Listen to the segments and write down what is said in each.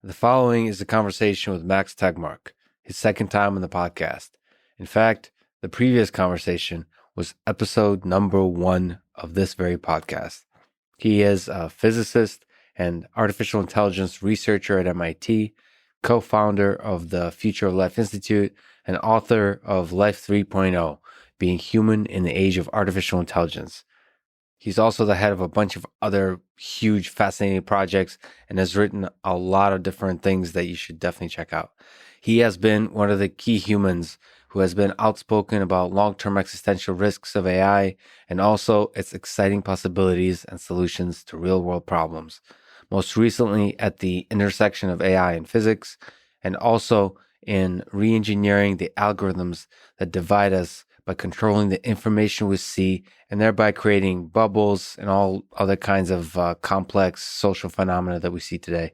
The following is a conversation with Max Tegmark, his second time on the podcast. In fact, the previous conversation was episode number 1 of this very podcast. He is a physicist and artificial intelligence researcher at MIT, co-founder of the Future of Life Institute, and author of Life 3.0, Being Human in the Age of Artificial Intelligence. He's also the head of a bunch of other huge, fascinating projects and has written a lot of different things that you should definitely check out. He has been one of the key humans who has been outspoken about long-term existential risks of AI and also its exciting possibilities and solutions to real-world problems. Most recently at the intersection of AI and physics, and also in re-engineering the algorithms that divide us by controlling the information we see and thereby creating bubbles and all other kinds of complex social phenomena that we see today.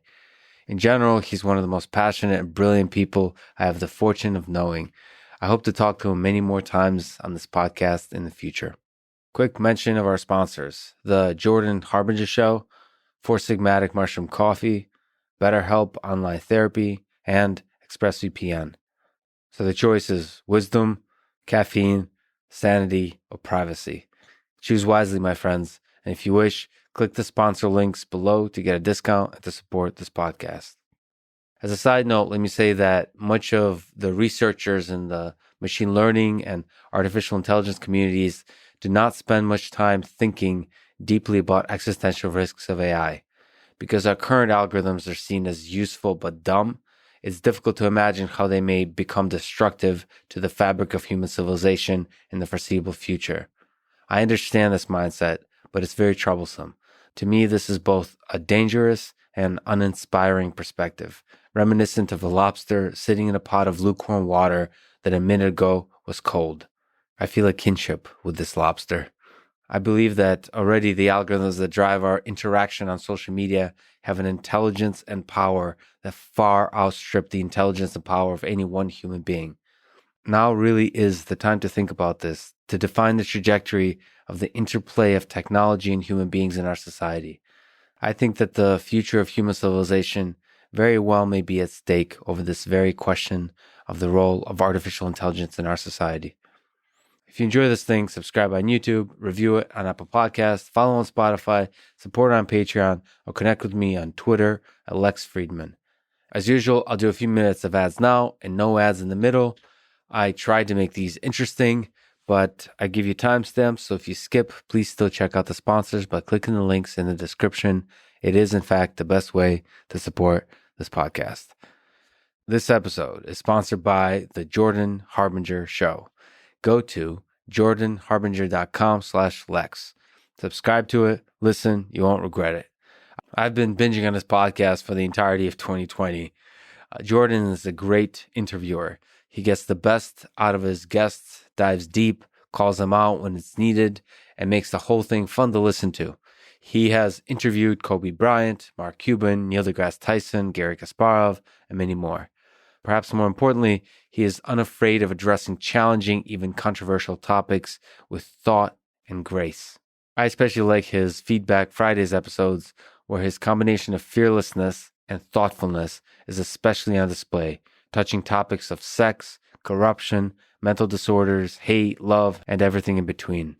In general, he's one of the most passionate and brilliant people I have the fortune of knowing. I hope to talk to him many more times on this podcast in the future. Quick mention of our sponsors: the Jordan Harbinger Show, Four Sigmatic Mushroom Coffee, BetterHelp Online Therapy, and ExpressVPN. So the choice is wisdom, caffeine, sanity, or privacy. Choose wisely, my friends. And if you wish, click the sponsor links below to get a discount and to support this podcast. As a side note, let me say that much of the researchers in the machine learning and artificial intelligence communities do not spend much time thinking deeply about existential risks of AI. Because our current algorithms are seen as useful but dumb, it's difficult to imagine how they may become destructive to the fabric of human civilization in the foreseeable future. I understand this mindset, but it's very troublesome. To me, this is both a dangerous and uninspiring perspective, reminiscent of a lobster sitting in a pot of lukewarm water that a minute ago was cold. I feel a kinship with this lobster. I believe that already the algorithms that drive our interaction on social media have an intelligence and power that far outstrip the intelligence and power of any one human being. Now really is the time to think about this, to define the trajectory of the interplay of technology and human beings in our society. I think that the future of human civilization very well may be at stake over this very question of the role of artificial intelligence in our society. If you enjoy this thing, subscribe on YouTube, review it on Apple Podcasts, follow on Spotify, support on Patreon, or connect with me on Twitter at Lex Friedman. As usual, I'll do a few minutes of ads now and no ads in the middle. I tried to make these interesting, but I give you timestamps, so if you skip, please still check out the sponsors by clicking the links in the description. It is, in fact, the best way to support this podcast. This episode is sponsored by the Jordan Harbinger Show. Go to jordanharbinger.com/Lex. Subscribe to it, listen, you won't regret it. I've been binging on this podcast for the entirety of 2020. Jordan is a great interviewer. He gets the best out of his guests, dives deep, calls them out when it's needed, and makes the whole thing fun to listen to. He has interviewed Kobe Bryant, Mark Cuban, Neil deGrasse Tyson, Garry Kasparov, and many more. Perhaps more importantly, he is unafraid of addressing challenging, even controversial topics with thought and grace. I especially like his Feedback Fridays episodes, where his combination of fearlessness and thoughtfulness is especially on display, touching topics of sex, corruption, mental disorders, hate, love, and everything in between.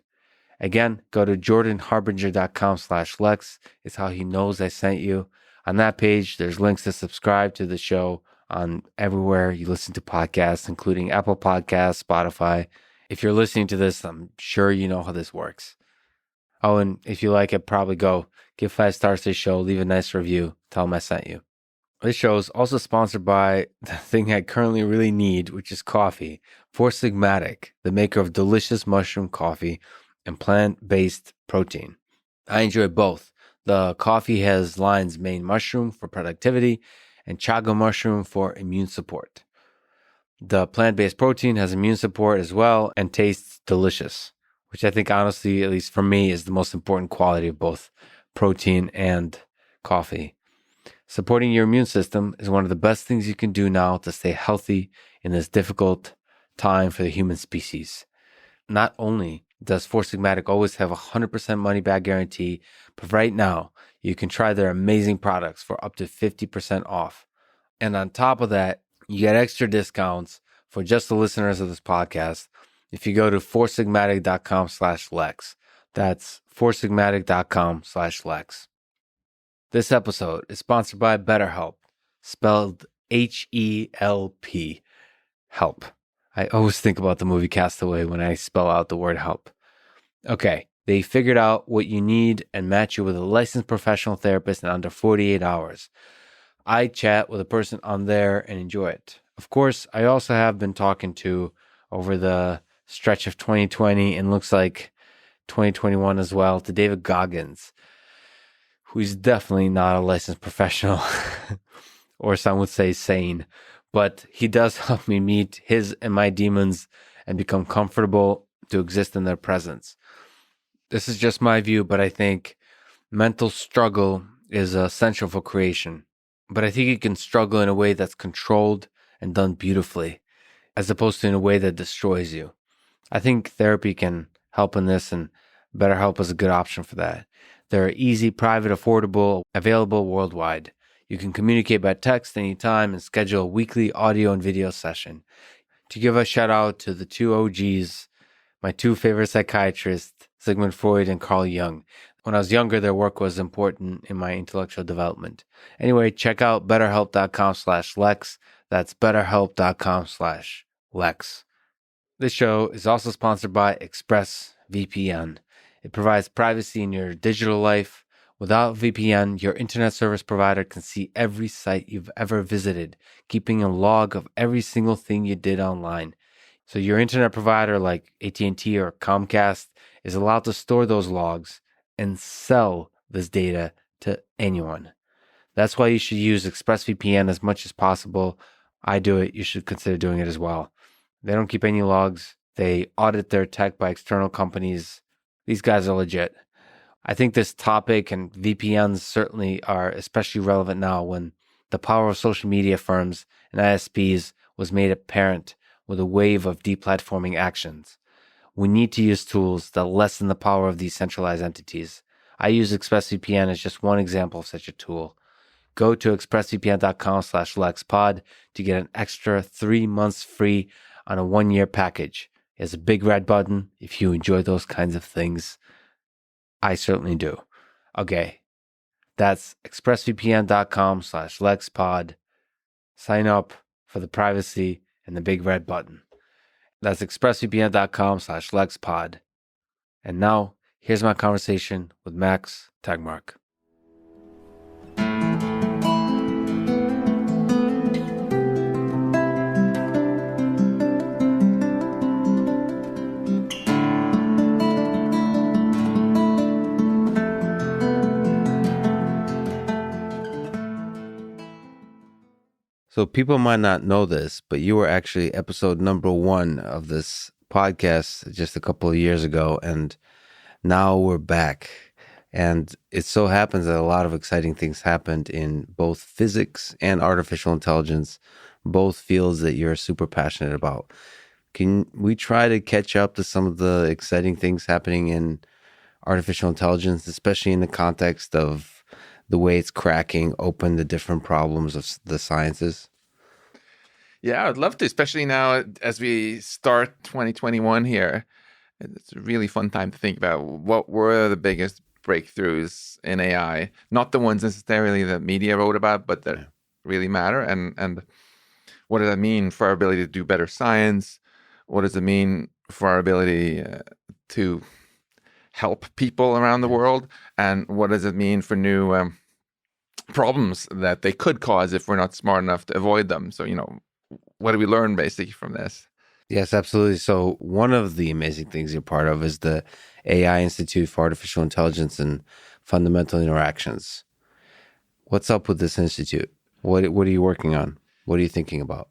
Again, go to jordanharbinger.com/Lex. It's how he knows I sent you. On that page, there's links to subscribe to the show on everywhere you listen to podcasts, including Apple Podcasts, Spotify. If you're listening to this, I'm sure you know how this works. Oh, and if you like it, probably go give 5 stars to the show, leave a nice review, tell them I sent you. This show is also sponsored by the thing I currently really need, which is coffee. Four Sigmatic, the maker of delicious mushroom coffee and plant-based protein. I enjoy both. The coffee has lion's mane mushroom for productivity and chaga mushroom for immune support. The plant-based protein has immune support as well and tastes delicious, which I think honestly, at least for me, is the most important quality of both protein and coffee. Supporting your immune system is one of the best things you can do now to stay healthy in this difficult time for the human species. Not only does Four Sigmatic always have a 100% money-back guarantee, but right now you can try their amazing products for up to 50% off. And on top of that, you get extra discounts for just the listeners of this podcast if you go to foursigmatic.com/Lex. That's foursigmatic.com/Lex. This episode is sponsored by BetterHelp, spelled HELP. Help. I always think about the movie Castaway when I spell out the word help. Okay, they figured out what you need and match you with a licensed professional therapist in under 48 hours. I chat with a person on there and enjoy it. Of course, I also have been talking to over the stretch of 2020 and looks like 2021 as well to David Goggins, who's definitely not a licensed professional, or some would say sane, but he does help me meet his and my demons and become comfortable to exist in their presence. This is just my view, but I think mental struggle is essential for creation. But I think you can struggle in a way that's controlled and done beautifully, as opposed to in a way that destroys you. I think therapy can help in this, and BetterHelp is a good option for that. They're easy, private, affordable, available worldwide. You can communicate by text anytime and schedule a weekly audio and video session. To give a shout out to the two OGs, my two favorite psychiatrists, Sigmund Freud and Carl Jung. When I was younger, their work was important in my intellectual development. Anyway, check out betterhelp.com/Lex. That's betterhelp.com/Lex. This show is also sponsored by ExpressVPN. It provides privacy in your digital life. Without VPN, your internet service provider can see every site you've ever visited, keeping a log of every single thing you did online. So your internet provider like AT&T or Comcast is allowed to store those logs and sell this data to anyone. That's why you should use ExpressVPN as much as possible. I do it. You should consider doing it as well. They don't keep any logs. They audit their tech by external companies. These guys are legit. I think this topic and VPNs certainly are especially relevant now when the power of social media firms and ISPs was made apparent with a wave of deplatforming actions. We need to use tools that lessen the power of these centralized entities. I use ExpressVPN as just one example of such a tool. Go to expressvpn.com/LexPod to get an extra 3 months free on a 1-year package. There's a big red button if you enjoy those kinds of things. I certainly do. Okay, that's expressvpn.com/LexPod. Sign up for the privacy and the big red button. That's expressvpn.com/LexPod. And now, here's my conversation with Max Tegmark. So people might not know this, but you were actually episode number 1 of this podcast just a couple of years ago, and now we're back. And it so happens that a lot of exciting things happened in both physics and artificial intelligence, both fields that you're super passionate about. Can we try to catch up to some of the exciting things happening in artificial intelligence, especially in the context of the way it's cracking open the different problems of the sciences? Yeah, I'd love to, especially now as we start 2021 here. It's a really fun time to think about what were the biggest breakthroughs in AI, not the ones necessarily that media wrote about, but that really matter. And what does that mean for our ability to do better science? What does it mean for our ability to help people around the world? And what does it mean for new problems that they could cause if we're not smart enough to avoid them? So, what do we learn basically from this? Yes, absolutely. So one of the amazing things you're part of is the AI Institute for Artificial Intelligence and Fundamental Interactions. What's up with this institute? What are you working on? What are you thinking about?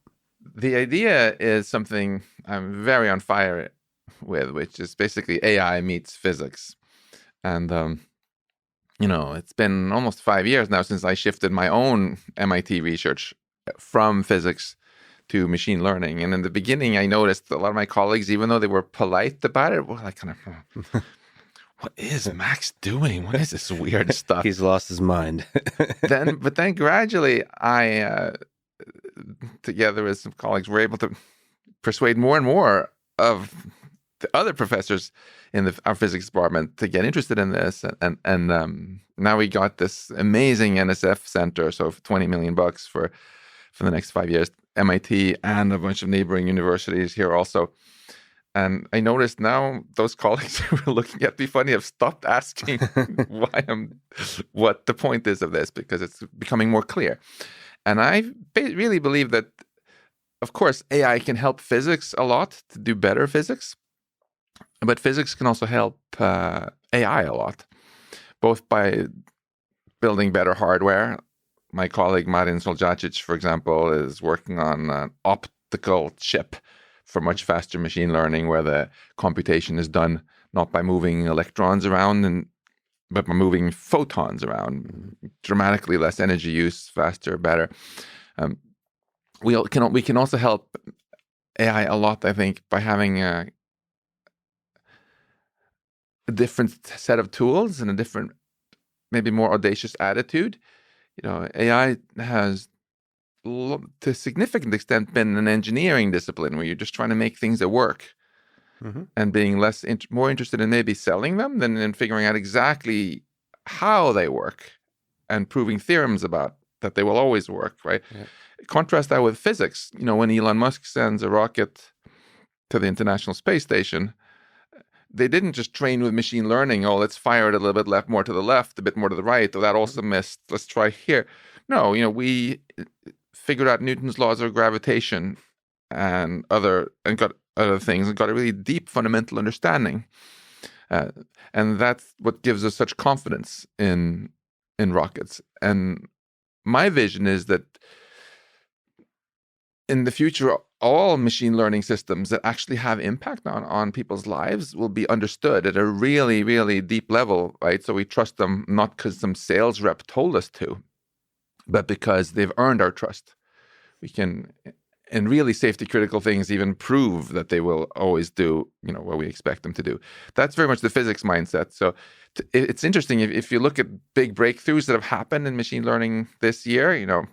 The idea is something I'm very on fire with, which is basically AI meets physics. And, it's been almost 5 years now since I shifted my own MIT research from physics to machine learning. And in the beginning, I noticed a lot of my colleagues, even though they were polite about it, were like kind of, what is Max doing? What is this weird stuff? He's lost his mind. But then gradually, I together with some colleagues, were able to persuade more and more of the other professors in our physics department to get interested in this. And now we got this amazing NSF center, so for $20 million for the next 5 years, MIT and a bunch of neighboring universities here also. And I noticed now those colleagues who were looking at me funny have stopped asking what the point is of this, because it's becoming more clear. And I really believe that, of course, AI can help physics a lot to do better physics, but physics can also help AI a lot, both by building better hardware. My colleague Marin Soljacic, for example, is working on an optical chip for much faster machine learning, where the computation is done not by moving electrons around, but by moving photons around. Dramatically less energy use, faster, better. We can also help AI a lot, I think, by having a different set of tools and a different, maybe more audacious attitude. AI has, to a significant extent, been an engineering discipline where you're just trying to make things that work, and being more interested in maybe selling them than in figuring out exactly how they work and proving theorems about that they will always work, right? Yeah. Contrast that with physics. When Elon Musk sends a rocket to the International Space Station, they didn't just train with machine learning. Oh, let's fire it a little bit more to the left, a bit more to the right. Oh, that also missed. Let's try here. No, we figured out Newton's laws of gravitation and got other things, and got a really deep fundamental understanding. And that's what gives us such confidence in rockets. And my vision is that in the future, all machine learning systems that actually have impact on people's lives will be understood at a really, really deep level, right? So we trust them not because some sales rep told us to, but because they've earned our trust. We can, in really safety critical things, even prove that they will always do, what we expect them to do. That's very much the physics mindset. So it's interesting if you look at big breakthroughs that have happened in machine learning this year,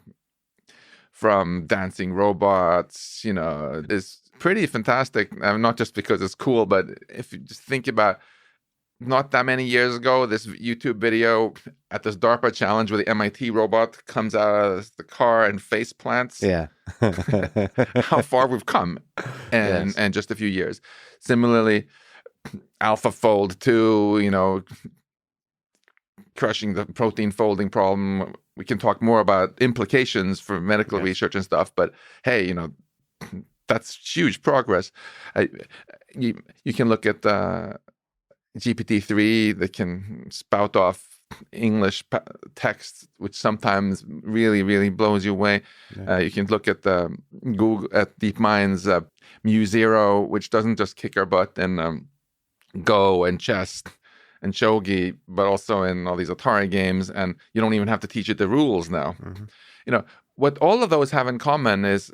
from dancing robots, is pretty fantastic. Not just because it's cool, but if you just think about not that many years ago, this YouTube video at this DARPA challenge where the MIT robot comes out of the car and face plants. Yeah. How far we've come in just a few years. Similarly, AlphaFold 2, crushing the protein folding problem. We can talk more about implications for medical research and stuff, but hey, that's huge progress. You can look at GPT-3 that can spout off English text, which sometimes really, really blows you away. Yeah. You can look at Google, at DeepMind's Mu0, which doesn't just kick our butt in Go and chess and shogi, but also in all these Atari games, and you don't even have to teach it the rules now. What all of those have in common is,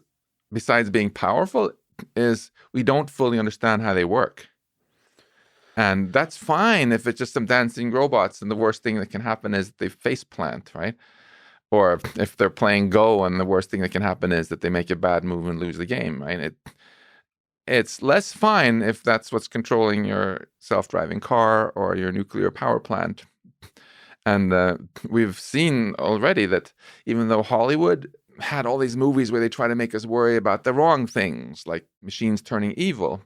besides being powerful, is we don't fully understand how they work. And that's fine if it's just some dancing robots, and the worst thing that can happen is they face plant, right? Or if they're playing Go, and the worst thing that can happen is that they make a bad move and lose the game, right? It's less fine if that's what's controlling your self-driving car or your nuclear power plant. And we've seen already that even though Hollywood had all these movies where they try to make us worry about the wrong things, like machines turning evil,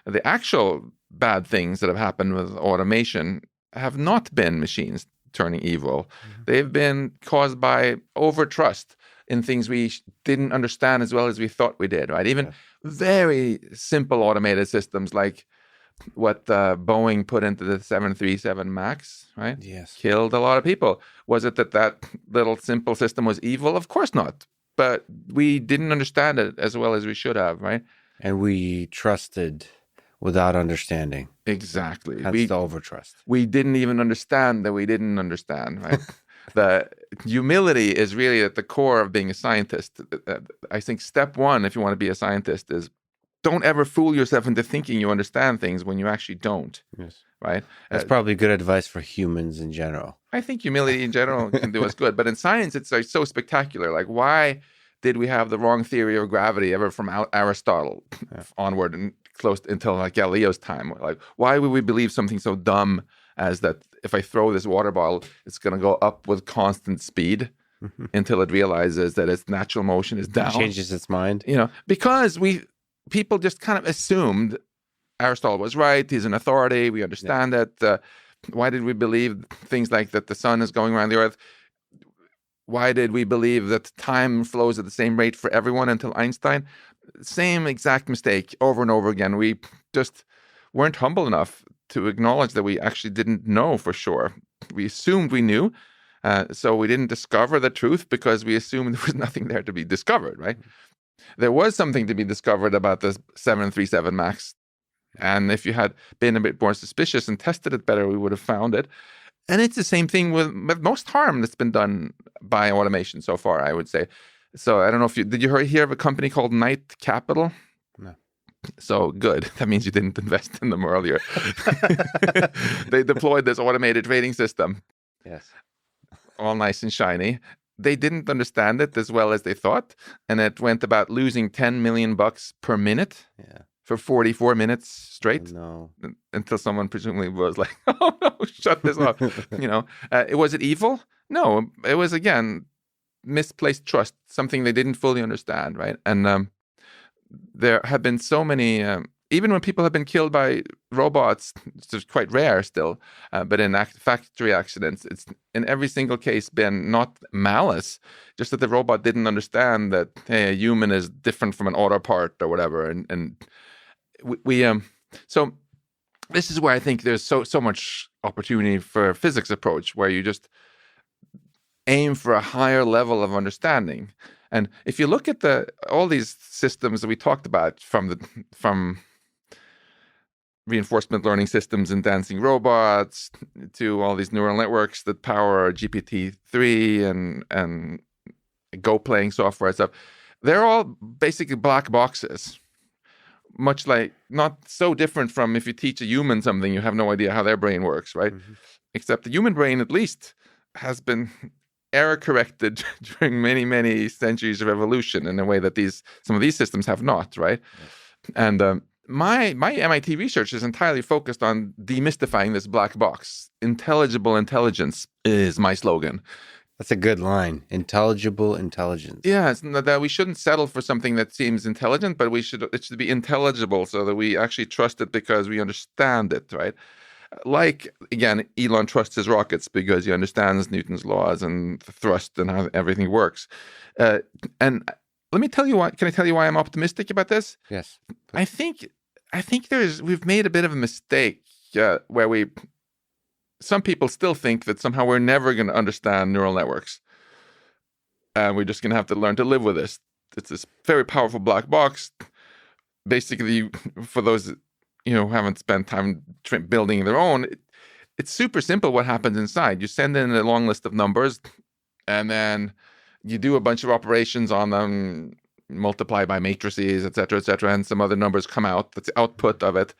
the actual bad things that have happened with automation have not been machines turning evil. They've been caused by overtrust in things we didn't understand as well as we thought we did, right? Even very simple automated systems like what Boeing put into the 737 MAX, right? Yes. Killed a lot of people. Was it that little simple system was evil? Of course not. But we didn't understand it as well as we should have, right? And we trusted without understanding. Exactly. Hence the overtrust. We didn't even understand that we didn't understand, right? The humility is really at the core of being a scientist. I think step one, if you want to be a scientist, is don't ever fool yourself into thinking you understand things when you actually don't. Yes. Right? That's probably good advice for humans in general. I think humility in general can do us good. But in science, it's like so spectacular. Like, why did we have the wrong theory of gravity ever from Aristotle onward and close until like Galileo's time? Like, why would we believe something so dumb as that if I throw this water bottle, it's going to go up with constant speed until it realizes that its natural motion is down? It changes its mind. Because people just kind of assumed Aristotle was right. He's an authority. We understand that. Why did we believe things like that the sun is going around the earth? Why did we believe that time flows at the same rate for everyone until Einstein? Same exact mistake over and over again. We just weren't humble enough to acknowledge that we actually didn't know for sure. We assumed we knew, so we didn't discover the truth because we assumed there was nothing there to be discovered, right? There was something to be discovered about the 737 MAX. And if you had been a bit more suspicious and tested it better, we would have found it. And it's the same thing with most harm that's been done by automation so far, I would say. So I don't know if did you hear of a company called Knight Capital? No. So good. That means you didn't invest in them earlier. They deployed this automated trading system. Yes. All nice and shiny. They didn't understand it as well as they thought. And it went about losing $10 million per minute. Yeah. For 44 minutes straight. No. Until someone presumably was like, oh no, shut this off. Was it evil? No, it was, again, misplaced trust, something they didn't fully understand, right? And there have been so many, even when people have been killed by robots, it's quite rare still, but in factory accidents, it's in every single case been not malice, just that the robot didn't understand that, hey, a human is different from an auto part or whatever. And so this is where I think there's so much opportunity for a physics approach, where you just aim for a higher level of understanding. And if you look at all these systems that we talked about, from reinforcement learning systems and dancing robots to all these neural networks that power GPT-3 and Go playing software and stuff, they're all basically black boxes. Much like, not so different from if you teach a human something, you have no idea how their brain works, right? Mm-hmm. Except the human brain, at least, has been error corrected during many, many centuries of evolution in a way that some of these systems have not, right? Yes. And my MIT research is entirely focused on demystifying this black box. Intelligible intelligence is my slogan. That's a good line. Intelligible intelligence. Yeah, it's that we shouldn't settle for something that seems intelligent, but it should be intelligible so that we actually trust it because we understand it, right? Like, again, Elon trusts his rockets because he understands Newton's laws and the thrust and how everything works. And let me tell you why. Can I tell you why I'm optimistic about this? Yes. I think we've made a bit of a mistake where some people still think that somehow we're never going to understand neural networks. And we're just going to have to learn to live with this. It's this very powerful black box. Basically, for those who haven't spent time building their own, it's super simple what happens inside. You send in a long list of numbers, and then you do a bunch of operations on them, multiply by matrices, et cetera, and some other numbers come out. That's the output of it.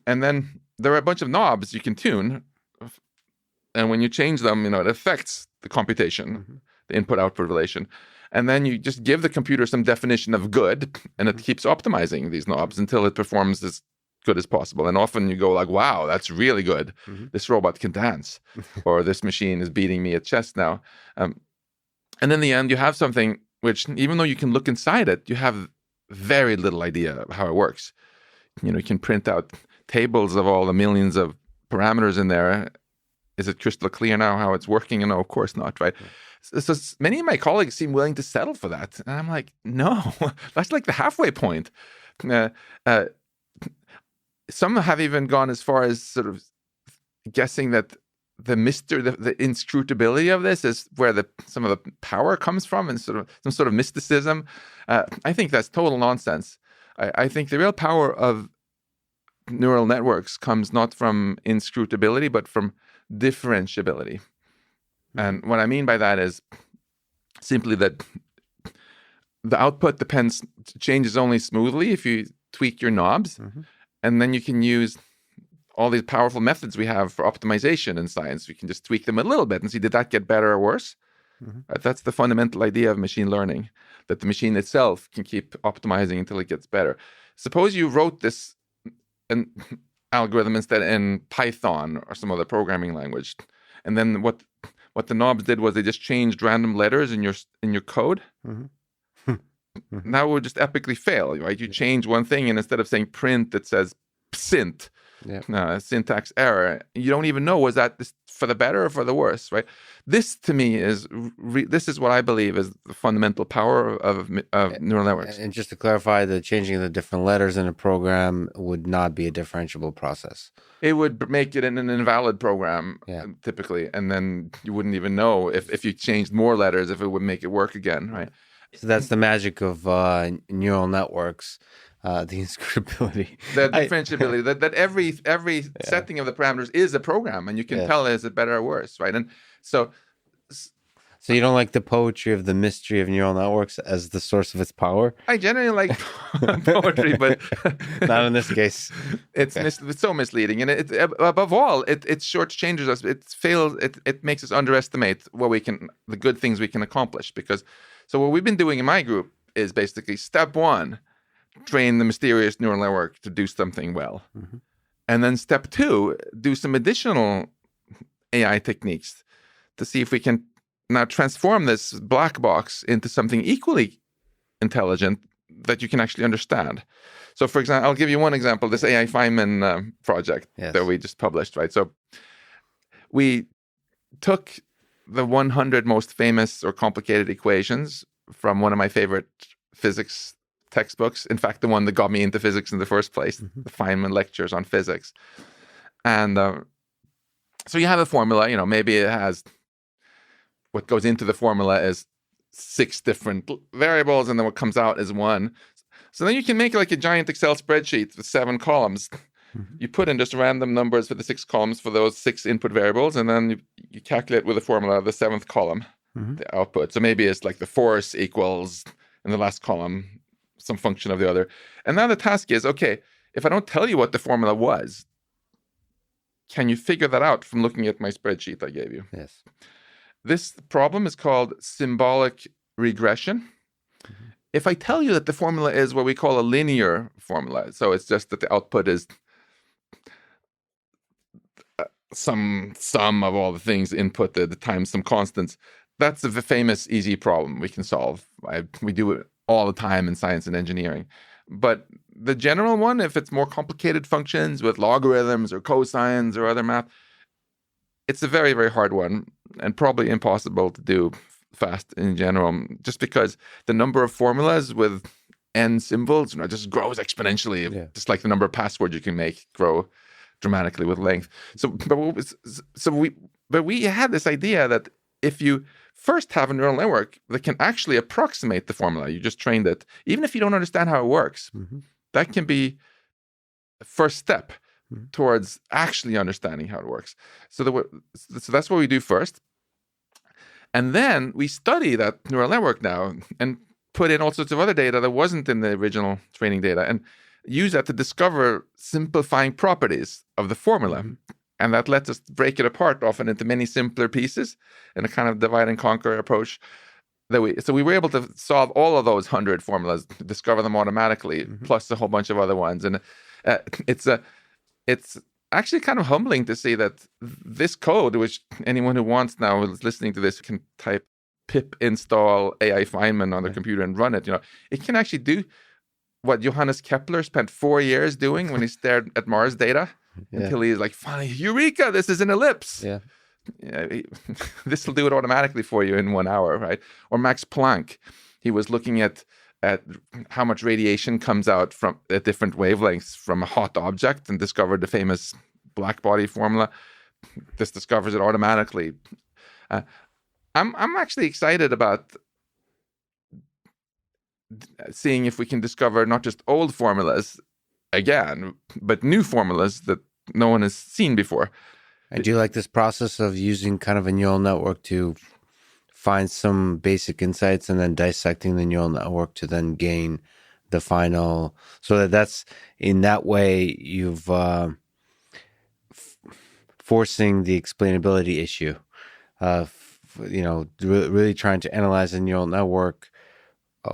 And then there are a bunch of knobs you can tune. And when you change them, it affects the computation, the input-output relation. And then you just give the computer some definition of good, and it keeps optimizing these knobs until it performs as good as possible. And often you go like, wow, that's really good. This robot can dance. Or this machine is beating me at chess now. And in the end, you have something which, even though you can look inside it, you have very little idea of how it works. You can print out tables of all the millions of parameters in there. Is it crystal clear now how it's working? No, of course not, right? So many of my colleagues seem willing to settle for that. And I'm like, no, that's like the halfway point. Some have even gone as far as sort of guessing that the mystery, the inscrutability of this is where some of the power comes from, and some sort of mysticism. I think that's total nonsense. I think the real power of neural networks comes not from inscrutability, but from differentiability. And what I mean by that is simply that the output changes only smoothly if you tweak your knobs. And then you can use all these powerful methods we have for optimization in science. We can just tweak them a little bit and see, did that get better or worse? That's the fundamental idea of machine learning. that the machine itself can keep optimizing until it gets better. Suppose you wrote this an algorithm instead in Python or some other programming language, and then what the knobs did was they just changed random letters in your code. Mm-hmm. Mm-hmm. Now it would just epically fail, right? You change one thing, and instead of saying print, it says psint. Syntax error. You don't even know, was that for the better or for the worse, right? This to me is this is what I believe is the fundamental power of neural networks. And just to clarify, the changing of the different letters in a program would not be a differentiable process. It would make it an invalid program, typically, and then you wouldn't even know if you changed more letters if it would make it work again, right? So that's the magic of neural networks. The inscrutability, the differentiability, that every setting of the parameters is a program, and you can tell is it better or worse, right? And so you don't like the poetry of the mystery of neural networks as the source of its power? I generally like poetry, but not in this case. It's so misleading, and it above all, it shortchanges us. It makes us underestimate the good things we can accomplish. Because so what we've been doing in my group is basically step one: train the mysterious neural network to do something well. Mm-hmm. And then step two, do some additional AI techniques to see if we can now transform this black box into something equally intelligent that you can actually understand. So, for example, I'll give you one example, this AI Feynman project that we just published, right? So we took the 100 most famous or complicated equations from one of my favorite physics textbooks. In fact, the one that got me into physics in the first place, the Feynman lectures on physics. And so you have a formula, maybe it has, what goes into the formula is 6 different variables, and then what comes out is 1. So then you can make like a giant Excel spreadsheet with 7 columns. Mm-hmm. You put in just random numbers for the 6 columns for those 6 input variables, and then you calculate with the formula the 7th column, the output. So maybe it's like the force equals, in the last column, some function of the other. And now the task is, okay, if I don't tell you what the formula was, can you figure that out from looking at my spreadsheet I gave you? Yes. This problem is called symbolic regression. Mm-hmm. If I tell you that the formula is what we call a linear formula, so it's just that the output is some sum of all the things inputted times some constants, that's a famous, easy problem we can solve. We do it all the time in science and engineering. But the general one, if it's more complicated functions with logarithms or cosines or other math, it's a very, very hard one and probably impossible to do fast in general, just because the number of formulas with n symbols just grows exponentially, just like the number of passwords you can make grow dramatically with length. But we had this idea that if you first have a neural network that can actually approximate the formula, you just trained it, even if you don't understand how it works, that can be a first step towards actually understanding how it works. So that's what we do first. And then we study that neural network now and put in all sorts of other data that wasn't in the original training data and use that to discover simplifying properties of the formula. And that lets us break it apart often into many simpler pieces in a kind of divide and conquer approach. So we were able to solve all of those 100 formulas, discover them automatically, plus a whole bunch of other ones. And it's actually kind of humbling to see that this code, which anyone who wants now is listening to this can type pip install AI Feynman on their computer and run it. It can actually do what Johannes Kepler spent 4 years doing when he stared at Mars data. Until he's like, finally, eureka, this is an ellipse. This will do it automatically for you in 1 hour, right? Or Max Planck, he was looking at how much radiation comes out from at different wavelengths from a hot object and discovered the famous black body formula. This discovers it automatically. I'm actually excited about seeing if we can discover not just old formulas again, but new formulas that no one has seen before. I do like this process of using kind of a neural network to find some basic insights and then dissecting the neural network to then gain the final. So that's in that way you've forcing the explainability issue. Really trying to analyze a neural network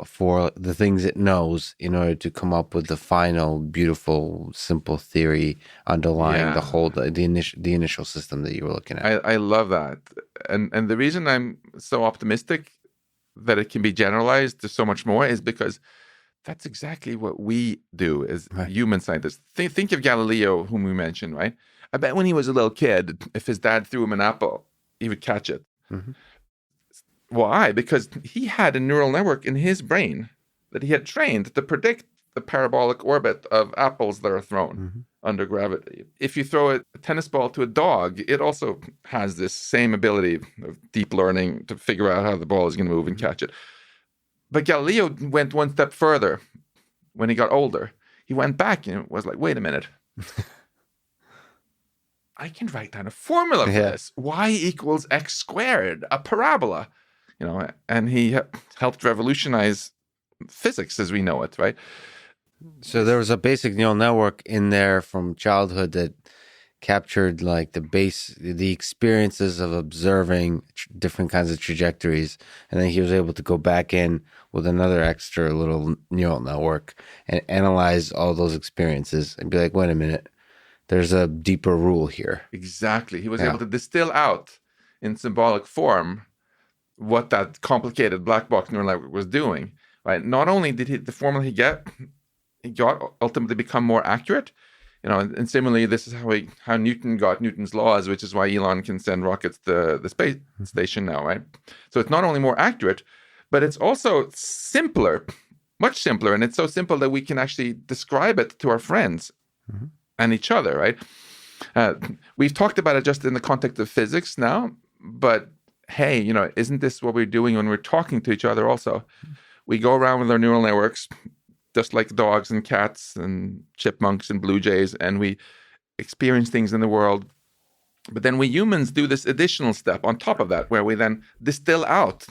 for the things it knows in order to come up with the final, beautiful, simple theory underlying the Yeah. whole the initial system that you were looking at. I love that. And the reason I'm so optimistic that it can be generalized to so much more is because that's exactly what we do as Right. human scientists. Think of Galileo, whom we mentioned, right? I bet when he was a little kid, if his dad threw him an apple, he would catch it. Mm-hmm. Why? Because he had a neural network in his brain that he had trained to predict the parabolic orbit of apples that are thrown Mm-hmm. under gravity. If you throw a tennis ball to a dog, it also has this same ability of deep learning to figure out how the ball is going to move and catch it. But Galileo went one step further when he got older. He went back and was like, wait a minute. I can write down a formula for this. Y equals x squared, a parabola. And he helped revolutionize physics as we know it, right? So there was a basic neural network in there from childhood that captured like the experiences of observing different kinds of trajectories, and then he was able to go back in with another extra little neural network and analyze all those experiences and be like, wait a minute, there's a deeper rule here. Exactly. He was able to distill out in symbolic form what that complicated black box neural network was doing, right? Not only did the formula he got ultimately become more accurate, and similarly, this is how Newton got Newton's laws, which is why Elon can send rockets to the space station now, right? So it's not only more accurate, but it's also simpler, much simpler, and it's so simple that we can actually describe it to our friends and each other, right? We've talked about it just in the context of physics now, but hey, isn't this what we're doing when we're talking to each other also? We go around with our neural networks, just like dogs and cats and chipmunks and blue jays, and we experience things in the world. But then we humans do this additional step on top of that, where we then distill out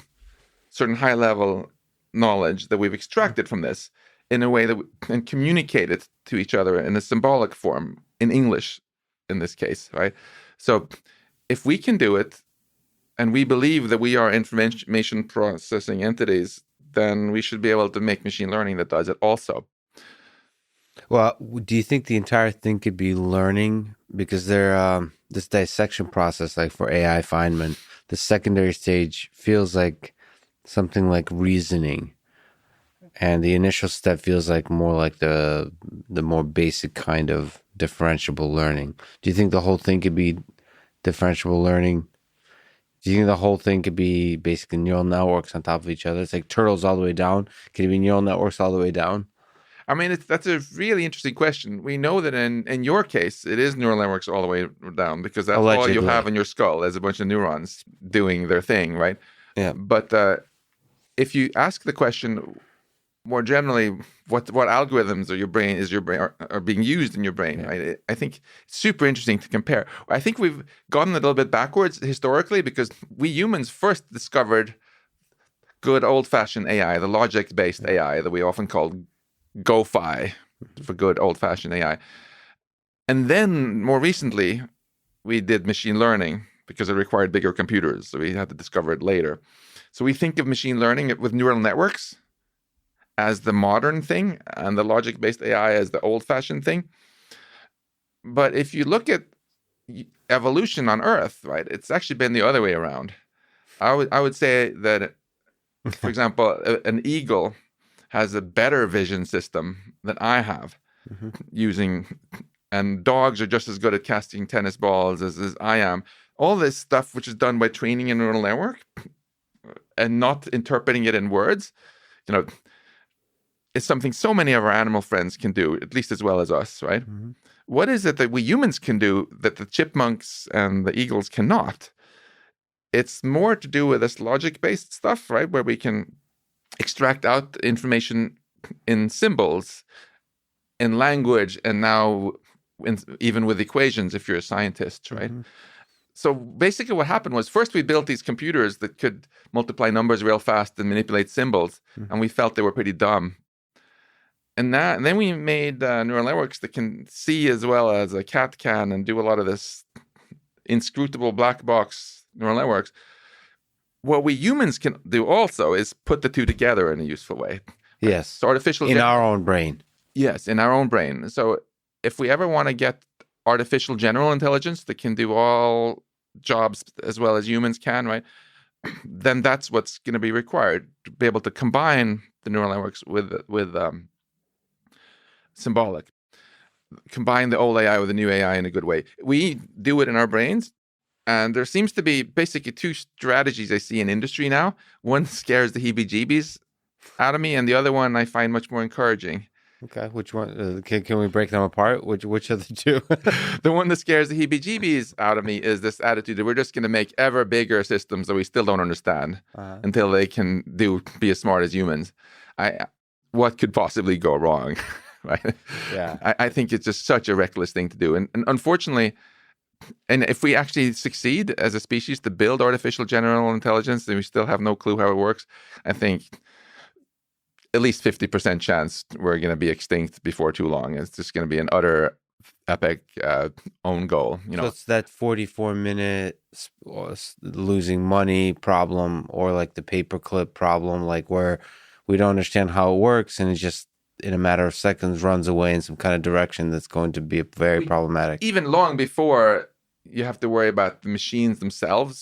certain high-level knowledge that we've extracted from this in a way that we can communicate it to each other in a symbolic form, in English, in this case, right? So if we can do it, and we believe that we are information processing entities, then we should be able to make machine learning that does it also. Well, do you think the entire thing could be learning? Because this dissection process, like for AI Feynman, the secondary stage feels like something like reasoning, and the initial step feels like more like the more basic kind of differentiable learning. Do you think the whole thing could be differentiable learning? Do you think the whole thing could be basically neural networks on top of each other? It's like turtles all the way down. Could it be neural networks all the way down? I mean, that's a really interesting question. We know that in your case, it is neural networks all the way down, because that's all you have in your skull as a bunch of neurons doing their thing, right? Yeah. But if you ask the question more generally, what algorithms are being used in your brain, right? I think it's super interesting to compare. I think we've gotten a little bit backwards historically, because we humans first discovered good old-fashioned AI, the logic-based AI that we often call GoFi for good old-fashioned AI. And then more recently, we did machine learning because it required bigger computers. So we had to discover it later. So we think of machine learning with neural networks as the modern thing and the logic-based AI as the old-fashioned thing. But if you look at evolution on Earth, right, it's actually been the other way around. I would say that, for example, an eagle has a better vision system than I have using, and dogs are just as good at casting tennis balls as I am. All this stuff, which is done by training a neural network and not interpreting it in words, is something so many of our animal friends can do, at least as well as us, right? Mm-hmm. What is it that we humans can do that the chipmunks and the eagles cannot? It's more to do with this logic-based stuff, right? Where we can extract out information in symbols, in language, and now even with equations if you're a scientist, right? Mm-hmm. So basically what happened was, first we built these computers that could multiply numbers real fast and manipulate symbols, and we felt they were pretty dumb. And then we made neural networks that can see as well as a cat can and do a lot of this inscrutable black box neural networks. what we humans can do also is put the two together in a useful way. Yes. So artificial in our own brain. Yes, in our own brain. So if we ever want to get artificial general intelligence that can do all jobs as well as humans can, right? Then that's what's going to be required to be able to combine the neural networks with symbolic, combine the old AI with the new AI in a good way. We do it in our brains. And there seems to be basically two strategies I see in industry now. One scares the heebie-jeebies out of me, and the other one I find much more encouraging. Okay, which one? Can we break them apart? Which of the two? The one that scares the heebie-jeebies out of me is this attitude that we're just going to make ever bigger systems that we still don't understand until they can be as smart as humans. What could possibly go wrong? Right? Yeah. I think it's just such a reckless thing to do, and unfortunately. And if we actually succeed as a species to build artificial general intelligence, then we still have no clue how it works. I think at least 50% chance we're going to be extinct before too long. It's just going to be an utter epic own goal. So it's that 44-minute losing money problem, or like the paperclip problem, like where we don't understand how it works, and it just in a matter of seconds runs away in some kind of direction that's going to be very problematic. Even long before you have to worry about the machines themselves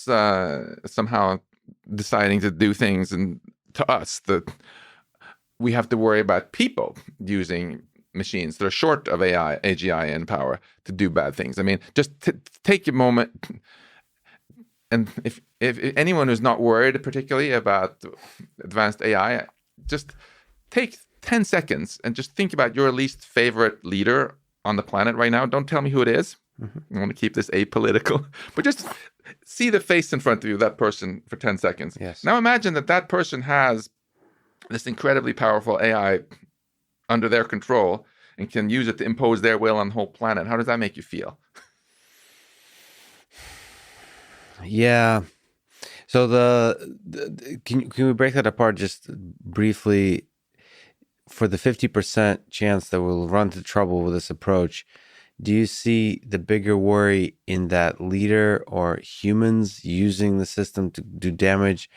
somehow deciding to do things, and to us, that we have to worry about people using machines that are short of AGI in power to do bad things. I mean, just take a moment, and if anyone who's not worried particularly about advanced AI, just take 10 seconds and just think about your least favorite leader on the planet right now. Don't tell me who it is. I want to keep this apolitical, but just see the face in front of you, that person, for 10 seconds. Yes. Now imagine that person has this incredibly powerful AI under their control and can use it to impose their will on the whole planet. How does that make you feel? Yeah. So can we break that apart just briefly? For the 50% chance that we'll run into trouble with this approach, do you see the bigger worry in that leader or humans using the system to do damage?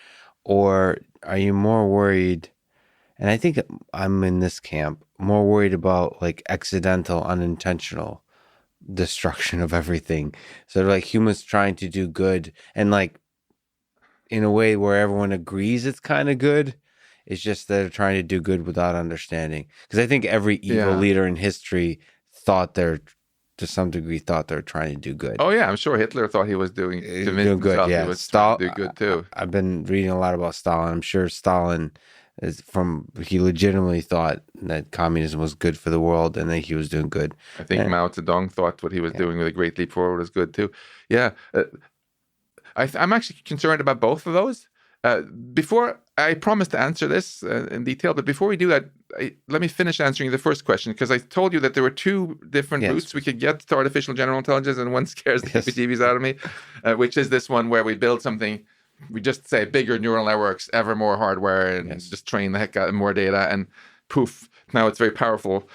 Or are you more worried, and I think I'm in this camp, more worried about like accidental, unintentional destruction of everything? So like humans trying to do good, and like in a way where everyone agrees it's kind of good. It's just they're trying to do good without understanding. Because I think every evil leader in history to some degree, thought they're trying to do good. Oh yeah, I'm sure Hitler thought he was doing good. Yeah, he was trying to do good too. I've been reading a lot about Stalin. I'm sure Stalin he legitimately thought that communism was good for the world and that he was doing good. I think Mao Zedong thought what he was doing with a great leap forward was good too. Yeah, I'm actually concerned about both of those. Before I promise to answer this in detail, but before we do that, let me finish answering the first question, because I told you that there were two different routes we could get to artificial general intelligence, and one scares the heebie-jeebies out of me, which is this one where we build something, we just say bigger neural networks, ever more hardware, and just train the heck out of more data, and poof, now it's very powerful.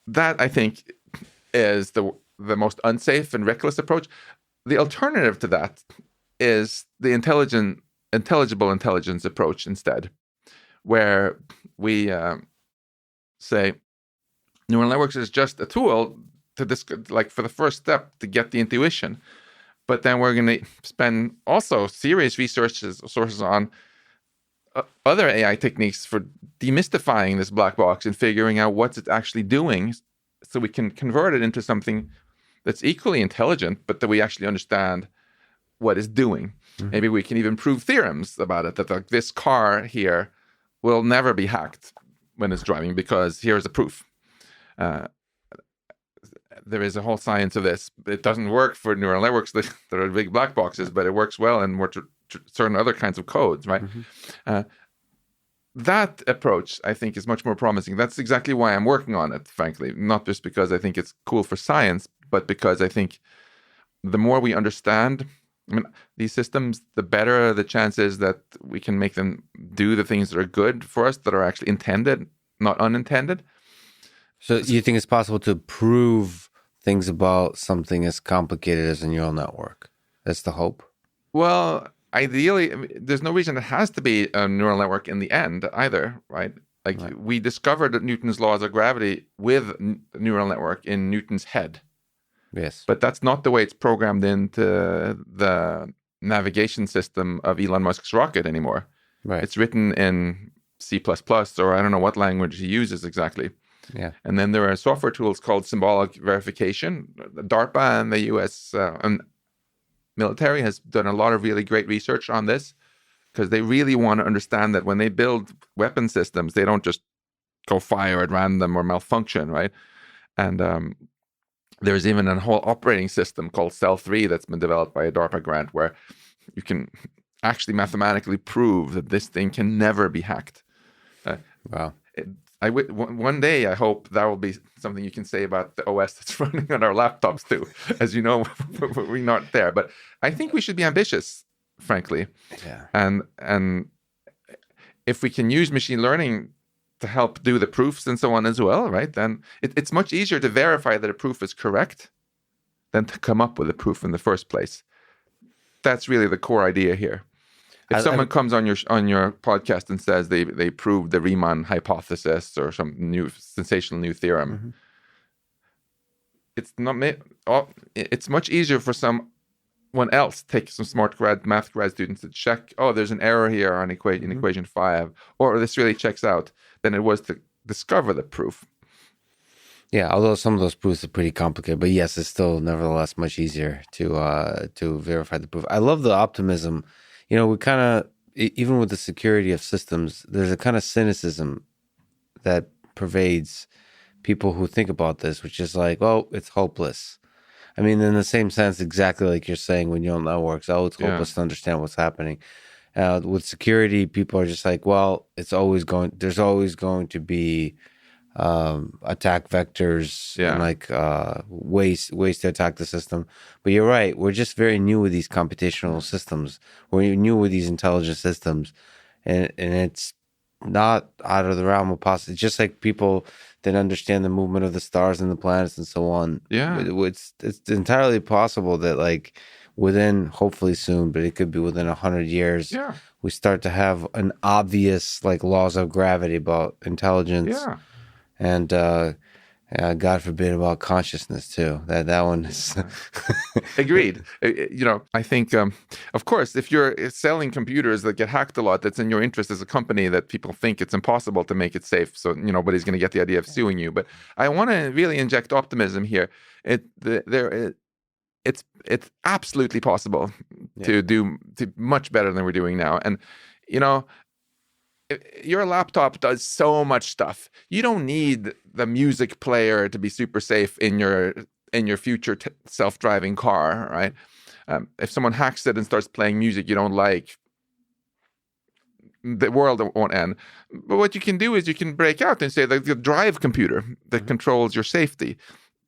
That, I think, is the most unsafe and reckless approach. The alternative to that is the intelligible intelligence approach instead, where we say neural networks is just a tool to like for the first step to get the intuition, but then we're going to spend also serious sources on other AI techniques for demystifying this black box and figuring out what's it actually doing, so we can convert it into something that's equally intelligent, but that we actually understand what it's doing. Mm-hmm. Maybe we can even prove theorems about it, that like this car here will never be hacked when it's driving, because here's a proof. There is a whole science of this. It doesn't work for neural networks that are big black boxes, but it works well in more certain other kinds of codes, right? Mm-hmm. That approach, I think, is much more promising. That's exactly why I'm working on it, frankly. Not just because I think it's cool for science, but because I think the more we understand, I mean, these systems, the better the chances that we can make them do the things that are good for us, that are actually intended, not unintended. So you think it's possible to prove things about something as complicated as a neural network? That's the hope? Well, ideally, I mean, there's no reason it has to be a neural network in the end either, right? Like Right. we discovered Newton's laws of gravity with a neural network in Newton's head, Yes. but that's not the way it's programmed into the navigation system of Elon Musk's rocket anymore. Right. It's written in C++, or I don't know what language he uses exactly. Yeah. And then there are software tools called symbolic verification. DARPA and the US and military has done a lot of really great research on this, because they really want to understand that when they build weapon systems, they don't just go fire at random or malfunction, right? And there's even a whole operating system called Cell 3 that's been developed by a DARPA grant, where you can actually mathematically prove that this thing can never be hacked. Wow. One day, I hope that will be something you can say about the OS that's running on our laptops too. As you know, we're not there, but I think we should be ambitious, frankly. Yeah. And if we can use machine learning to help do the proofs and so on as well, right? Then it's much easier to verify that a proof is correct than to come up with a proof in the first place. That's really the core idea here. If someone comes on your podcast and says they proved the Riemann hypothesis or some new sensational new theorem, it's much easier for someone else to take some smart math grad students to check, oh, there's an error here on equation 5, or this really checks out, than it was to discover the proof. Yeah, although some of those proofs are pretty complicated, but yes, it's still nevertheless much easier to verify the proof. I love the optimism. You know, we kind of, even with the security of systems, there's a kind of cynicism that pervades people who think about this, which is like, oh, it's hopeless. I mean, in the same sense, exactly like you're saying when neural networks, oh, it's hopeless to understand what's happening. With security, people are just like, well, there's always going to be attack vectors and like ways to attack the system. But you're right, we're just very new with these computational systems. We're new with these intelligent systems, and it's not out of the realm of possibility. Just like people that understand the movement of the stars and the planets and so on. Yeah, it's entirely possible that like within, hopefully soon, but it could be within 100 years, we start to have an obvious like laws of gravity about intelligence. Yeah. And God forbid about consciousness too. That one is agreed. You know, I think, of course, if you're selling computers that get hacked a lot, that's in your interest as a company, that people think it's impossible to make it safe. So nobody's going to get the idea of suing you. But I want to really inject optimism here. It's absolutely possible to do much better than we're doing now. And your laptop does so much stuff. You don't need the music player to be super safe in your future self-driving car, right? If someone hacks it and starts playing music you don't like, the world won't end. But what you can do is you can break out and say that the drive computer that controls your safety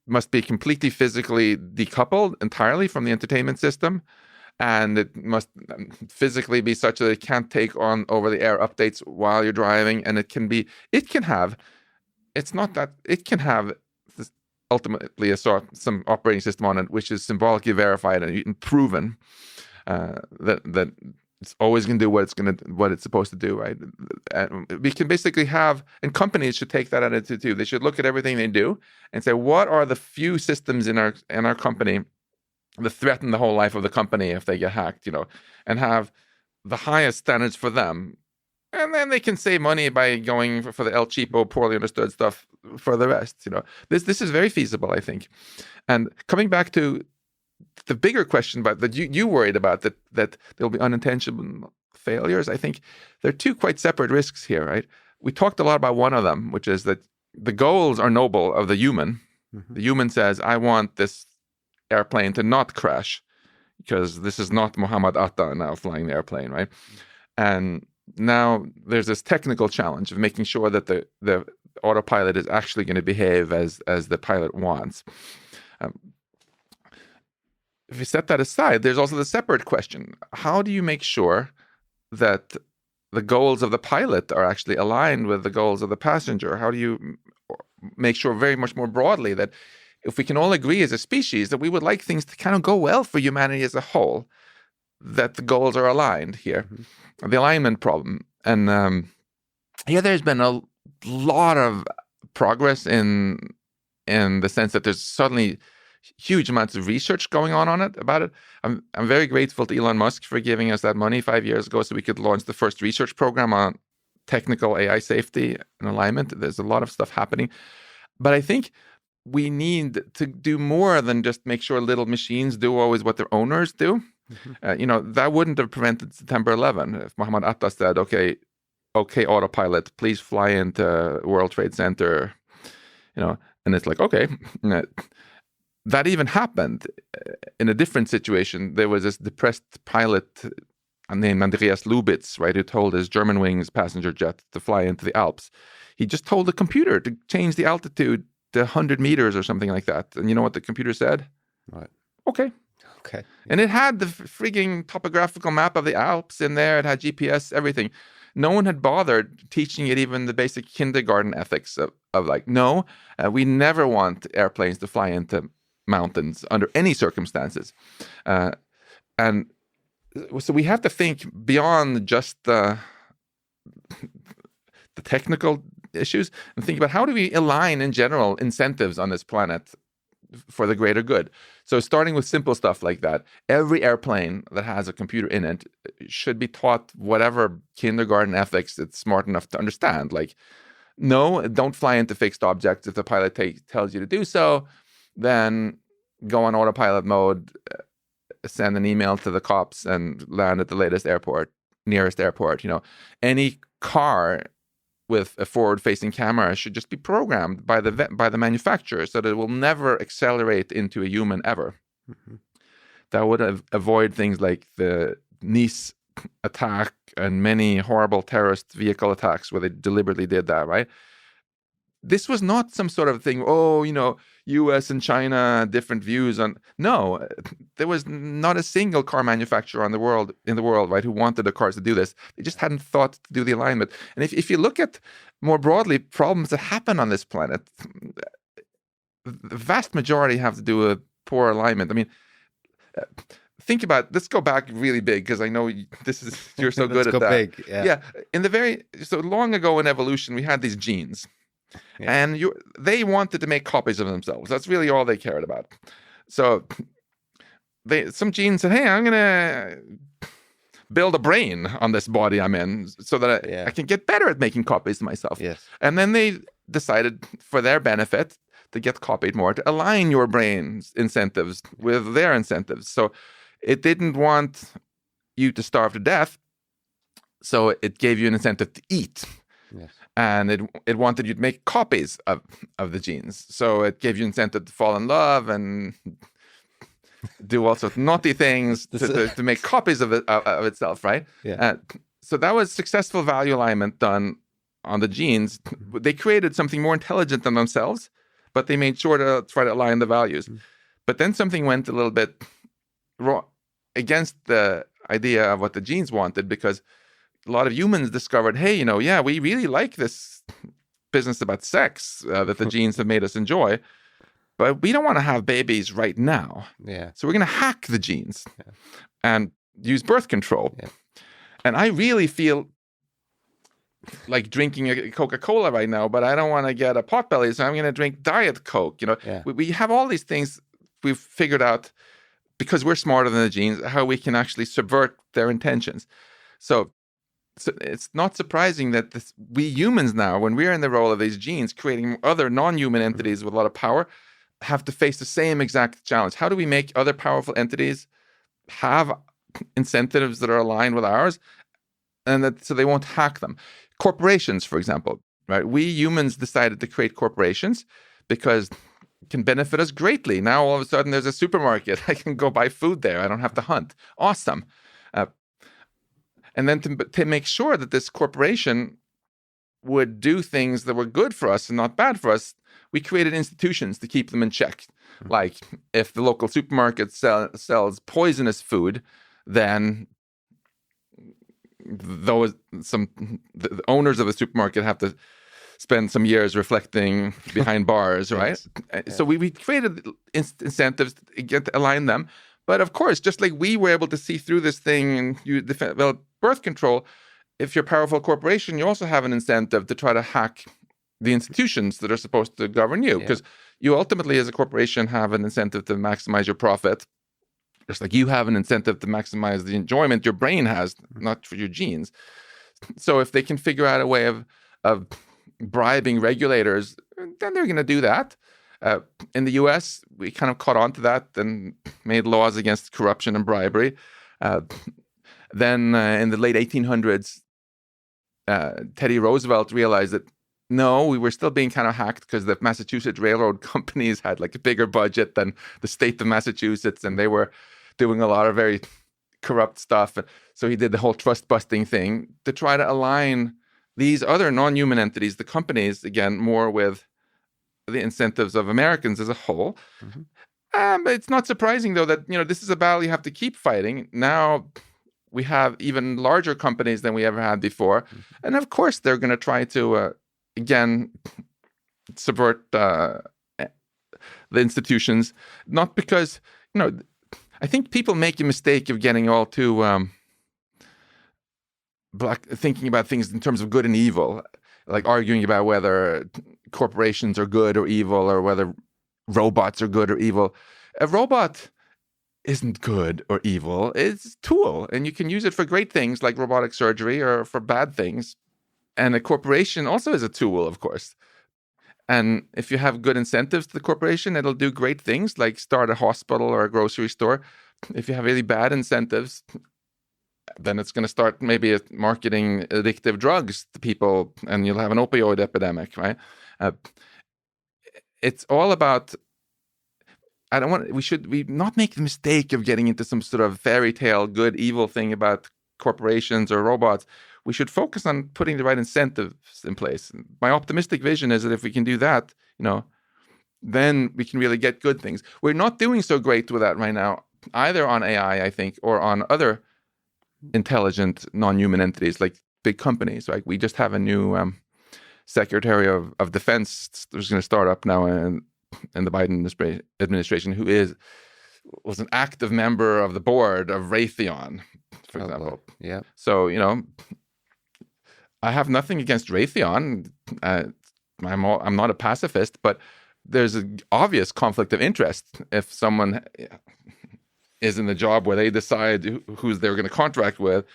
must be completely physically decoupled entirely from the entertainment system. And it must physically be such that it can't take on over-the-air updates while you're driving. And it can have ultimately some operating system on it, which is symbolically verified and proven that it's always going to do what it's supposed to do, right? And we can basically have, and companies should take that attitude too. They should look at everything they do and say, what are the few systems in our company that threaten the whole life of the company if they get hacked, and have the highest standards for them. And then they can save money by going for the El Cheapo, poorly understood stuff for the rest. This is very feasible, I think. And coming back to the bigger question about that you worried about, that there'll be unintentional failures, I think there are two quite separate risks here, right? We talked a lot about one of them, which is that the goals are noble of the human. Mm-hmm. The human says, I want this airplane to not crash, because this is not Muhammad Atta now flying the airplane, right? And now there's this technical challenge of making sure that the autopilot is actually going to behave as the pilot wants. If you set that aside, there's also the separate question: how do you make sure that the goals of the pilot are actually aligned with the goals of the passenger? How do you make sure very much more broadly that if we can all agree as a species that we would like things to kind of go well for humanity as a whole, that the goals are aligned here, the alignment problem. And there's been a lot of progress in the sense that there's suddenly huge amounts of research going on about it. I'm very grateful to Elon Musk for giving us that money 5 years ago so we could launch the first research program on technical AI safety and alignment. There's a lot of stuff happening. But I think we need to do more than just make sure little machines do always what their owners do. That wouldn't have prevented September 11 if Mohammed Atta said, okay, autopilot, please fly into World Trade Center, and it's like, okay. That even happened in a different situation. There was this depressed pilot named Andreas Lubitz, right, who told his Germanwings passenger jet to fly into the Alps. He just told the computer to change the altitude to 100 meters or something like that. And you know what the computer said? What? Okay. And it had the freaking topographical map of the Alps in there. It had GPS, everything. No one had bothered teaching it even the basic kindergarten ethics of like, no, we never want airplanes to fly into mountains under any circumstances. And so we have to think beyond just the technical issues and think about how do we align in general incentives on this planet for the greater good. So starting with simple stuff like that, every airplane that has a computer in it should be taught whatever kindergarten ethics it's smart enough to understand. Like, no, don't fly into fixed objects. If the pilot tells you to do so, then go on autopilot mode, send an email to the cops, and land at the nearest airport. Any car with a forward-facing camera should just be programmed by the manufacturer so that it will never accelerate into a human ever. That would avoid things like the Nice attack and many horrible terrorist vehicle attacks where they deliberately did that, right? This was not some sort of thing, U.S. and China, different views on. No, there was not a single car manufacturer in the world, right, who wanted the cars to do this. They just hadn't thought to do the alignment. And if you look at more broadly problems that happen on this planet, the vast majority have to do with poor alignment. I mean, think about, let's go back really big, because I know you're so good at that. Big, yeah. So long ago in evolution, we had these genes. Yeah. And they wanted to make copies of themselves. That's really all they cared about. So some genes said, hey, I'm going to build a brain on this body I'm in so that I can get better at making copies of myself. Yes. And then they decided, for their benefit, to get copied more, to align your brain's incentives with their incentives. So it didn't want you to starve to death, so it gave you an incentive to eat. Yes. And it wanted you to make copies of the genes. So it gave you incentive to fall in love and do all sorts of naughty things to make copies of itself, right? Yeah. So that was successful value alignment done on the genes. They created something more intelligent than themselves, but they made sure to try to align the values. But then something went a little bit wrong against the idea of what the genes wanted, because a lot of humans discovered, hey, we really like this business about sex that the genes have made us enjoy, but we don't want to have babies right now. Yeah. So we're going to hack the genes and use birth control. Yeah. And I really feel like drinking a Coca-Cola right now, but I don't want to get a potbelly, so I'm going to drink Diet Coke. We have all these things we've figured out because we're smarter than the genes, how we can actually subvert their intentions. So it's not surprising that we humans now, when we're in the role of these genes, creating other non-human entities with a lot of power, have to face the same exact challenge. How do we make other powerful entities have incentives that are aligned with ours, and so they won't hack them? Corporations, for example, right? We humans decided to create corporations because it can benefit us greatly. Now, all of a sudden, there's a supermarket. I can go buy food there. I don't have to hunt. Awesome. And then to make sure that this corporation would do things that were good for us and not bad for us, we created institutions to keep them in check. Like if the local supermarket sells poisonous food, then the owners of the supermarket have to spend some years reflecting behind bars, right? Yes. So we created incentives to align them. But of course, just like we were able to see through this thing and you defend, well, birth control, if you're a powerful corporation, you also have an incentive to try to hack the institutions that are supposed to govern you, because you ultimately, as a corporation, have an incentive to maximize your profit, just like you have an incentive to maximize the enjoyment your brain has, not for your genes. So if they can figure out a way of bribing regulators, then they're going to do that. In the US, we kind of caught on to that and made laws against corruption and bribery. Then in the late 1800s, Teddy Roosevelt realized that no, we were still being kind of hacked because the Massachusetts railroad companies had like a bigger budget than the state of Massachusetts, and they were doing a lot of very corrupt stuff. So he did the whole trust busting thing to try to align these other non-human entities, the companies, again, more with the incentives of Americans as a whole. But it's not surprising, though, that this is a battle you have to keep fighting. Now we have even larger companies than we ever had before. And of course, they're going to try to, again, subvert the institutions. Not because, I think people make a mistake of getting all too thinking about things in terms of good and evil, like arguing about whether corporations are good or evil, or whether robots are good or evil. A robot isn't good or evil. It's a tool, and you can use it for great things like robotic surgery, or for bad things. And a corporation also is a tool, of course. And if you have good incentives to the corporation, it'll do great things like start a hospital or a grocery store. If you have really bad incentives, then it's going to start maybe marketing addictive drugs to people, and you'll have an opioid epidemic, right? It's all about, we should not make the mistake of getting into some sort of fairy tale good evil thing about corporations or robots. We should focus on putting the right incentives in place. My optimistic vision is that if we can do that, then we can really get good things. We're not doing so great with that right now, either on AI, I think, or on other intelligent non-human entities like big companies. Right? We just have a new Secretary of Defense who's going to start up now in the Biden administration, who was an active member of the board of Raytheon, for example. Yeah. So I have nothing against Raytheon. I'm not a pacifist, but there's an obvious conflict of interest if someone is in the job where they decide who's they're going to contract with.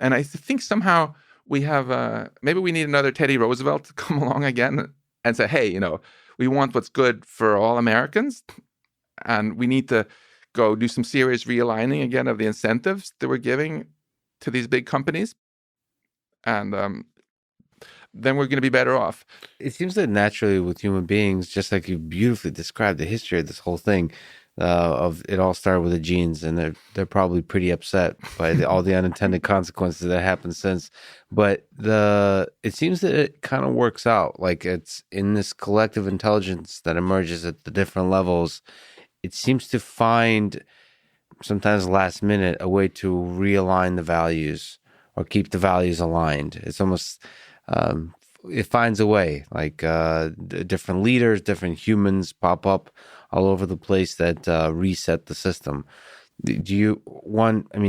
And I think somehow we have, maybe we need another Teddy Roosevelt to come along again and say, hey, we want what's good for all Americans, and we need to go do some serious realigning again of the incentives that we're giving to these big companies. And then we're going to be better off. It seems that naturally with human beings, just like you beautifully described the history of this whole thing, of it all started with the genes, and they're probably pretty upset by all the unintended consequences that happened since. But it seems that it kind of works out. Like, it's in this collective intelligence that emerges at the different levels. It seems to find, sometimes last minute, a way to realign the values or keep the values aligned. It's almost it finds a way. Like different leaders, different humans pop up all over the place that reset the system. Do you have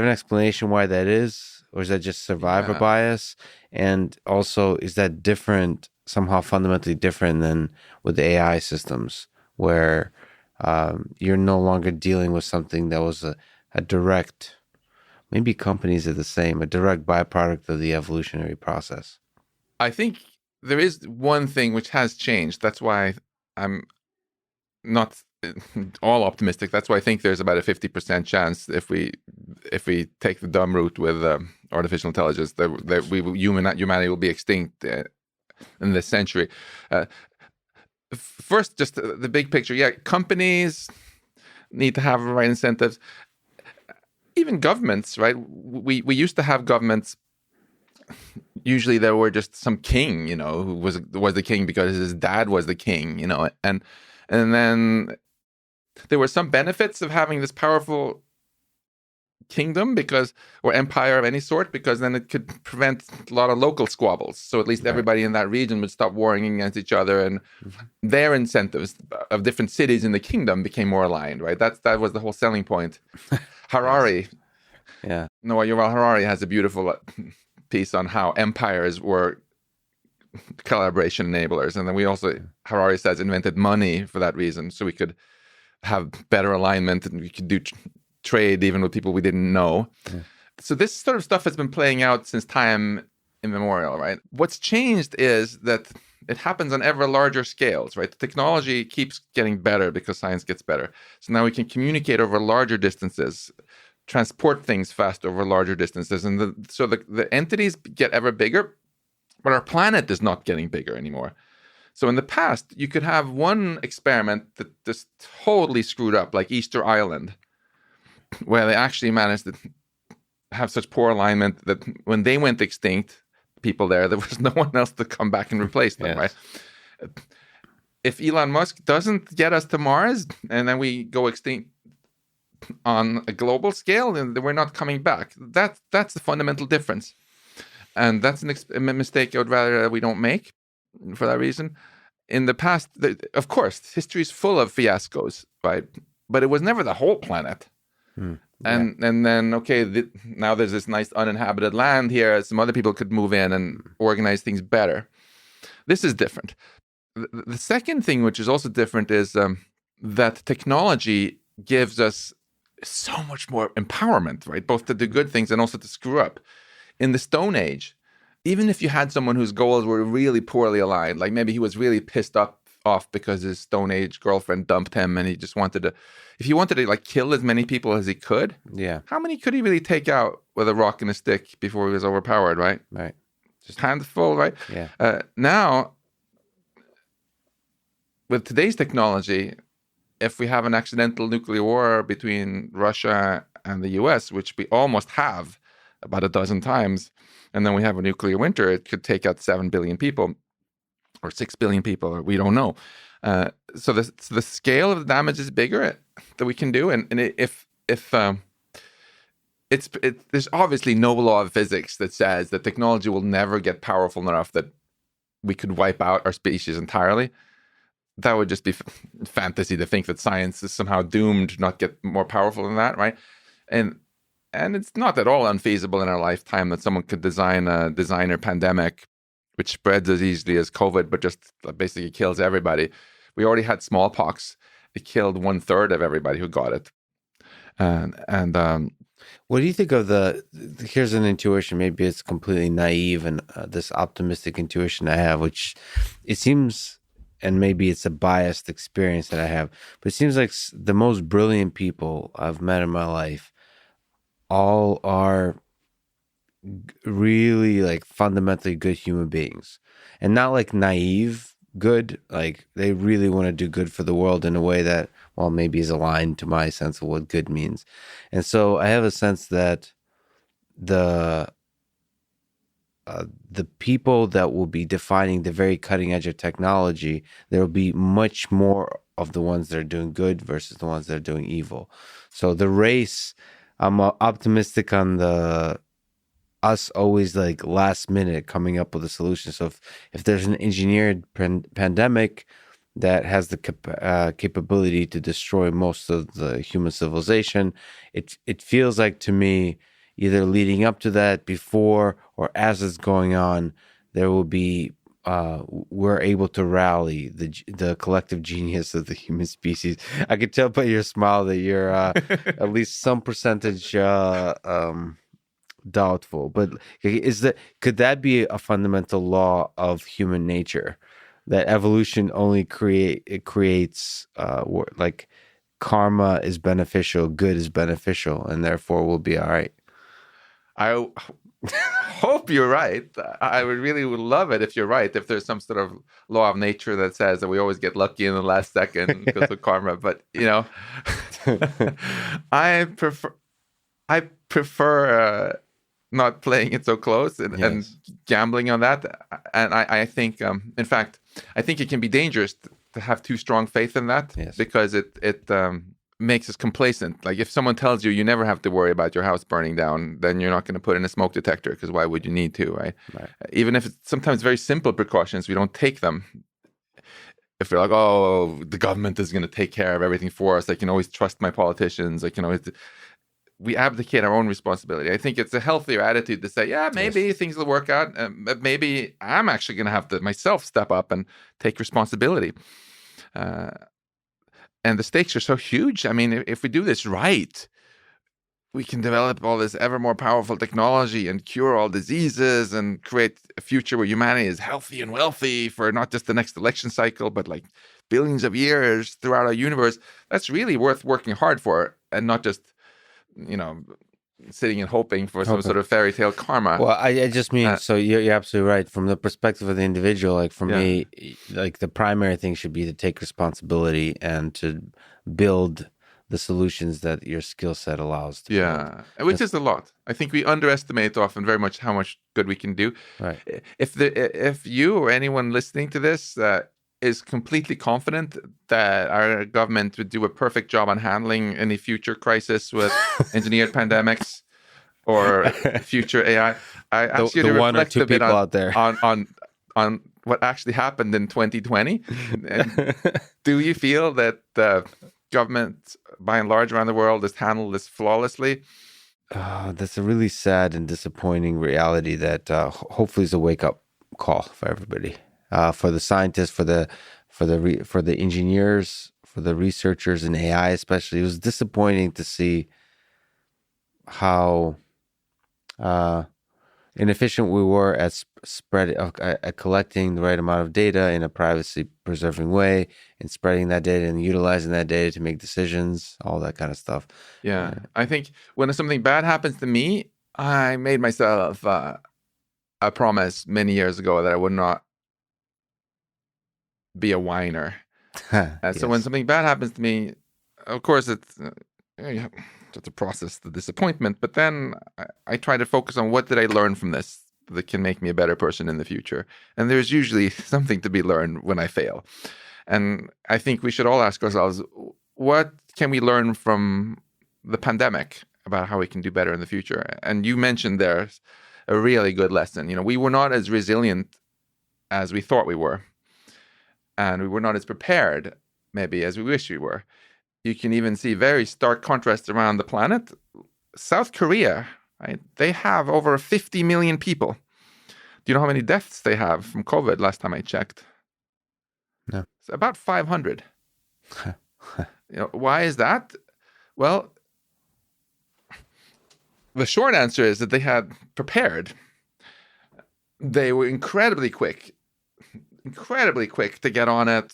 an explanation why that is? Or is that just survivor bias? And also, is that different, somehow fundamentally different than with the AI systems, where you're no longer dealing with something that was a direct, maybe companies are the same, a direct byproduct of the evolutionary process? I think there is one thing which has changed. That's why I'm not all optimistic. That's why I think there's about a 50% chance if we take the dumb route with artificial intelligence that humanity will be extinct in this century. First, just the big picture. Yeah, companies need to have the right incentives. Even governments, right? We used to have governments. Usually, there were just some king, who was the king because his dad was the king, and then there were some benefits of having this powerful kingdom or empire of any sort, because then it could prevent a lot of local squabbles. So at least everybody in that region would stop warring against each other, and their incentives of different cities in the kingdom became more aligned, right? That was the whole selling point. Harari, Noah Yuval Harari has a beautiful piece on how empires were collaboration enablers, and then Harari says, invented money for that reason, so we could have better alignment and we could do trade even with people we didn't know. So this sort of stuff has been playing out since time immemorial, right? What's changed is that it happens on ever larger scales, right? The technology keeps getting better because science gets better. So now we can communicate over larger distances, transport things fast over larger distances, and so the entities get ever bigger, but our planet is not getting bigger anymore. So in the past, you could have one experiment that just totally screwed up, like Easter Island, where they actually managed to have such poor alignment that when they went extinct, people there was no one else to come back and replace them, right? If Elon Musk doesn't get us to Mars and then we go extinct on a global scale, then we're not coming back. That's the fundamental difference. And that's a mistake I would rather we don't make for that reason. In the past, of course, history is full of fiascos, right? But it was never the whole planet. And then, now there's this nice uninhabited land here. Some other people could move in and organize things better. This is different. The second thing, which is also different, is that technology gives us so much more empowerment, right? Both to do good things and also to screw up. In the Stone Age, even if you had someone whose goals were really poorly aligned, like maybe he was really pissed off because his Stone Age girlfriend dumped him and he just if he wanted to like kill as many people as he could, how many could he really take out with a rock and a stick before he was overpowered, right? Right. Just handful, right? Yeah. Now, with today's technology, if we have an accidental nuclear war between Russia and the US, which we almost have about a dozen times, and then we have a nuclear winter, it could take out 7 billion people or 6 billion people, or we don't know. So the scale of the damage is bigger that we can do. And if there's obviously no law of physics that says that technology will never get powerful enough that we could wipe out our species entirely. That would just be fantasy to think that science is somehow doomed to not get more powerful than that, right? And it's not at all unfeasible in our lifetime that someone could design a designer pandemic which spreads as easily as COVID, but just basically kills everybody. We already had smallpox. It killed 1/3 of everybody who got it. What do you think of here's an intuition, maybe it's completely naive and this optimistic intuition I have, which it seems, and maybe it's a biased experience that I have, but it seems like the most brilliant people I've met in my life all are really like fundamentally good human beings, and not like naive good, like they really want to do good for the world in a way that, well, maybe is aligned to my sense of what good means. And so I have a sense that the people that will be defining the very cutting edge of technology, there will be much more of the ones that are doing good versus the ones that are doing evil. So the race, I'm optimistic on us always like last minute coming up with a solution. So if there's an engineered pandemic that has the capability to destroy most of the human civilization, it feels like to me, either leading up to that, before, or as it's going on, there will be we're able to rally the collective genius of the human species. I could tell by your smile that you're at least some percentage doubtful, but could that be a fundamental law of human nature, that evolution only creates like karma is beneficial, good is beneficial, and therefore we'll be all right? I hope you're right. I would love it if you're right, if there's some sort of law of nature that says that we always get lucky in the last second because of karma. But I prefer not playing it so close and gambling on that. And I think, in fact, I think it can be dangerous to have too strong faith in that, because it makes us complacent. Like if someone tells you never have to worry about your house burning down, then you're not going to put in a smoke detector, because why would you need to, right? Even if it's sometimes very simple precautions, we don't take them. If we're like, oh, the government is going to take care of everything for us, I can always trust my politicians. We abdicate our own responsibility. I think it's a healthier attitude to say, yeah, maybe things will work out. Maybe I'm actually going to have to myself step up and take responsibility. And the stakes are so huge. I mean, if we do this right, we can develop all this ever more powerful technology and cure all diseases and create a future where humanity is healthy and wealthy for not just the next election cycle, but like billions of years throughout our universe. That's really worth working hard for, and not just, sitting and hoping for some sort of fairy tale karma. Well, I just mean, so you're absolutely right. From the perspective of the individual, like for me, like the primary thing should be to take responsibility and to build the solutions that your skill set allows to build. Which is a lot. I think we underestimate often very much how much good we can do. Right. If you or anyone listening to this is completely confident that our government would do a perfect job on handling any future crisis with engineered pandemics or future AI, I ask you to reflect a bit on what actually happened in 2020. And do you feel that the government, by and large around the world, has handled this flawlessly? That's a really sad and disappointing reality that hopefully is a wake-up call for everybody. For the scientists, for the engineers, for the researchers in AI especially. It was disappointing to see how inefficient we were at at collecting the right amount of data in a privacy-preserving way, and spreading that data and utilizing that data to make decisions, all that kind of stuff. Yeah, I think when something bad happens to me, I made myself a promise many years ago that I would not be a whiner. So when something bad happens to me, of course it's you have to process the disappointment, but then I try to focus on what did I learn from this that can make me a better person in the future. And there's usually something to be learned when I fail. And I think we should all ask ourselves, what can we learn from the pandemic about how we can do better in the future? And you mentioned there's a really good lesson. We were not as resilient as we thought we were. And we were not as prepared, maybe, as we wish we were. You can even see very stark contrasts around the planet. South Korea, right? They have over 50 million people. Do you know how many deaths they have from COVID last time I checked? No. It's about 500. Why is that? Well, the short answer is that they had prepared. They were incredibly quick to get on it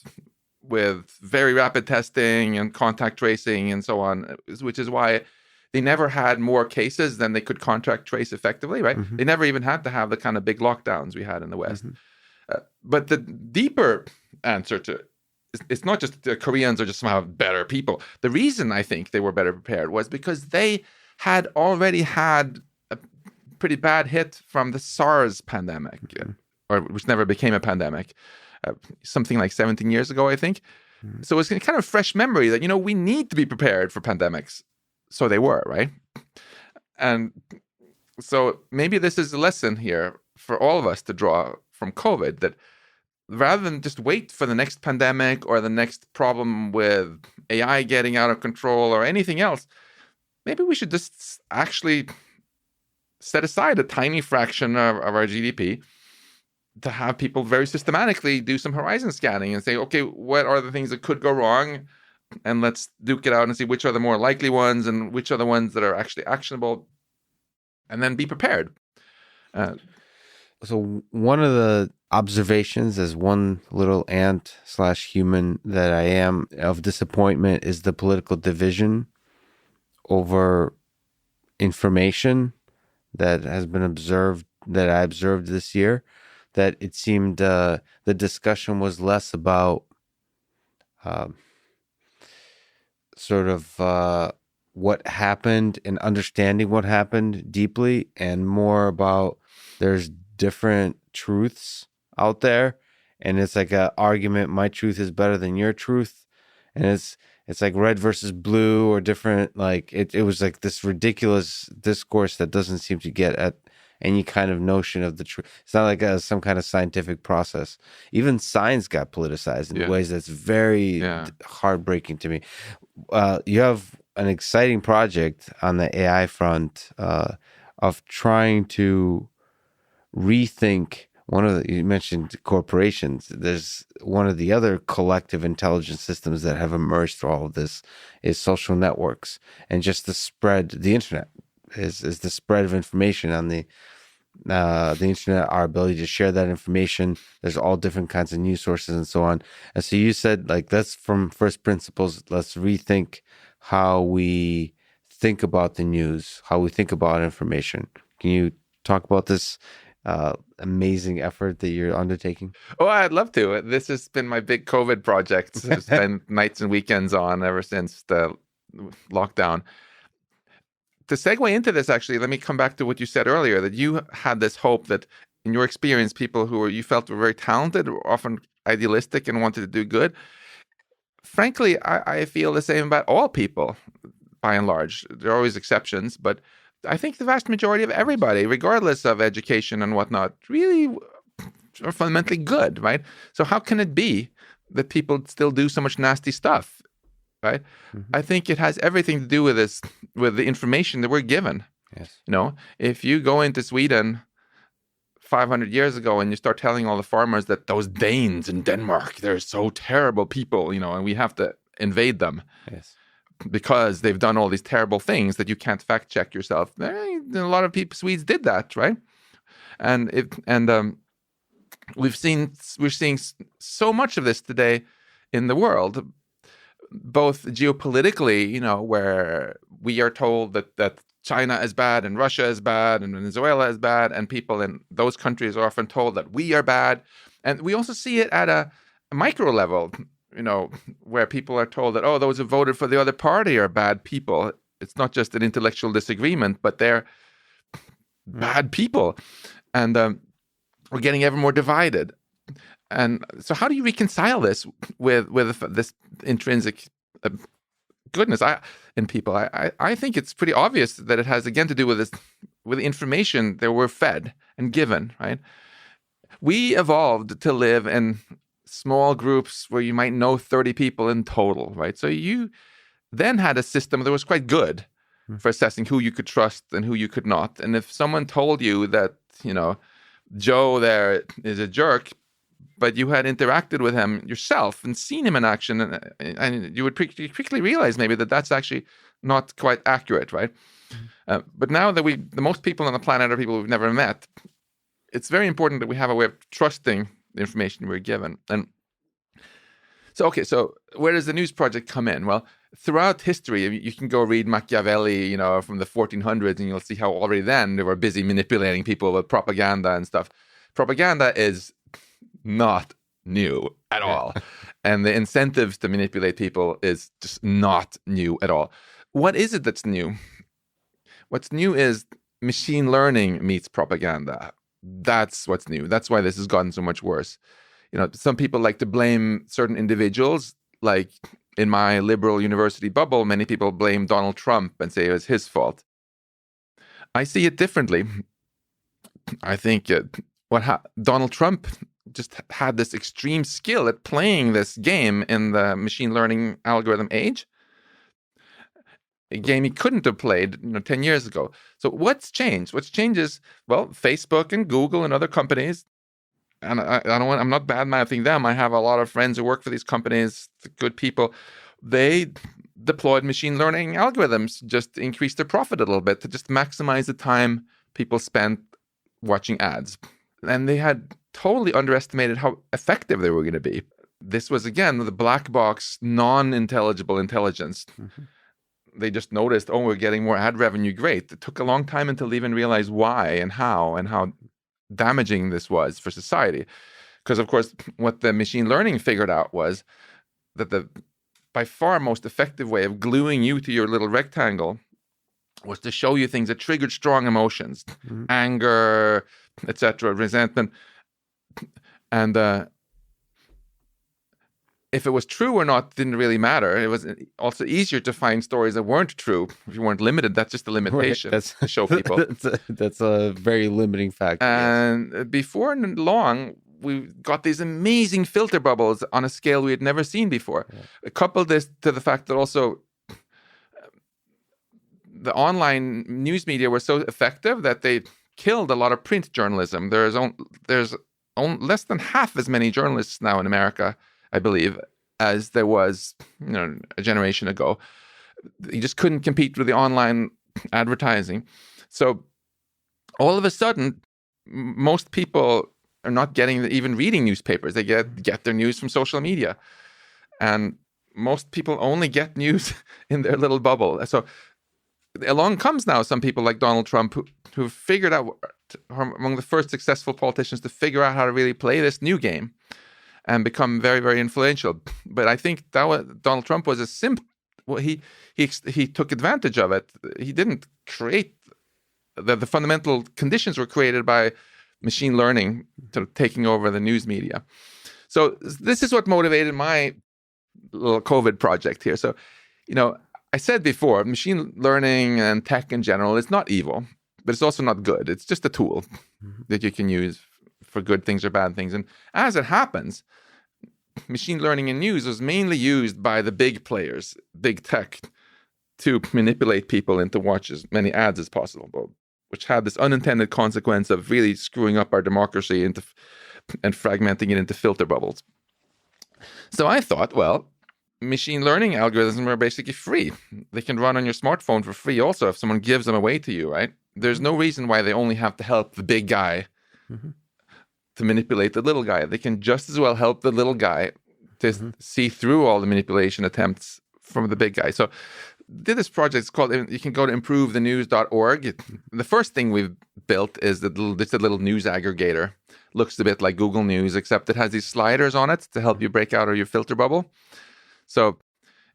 with very rapid testing and contact tracing and so on, which is why they never had more cases than they could contact trace effectively, right? Mm-hmm. They never even had to have the kind of big lockdowns we had in the West. Mm-hmm. But the deeper answer to it's not just the Koreans are just somehow better people. The reason I think they were better prepared was because they had already had a pretty bad hit from the SARS pandemic. Mm-hmm. Or which never became a pandemic, something like 17 years ago, I think. Mm-hmm. So it's kind of fresh memory that, we need to be prepared for pandemics. So they were, right? And so maybe this is a lesson here for all of us to draw from COVID, that rather than just wait for the next pandemic or the next problem with AI getting out of control or anything else, maybe we should just actually set aside a tiny fraction of our GDP to have people very systematically do some horizon scanning and say, okay, what are the things that could go wrong? And let's duke it out and see which are the more likely ones and which are the ones that are actually actionable, and then be prepared. So one of the observations as one little ant/human that I am of disappointment is the political division over information that has been observed, that I observed this year. That it seemed the discussion was less about what happened and understanding what happened deeply, and more about there's different truths out there, and it's like an argument, my truth is better than your truth, and it's like red versus blue or different. Like it was like this ridiculous discourse that doesn't seem to get at any kind of notion of the truth. It's not like some kind of scientific process. Even science got politicized in ways that's very heartbreaking to me. You have an exciting project on the AI front of trying to rethink you mentioned corporations. There's one of the other collective intelligence systems that have emerged through all of this is social networks, and just the internet is the spread of information on the internet, our ability to share that information. There's all different kinds of news sources and so on. And so you said, like, let's from first principles, let's rethink how we think about the news, how we think about information. Can you talk about this amazing effort that you're undertaking? Oh, I'd love to. This has been my big COVID project. I've spent nights and weekends on ever since the lockdown. To segue into this, actually, let me come back to what you said earlier, that you had this hope that in your experience, people who you felt were very talented were often idealistic and wanted to do good. Frankly, I feel the same about all people, by and large. There are always exceptions, but I think the vast majority of everybody, regardless of education and whatnot, really are fundamentally good, right? So how can it be that people still do so much nasty stuff, right? Mm-hmm. I think it has everything to do with this, with the information that we're given. Yes. You know, if you go into Sweden 500 years ago and you start telling all the farmers that those Danes in Denmark, they're so terrible people, you know, and we have to invade them. Yes. Because they've done all these terrible things that you can't fact check yourself. A lot of people, Swedes, did that, right? We're seeing so much of this today in the world, both geopolitically, you know, where we are told that China is bad and Russia is bad and Venezuela is bad, and people in those countries are often told that we are bad, and we also see it at a micro level. You know, where people are told that, oh, those who voted for the other party are bad people. It's not just an intellectual disagreement, but they're bad people. And we're getting ever more divided. And so how do you reconcile this with this intrinsic goodness in people? I think it's pretty obvious that it has, again, to do with this, with the information that we're fed and given, right? We evolved to live in small groups where you might know 30 people in total, right? So you then had a system that was quite good for assessing who you could trust and who you could not. And if someone told you that, you know, Joe there is a jerk, but you had interacted with him yourself and seen him in action, and you would quickly realize maybe that that's actually not quite accurate, right? But now that the most people on the planet are people we've never met, it's very important that we have a way of trusting the information we're given. And so, okay, so where does the news project come in? Well, throughout history, you can go read Machiavelli, you know, from the 1400s, and you'll see how already then they were busy manipulating people with propaganda and stuff. Propaganda is not new at all. And the incentives to manipulate people is just not new at all. What is it that's new? What's new is machine learning meets propaganda. That's what's new. That's why this has gotten so much worse. You know, some people like to blame certain individuals. Like in my liberal university bubble, many people blame Donald Trump and say it was his fault. I see it differently. I think Donald Trump just had this extreme skill at playing this game in the machine learning algorithm age. A game he couldn't have played, 10 years ago. So what's changed? What's changed is, well, Facebook and Google and other companies, and I'm not bad-mouthing them. I have a lot of friends who work for these companies, good people. They deployed machine learning algorithms just to increase their profit a little bit, to just maximize the time people spent watching ads. And they had totally underestimated how effective they were going to be. This was, again, the black box, non-intelligible intelligence. Mm-hmm. They just noticed, oh, we're getting more ad revenue. Great. It took a long time until they even realized why and how damaging this was for society. Because, of course, what the machine learning figured out was that the by far most effective way of gluing you to your little rectangle was to show you things that triggered strong emotions, anger, etc., resentment. And if it was true or not didn't really matter. It was also easier to find stories that weren't true if you weren't limited. That's just a limitation to show people. That's a very limiting factor. And before long, we got these amazing filter bubbles on a scale we had never seen before. Yeah. Couple this to the fact that also the online news media were so effective that they killed a lot of print journalism. There's less than half as many journalists now in America, I believe, as there was, a generation ago. You just couldn't compete with the online advertising. So all of a sudden, most people are not even reading newspapers. They get their news from social media. And most people only get news in their little bubble. So along comes now some people like Donald Trump who figured out, among the first successful politicians to figure out how to really play this new game and become very, very influential. But I think Donald Trump was a simp. Well, he took advantage of it. He didn't create the fundamental conditions were created by machine learning taking over the news media. So this is what motivated my little COVID project here. So, I said before, machine learning and tech in general is not evil, but it's also not good. It's just a tool that you can use for good things or bad things. And as it happens, machine learning in news was mainly used by the big players, big tech, to manipulate people into watch as many ads as possible, which had this unintended consequence of really screwing up our democracy and fragmenting it into filter bubbles. So I thought, well, machine learning algorithms are basically free. They can run on your smartphone for free also if someone gives them away to you, right? There's no reason why they only have to help the big guy to manipulate the little guy. They can just as well help the little guy to see through all the manipulation attempts from the big guy. So did this project. It's called, you can go to improvethenews.org. The first thing we've built is this little news aggregator. Looks a bit like Google News, except it has these sliders on it to help you break out of your filter bubble. So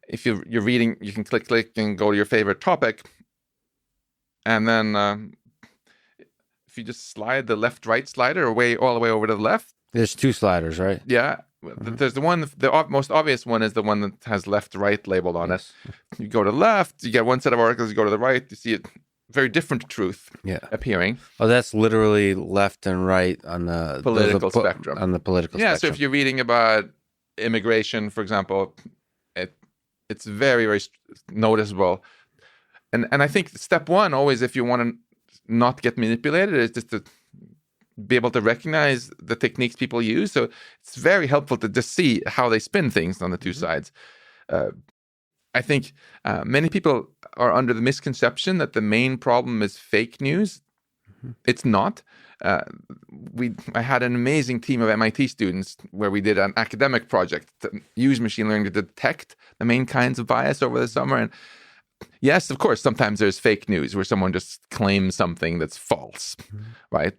if you're reading, you can click and go to your favorite topic. And then if you just slide the left-right slider all the way over to the left. There's two sliders, right? Yeah. There's the most obvious one is the one that has left-right labeled on it. You go to the left, you get one set of articles, you go to the right, you see a very different truth appearing. Oh, that's literally left and right on the political spectrum. On the political spectrum. Yeah, so if you're reading about immigration, for example, it's very, very noticeable. And I think step one, always, if you want to not get manipulated, is just to be able to recognize the techniques people use. So it's very helpful to just see how they spin things on the two sides. I think many people are under the misconception that the main problem is fake news. It's not. I had an amazing team of MIT students where we did an academic project to use machine learning to detect the main kinds of bias over the summer. And yes, of course, sometimes there's fake news where someone just claims something that's false, right?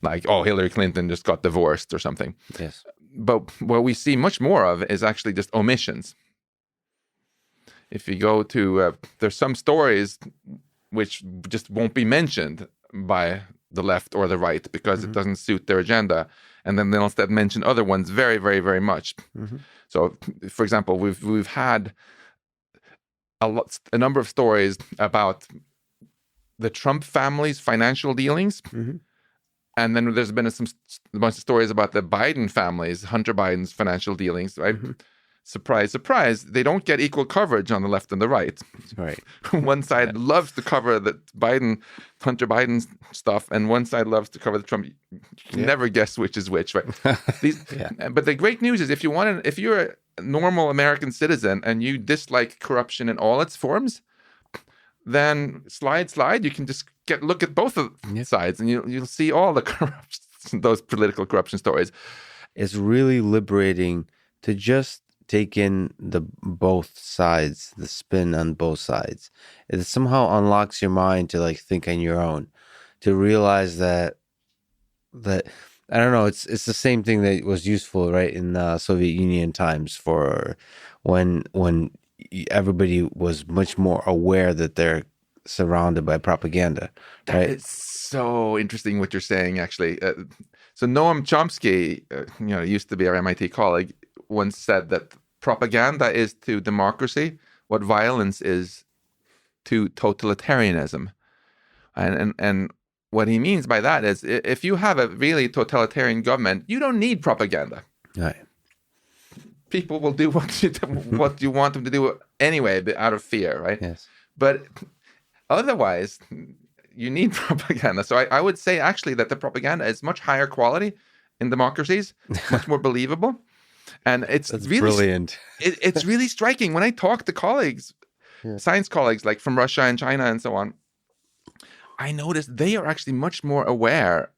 Like, oh, Hillary Clinton just got divorced or something. Yes. But what we see much more of is actually just omissions. If you go to, there's some stories which just won't be mentioned by the left or the right because it doesn't suit their agenda. And then they'll instead mention other ones very, very, very much. So, for example, we've had a number of stories about the Trump family's financial dealings. And then there's been a bunch of stories about the Biden family's, Hunter Biden's financial dealings, right? Surprise, surprise, they don't get equal coverage on the left and the right. Right. One side loves to cover the Hunter Biden stuff, and one side loves to cover the Trump. You can never guess which is which, right? But the great news is if you're a normal American citizen and you dislike corruption in all its forms, then slide, you can just look at both of sides, and you'll see all the corruption, those political corruption stories. It's really liberating to just take in the both sides, the spin on both sides. It somehow unlocks your mind to think on your own, to realize that I don't know. It's the same thing that was useful, right, in the Soviet Union times for when everybody was much more aware that they're surrounded by propaganda. Right? It's so interesting what you're saying, actually. So Noam Chomsky, used to be our MIT colleague, once said that propaganda is to democracy what violence is to totalitarianism. And what he means by that is, if you have a really totalitarian government, you don't need propaganda. Right. People will do what you want them to do anyway, out of fear, right? Yes. But otherwise, you need propaganda. So I would say actually that the propaganda is much higher quality in democracies, much more believable. And it's That's really brilliant. It's really striking when I talk to colleagues, science colleagues like from Russia and China and so on. I notice they are actually much more aware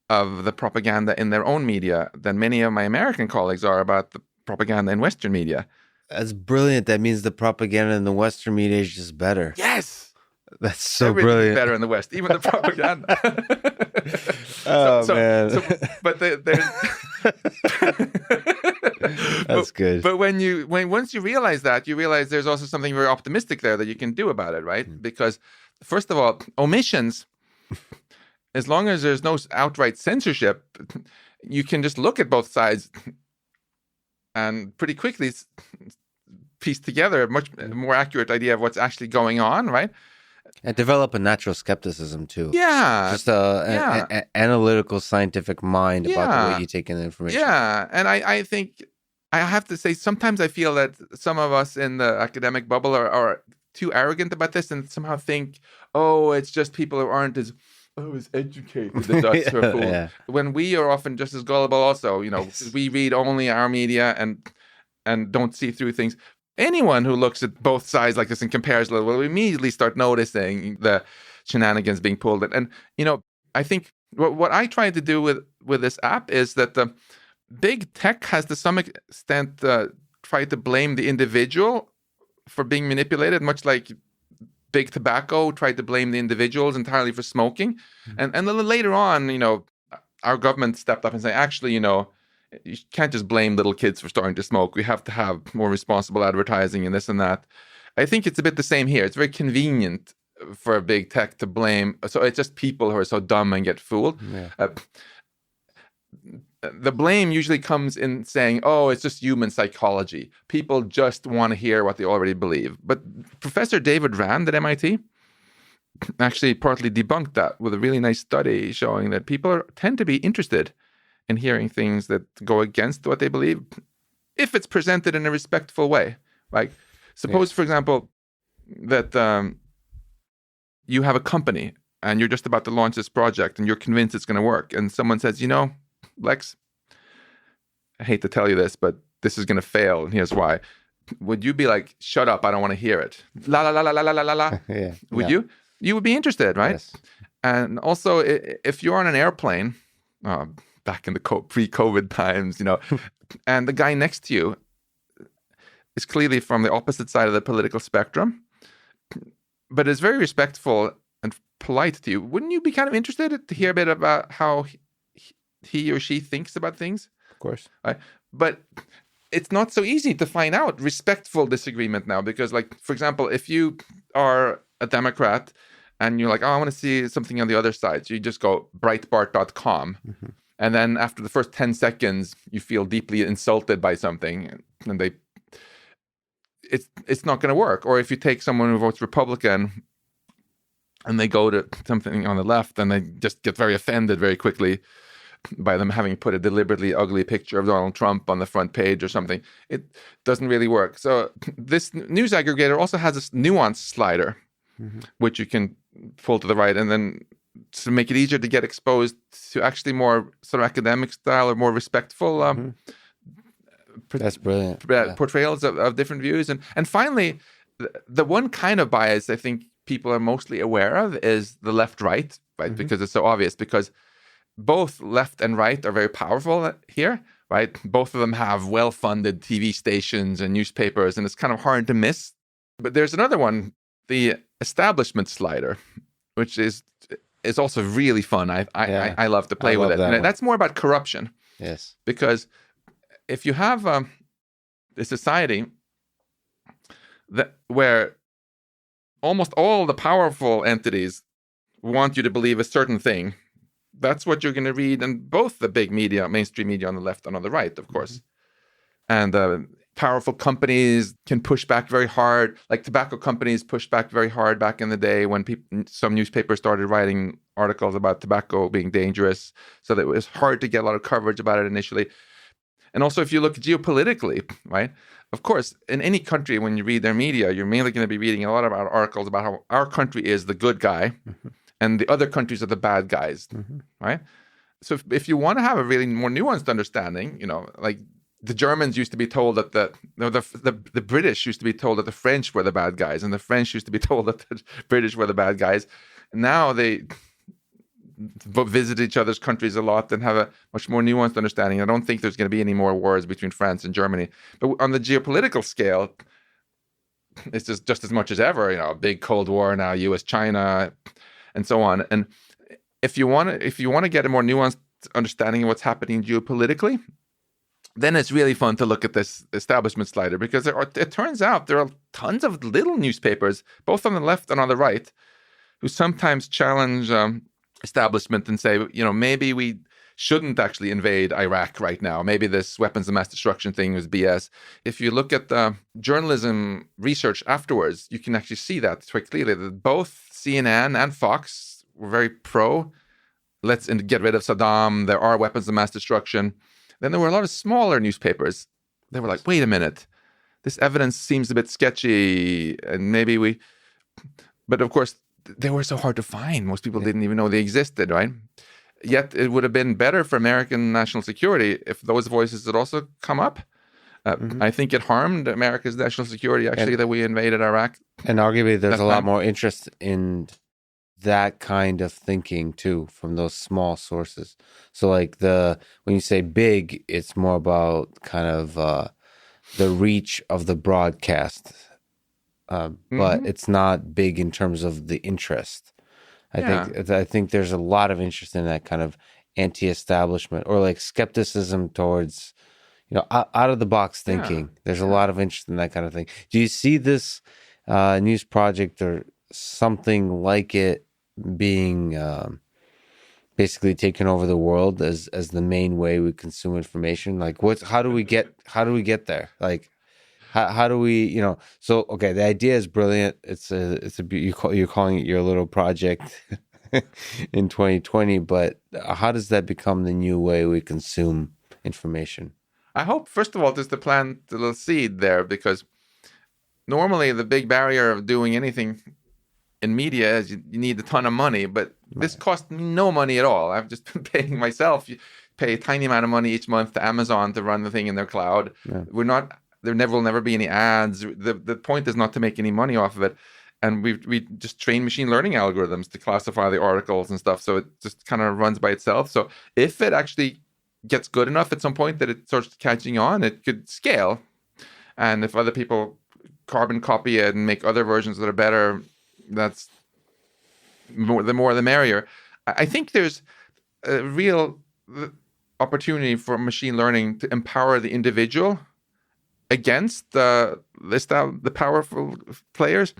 of the propaganda in their own media than many of my American colleagues are about the propaganda in Western media. That's brilliant. That means the propaganda in the Western media is just better. Yes. That's so Everything brilliant. is better in the West, even the propaganda. Man. But there's That's good. But once you realize that, you realize there's also something very optimistic there that you can do about it, right? Because first of all, omissions, as long as there's no outright censorship, you can just look at both sides and pretty quickly piece together a much more accurate idea of what's actually going on, right? And develop a natural skepticism too. Yeah. Just an analytical, scientific mind about the way you take in the information. Yeah. And I think I have to say, sometimes I feel that some of us in the academic bubble are too arrogant about this and somehow think, oh, it's just people who aren't as educated that that's her fool. Yeah. When we are often just as gullible also, we read only our media and don't see through things. Anyone who looks at both sides like this and compares a little will immediately start noticing the shenanigans being pulled. And I think what I try to do with this app is that the big tech has to some extent tried to blame the individual for being manipulated, much like big tobacco tried to blame the individuals entirely for smoking. Mm-hmm. And then later on, our government stepped up and said, actually, you can't just blame little kids for starting to smoke. We have to have more responsible advertising and this and that. I think it's a bit the same here. It's very convenient for big tech to blame. So it's just people who are so dumb and get fooled. Yeah. The blame usually comes in saying, oh, it's just human psychology. People just want to hear what they already believe. But Professor David Rand at MIT actually partly debunked that with a really nice study showing that people tend to be interested in hearing things that go against what they believe if it's presented in a respectful way. Like, suppose, for example, that you have a company and you're just about to launch this project and you're convinced it's going to work. And someone says, Lex, I hate to tell you this, but this is going to fail, and here's why. Would you be like, shut up, I don't want to hear it? La, la, la, la, la, la, la, la. Yeah. Would you? You would be interested, right? Yes. And also, if you're on an airplane, back in the pre-COVID times, and the guy next to you is clearly from the opposite side of the political spectrum, but is very respectful and polite to you, wouldn't you be kind of interested to hear a bit about how he or she thinks about things? Of course. Right? But it's not so easy to find out respectful disagreement now, because, like, for example, if you are a Democrat and you're like, oh, I want to see something on the other side, so you just go Breitbart.com. Mm-hmm. And then after the first 10 seconds, you feel deeply insulted by something, and it's not going to work. Or if you take someone who votes Republican and they go to something on the left and they just get very offended very quickly by them having put a deliberately ugly picture of Donald Trump on the front page or something, it doesn't really work. So this news aggregator also has this nuance slider, mm-hmm. which you can pull to the right, and then to make it easier to get exposed to actually more sort of academic style or more respectful mm-hmm. That's brilliant. Portrayals of different views. And finally, the one kind of bias I think people are mostly aware of is the left-right, right? Mm-hmm. Because it's so obvious, because both left and right are very powerful here, right? Both of them have well-funded TV stations and newspapers, and it's kind of hard to miss. But there's another one, the establishment slider, which is also really fun. I love to play with it. And that's more about corruption. Yes. Because if you have a society where almost all the powerful entities want you to believe a certain thing, that's what you're going to read in both the big media, mainstream media on the left and on the right, of course. and powerful companies can push back very hard. Like tobacco companies pushed back very hard back in the day when some newspapers started writing articles about tobacco being dangerous, so that it was hard to get a lot of coverage about it initially. And also, if you look geopolitically, right? Of course, in any country, when you read their media, you're mainly going to be reading a lot of articles about how our country is the good guy and the other countries are the bad guys, right? So if you want to have a really more nuanced understanding, like the Germans used to be told that the British used to be told that the French were the bad guys, and the French used to be told that the British were the bad guys. Now they visit each other's countries a lot and have a much more nuanced understanding. I don't think there's going to be any more wars between France and Germany. But on the geopolitical scale, it's just as much as ever, a big Cold War now, US, China, and so on. And if you want to get a more nuanced understanding of what's happening geopolitically, then it's really fun to look at this establishment slider, because it turns out there are tons of little newspapers, both on the left and on the right, who sometimes challenge establishment and say, maybe we shouldn't actually invade Iraq right now. Maybe this weapons of mass destruction thing was BS. If you look at the journalism research afterwards, you can actually see that quite clearly, that both CNN and Fox were very pro, let's get rid of Saddam, there are weapons of mass destruction. Then there were a lot of smaller newspapers. They were like, wait a minute, this evidence seems a bit sketchy, and maybe but of course, they were so hard to find. Most people didn't even know they existed, right? Yet it would have been better for American national security if those voices had also come up. I think it harmed America's national security, actually, that we invaded Iraq. And arguably, there's a lot more interest in that kind of thinking, too, from those small sources. So, like, when you say big, it's more about kind of the reach of the broadcast. But it's not big in terms of the interest. I think there's a lot of interest in that kind of anti-establishment or like skepticism towards, out of the box thinking. There's a lot of interest in that kind of thing. Do you see this news project or something like it being basically taking over the world as the main way we consume information? Like, how do we get there? Like, how do we, so, okay, the idea is brilliant. You're calling it your little project in 2020, but how does that become the new way we consume information? I hope, first of all, just to plant a little seed there, because normally the big barrier of doing anything in media is you need a ton of money, but this cost me no money at all. I've just been paying myself. You pay a tiny amount of money each month to Amazon to run the thing in their cloud. Yeah. There will never be any ads. The point is not to make any money off of it. And we just train machine learning algorithms to classify the articles and stuff. So it just kind of runs by itself. So if it actually gets good enough at some point that it starts catching on, it could scale. And if other people carbon copy it and make other versions that are better, that's the more the merrier. I think there's a real opportunity for machine learning to empower the individual against the powerful players.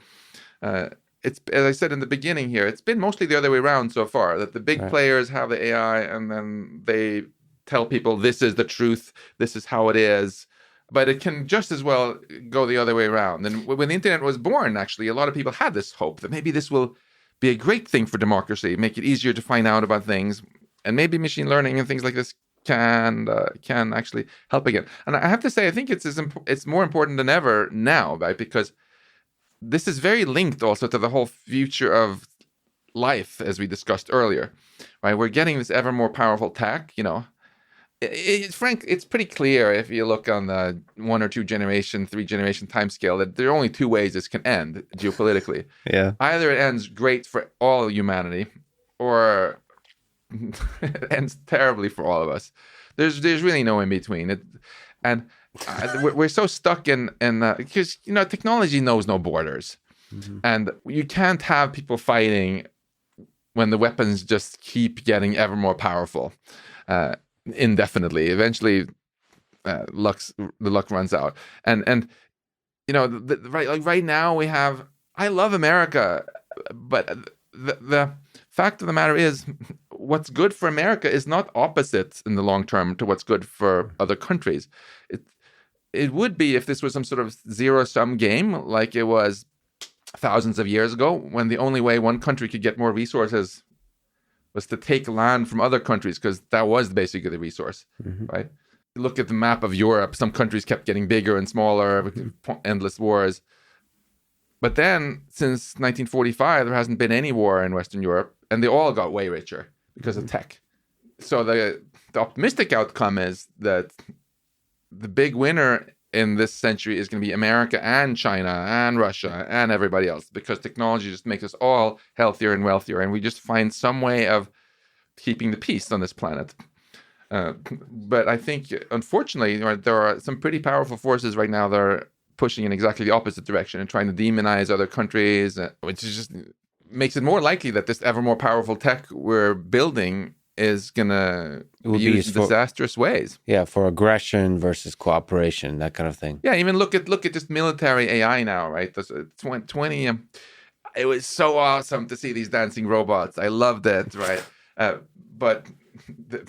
It's, as I said in the beginning here, it's been mostly the other way around so far, that the big players have the AI and then they tell people this is the truth, this is how it is. But it can just as well go the other way around. And when the internet was born, actually, a lot of people had this hope that maybe this will be a great thing for democracy, make it easier to find out about things. And maybe machine learning and things like this can actually help again. And I have to say, I think it's more important than ever now, right? Because this is very linked also to the whole future of life, as we discussed earlier, right? We're getting this ever more powerful tech, It's pretty clear if you look on the 1 or 2 generation, 3 generation timescale that there are only 2 ways this can end geopolitically. Yeah. Either it ends great for all humanity, or it ends terribly for all of us. There's really no in between. We're so stuck in because technology knows no borders, and you can't have people fighting when the weapons just keep getting ever more powerful. Indefinitely. Eventually, the luck runs out, and right now we have. I love America, but the fact of the matter is, what's good for America is not opposite in the long term to what's good for other countries. it would be if this was some sort of zero-sum game like it was thousands of years ago, when the only way one country could get more resources was to take land from other countries, because that was basically the resource, right? Look at the map of Europe. Some countries kept getting bigger and smaller, endless wars. But then, since 1945, there hasn't been any war in Western Europe, and they all got way richer because of tech. So the optimistic outcome is that the big winner in this century is going to be America and China and Russia and everybody else, because technology just makes us all healthier and wealthier, and we just find some way of keeping the peace on this planet. But I think, unfortunately, there are some pretty powerful forces right now that are pushing in exactly the opposite direction and trying to demonize other countries, which is just makes it more likely that this ever more powerful tech we're building is going to be used in disastrous ways. Yeah, for aggression versus cooperation, that kind of thing. Yeah, even look at just military AI now, right? 20, it was so awesome to see these dancing robots. I loved it, right? But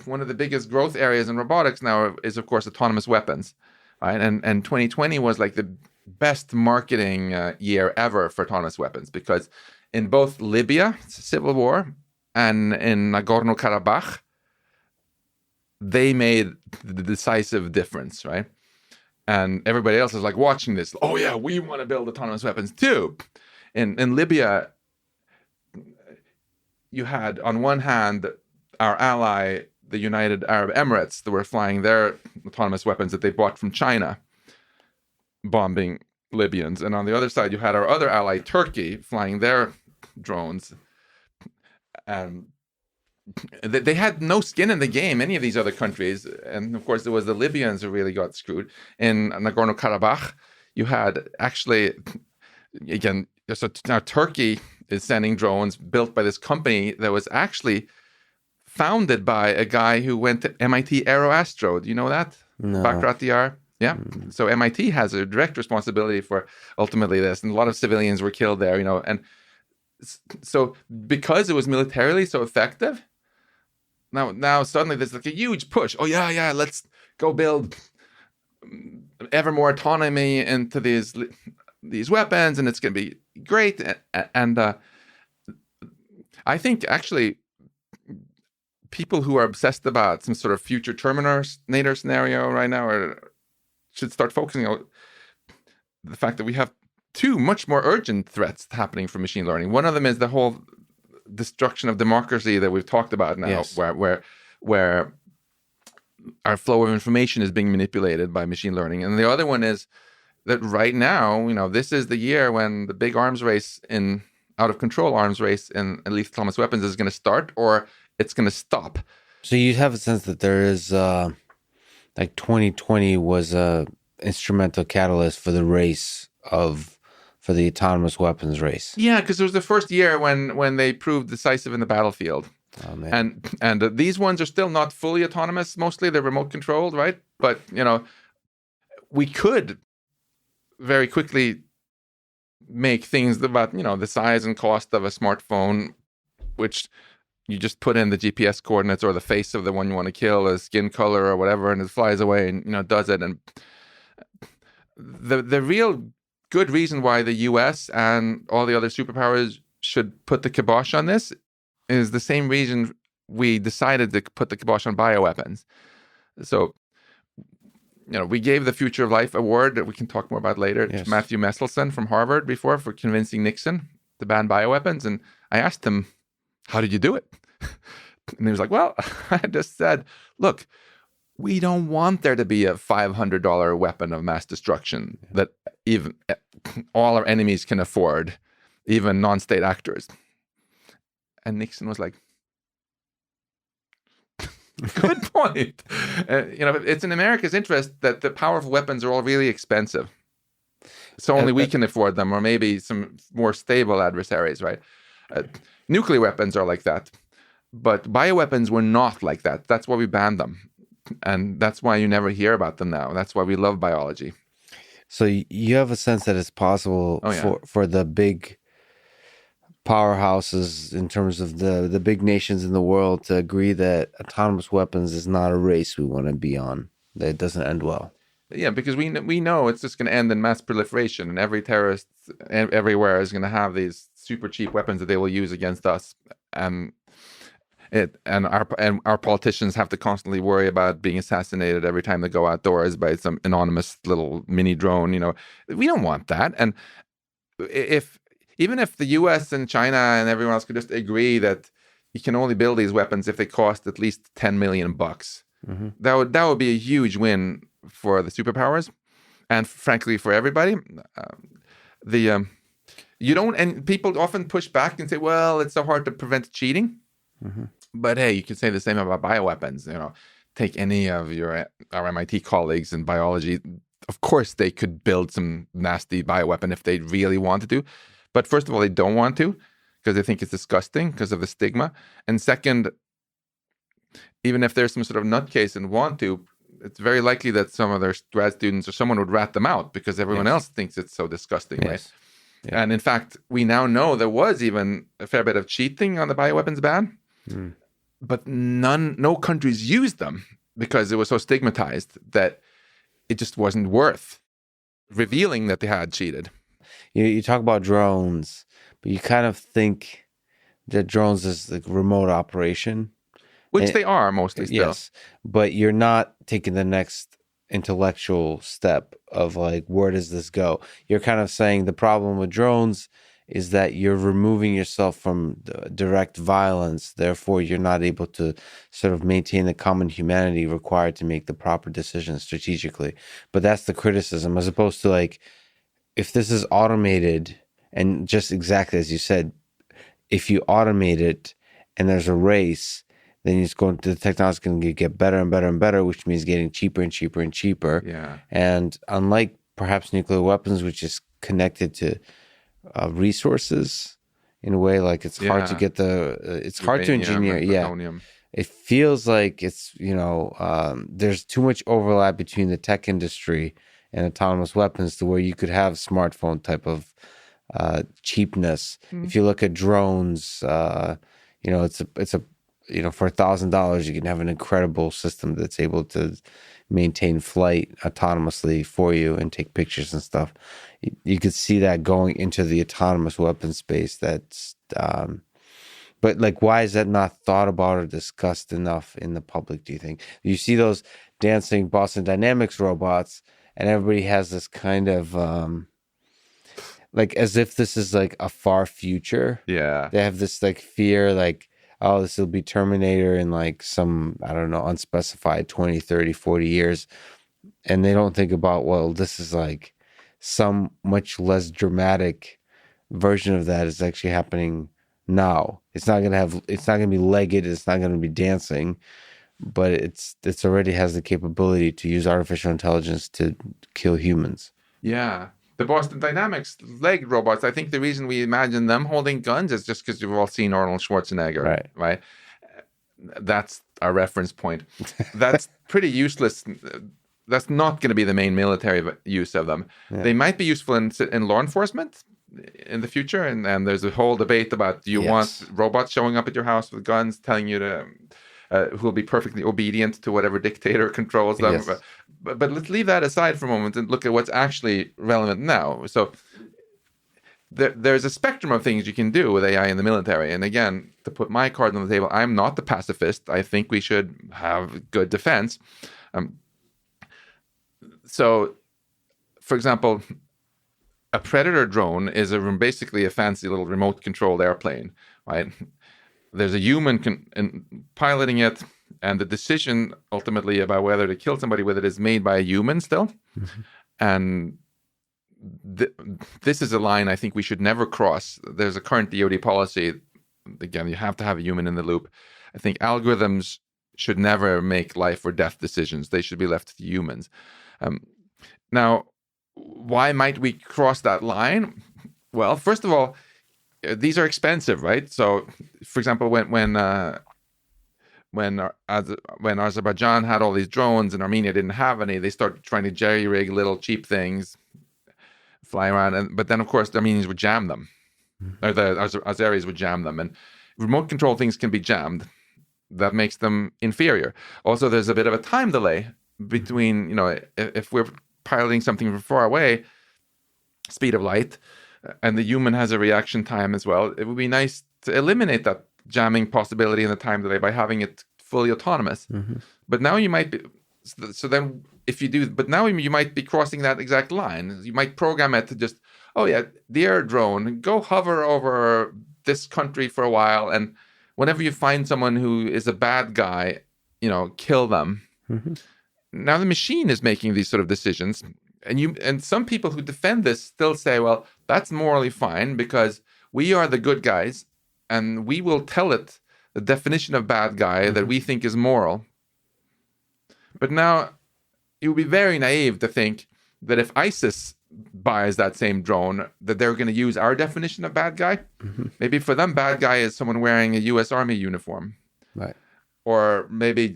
one of the biggest growth areas in robotics now is, of course, autonomous weapons, right? And 2020 was like the best marketing year ever for autonomous weapons, because in both Libya, civil war, and in Nagorno-Karabakh, they made the decisive difference, right? And everybody else is like watching this. Oh yeah, we want to build autonomous weapons too. In Libya, you had on one hand our ally, the United Arab Emirates, that were flying their autonomous weapons that they bought from China, bombing Libyans. And on the other side, you had our other ally, Turkey, flying their drones. And they had no skin in the game, any of these other countries. And of course, it was the Libyans who really got screwed. In Nagorno-Karabakh, you had actually, again, so now Turkey is sending drones built by this company that was actually founded by a guy who went to MIT Aeroastro. Do you know that? No. Bakrat Diyar? Yeah. So MIT has a direct responsibility for ultimately this. And a lot of civilians were killed there, and so because it was militarily so effective, now suddenly there's like a huge push. Oh yeah, let's go build ever more autonomy into these weapons, and it's going to be great. And I think actually people who are obsessed about some sort of future Terminator scenario right now should start focusing on the fact that we have two much more urgent threats happening from machine learning. One of them is the whole destruction of democracy that we've talked about now, yes. where our flow of information is being manipulated by machine learning. And the other one is that right now, this is the year when the big arms race out of control arms race in lethal autonomous weapons is going to start, or it's going to stop. So you have a sense that there is, like 2020 was a instrumental catalyst for the race for the autonomous weapons race. Yeah, because it was the first year when they proved decisive in the battlefield. Oh, man. And these ones are still not fully autonomous. Mostly they're remote controlled, right? But we could very quickly make things about the size and cost of a smartphone, which you just put in the GPS coordinates or the face of the one you want to kill, a skin color or whatever, and it flies away and does it. And the real good reason why the US and all the other superpowers should put the kibosh on this is the same reason we decided to put the kibosh on bioweapons. So, we gave the Future of Life award that we can talk more about later to Matthew Messelson from Harvard before for convincing Nixon to ban bioweapons. And I asked him, how did you do it? And he was like, well, I just said, look, we don't want there to be a $500 weapon of mass destruction that even all our enemies can afford, even non-state actors. And Nixon was like, good point. It's in America's interest that the powerful weapons are all really expensive. So only we can afford them, or maybe some more stable adversaries, right? Nuclear weapons are like that. But bioweapons were not like that. That's why we banned them. And that's why you never hear about them now. That's why we love biology. So you have a sense that it's possible for the big powerhouses in terms of the big nations in the world to agree that autonomous weapons is not a race we want to be on, that it doesn't end well. Yeah, because we know it's just going to end in mass proliferation, and every terrorist everywhere is going to have these super cheap weapons that they will use against us, and our politicians have to constantly worry about being assassinated every time they go outdoors by some anonymous little mini drone. We don't want that. And if even if the U.S. and China and everyone else could just agree that you can only build these weapons if they cost at least $10 million, Mm-hmm. that would be a huge win for the superpowers, and frankly for everybody. The You don't, and people often push back and say, "Well, it's so hard to prevent cheating." Mm-hmm. But hey, you can say the same about bioweapons. Take any of our MIT colleagues in biology. Of course, they could build some nasty bioweapon if they really wanted to. But first of all, they don't want to because they think it's disgusting because of the stigma. And second, even if there's some sort of nutcase and want to, it's very likely that some of their grad students or someone would rat them out because everyone Yes. else thinks it's so disgusting, right? Yes. Yeah. And in fact, we now know there was even a fair bit of cheating on the bioweapons ban. Mm. But no countries used them because it was so stigmatized that it just wasn't worth revealing that they had cheated. You talk about drones, but you kind of think that drones is like remote operation. Which they are mostly still. Yes, but you're not taking the next intellectual step of like, where does this go? You're kind of saying the problem with drones is that you're removing yourself from the direct violence. Therefore, you're not able to sort of maintain the common humanity required to make the proper decisions strategically. But that's the criticism, as opposed to like, if this is automated, and just exactly as you said, if you automate it and there's a race, then the technology is going to get better and better and better, which means getting cheaper and cheaper and cheaper. Yeah. And unlike perhaps nuclear weapons, which is connected to resources in a way, like it's hard to get it's hard to engineer. Yeah. It feels like it's, there's too much overlap between the tech industry and autonomous weapons to where you could have smartphone type of cheapness. If you look at drones, it's a for $1,000, you can have an incredible system that's able to maintain flight autonomously for you and take pictures and stuff. You could see that going into the autonomous weapon space. But like, why is that not thought about or discussed enough in the public, do you think? You see those dancing Boston Dynamics robots, and everybody has this kind of like as if this is like a far future. Yeah. They have this like fear, like, oh, this will be Terminator in like some, I don't know, unspecified 20, 30, 40 years. And they don't think about, well, this is like some much less dramatic version of that is actually happening now. It's not going to be legged. It's not going to be dancing, but it's already has the capability to use artificial intelligence to kill humans. Yeah. The Boston Dynamics leg robots, I think the reason we imagine them holding guns is just because you've all seen Arnold Schwarzenegger, right? That's our reference point. That's pretty useless. That's not going to be the main military use of them. Yeah. They might be useful in law enforcement in the future, and there's a whole debate about, do you want robots showing up at your house with guns telling you to who will be perfectly obedient to whatever dictator controls them. Yes. But let's leave that aside for a moment and look at what's actually relevant now. So there's a spectrum of things you can do with AI in the military. And again, to put my card on the table, I'm not the pacifist. I think we should have good defense. So, for example, a Predator drone is basically a fancy little remote-controlled airplane, right? There's a human piloting it, and the decision ultimately about whether to kill somebody with it is made by a human still. Mm-hmm. And this is a line I think we should never cross. There's a current DoD policy. Again, you have to have a human in the loop. I think algorithms should never make life or death decisions. They should be left to humans. Now, why might we cross that line? Well, first of all, these are expensive, right? So, for example, when Azerbaijan had all these drones and Armenia didn't have any, they started trying to jerry-rig little cheap things, fly around. But then, of course, the Armenians would jam them, or the Azeris would jam them. And remote control things can be jammed. That makes them inferior. Also, there's a bit of a time delay between, if we're piloting something from far away, speed of light, and the human has a reaction time as well. It would be nice to eliminate that jamming possibility in the time delay by having it fully autonomous. But now you might be, so then if you do, but now you might be crossing that exact line. You might program it to just, oh yeah, dear drone, go hover over this country for a while, and whenever you find someone who is a bad guy, kill them. Now the machine is making these sort of decisions. And some people who defend this still say, well, that's morally fine because we are the good guys and we will tell it the definition of bad guy that we think is moral. But now it would be very naive to think that if ISIS buys that same drone, that they're going to use our definition of bad guy. Maybe for them, bad guy is someone wearing a U.S. Army uniform. Right. Or maybe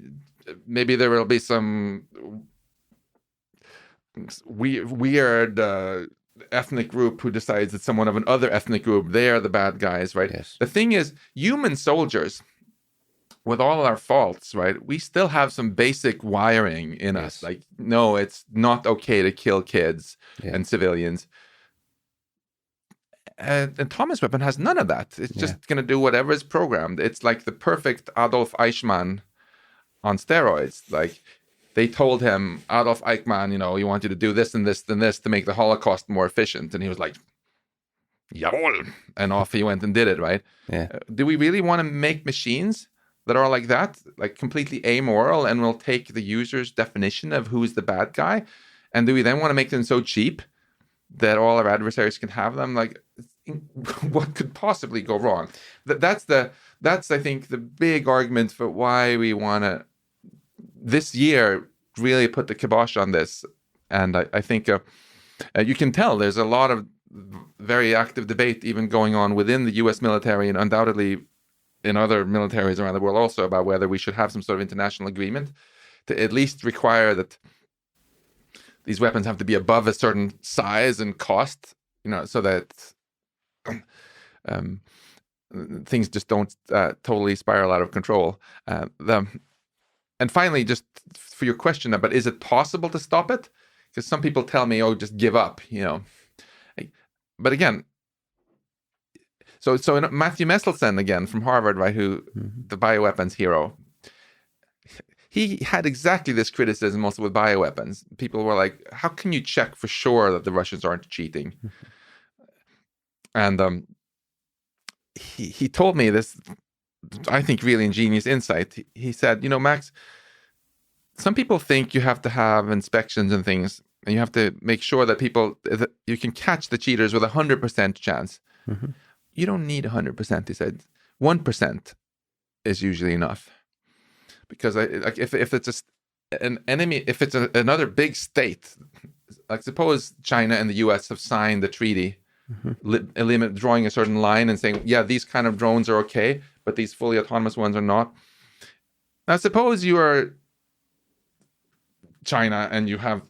there will be some weird ethnic group who decides that someone of another ethnic group, they are the bad guys, right? Yes. The thing is, human soldiers, with all our faults, right, we still have some basic wiring in us. Like, no, it's not okay to kill kids and civilians. And Thomas' weapon has none of that. It's just going to do whatever is programmed. It's like the perfect Adolf Eichmann on steroids. Like, they told him, Adolf Eichmann, we want you to do this and this and this to make the Holocaust more efficient. And he was like, jawohl. And off he went and did it, right? Yeah. Do we really want to make machines that are like that, like completely amoral, and will take the user's definition of who's the bad guy? And do we then want to make them so cheap that all our adversaries can have them? Like, what could possibly go wrong? That's I think the big argument for why we want to this year really put the kibosh on this. And I think you can tell there's a lot of very active debate even going on within the U.S. military and undoubtedly in other militaries around the world also about whether we should have some sort of international agreement to at least require that these weapons have to be above a certain size and cost, so that things just don't totally spiral out of control. And finally, just for your question about, is it possible to stop it? Because some people tell me, oh, just give up, But again, so Matthew Meselson, again, from Harvard, right, who the bioweapons hero, he had exactly this criticism also with bioweapons. People were like, how can you check for sure that the Russians aren't cheating? And he told me this, I think, really ingenious insight. He said, Max, some people think you have to have inspections and things, and you have to make sure that you can catch the cheaters with 100% chance. You don't need 100%, he said. 1% is usually enough. Because if it's an enemy, if it's another big state, like suppose China and the US have signed the treaty, drawing a certain line and saying, yeah, these kind of drones are okay, but these fully autonomous ones are not. Now, suppose you are China and you have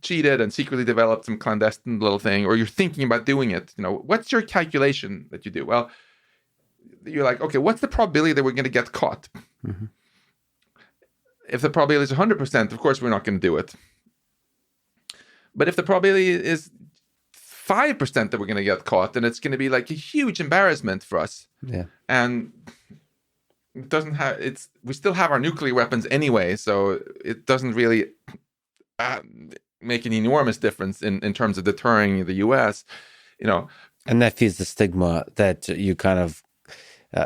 cheated and secretly developed some clandestine little thing, or you're thinking about doing it. What's your calculation that you do? Well, you're like, okay, what's the probability that we're going to get caught? If the probability is 100%, of course, we're not going to do it. But if the probability is 5% that we're going to get caught, then it's going to be like a huge embarrassment for us. Yeah. And it doesn't have, we still have our nuclear weapons anyway, so it doesn't really make an enormous difference in terms of deterring the US, And that feeds the stigma that you kind of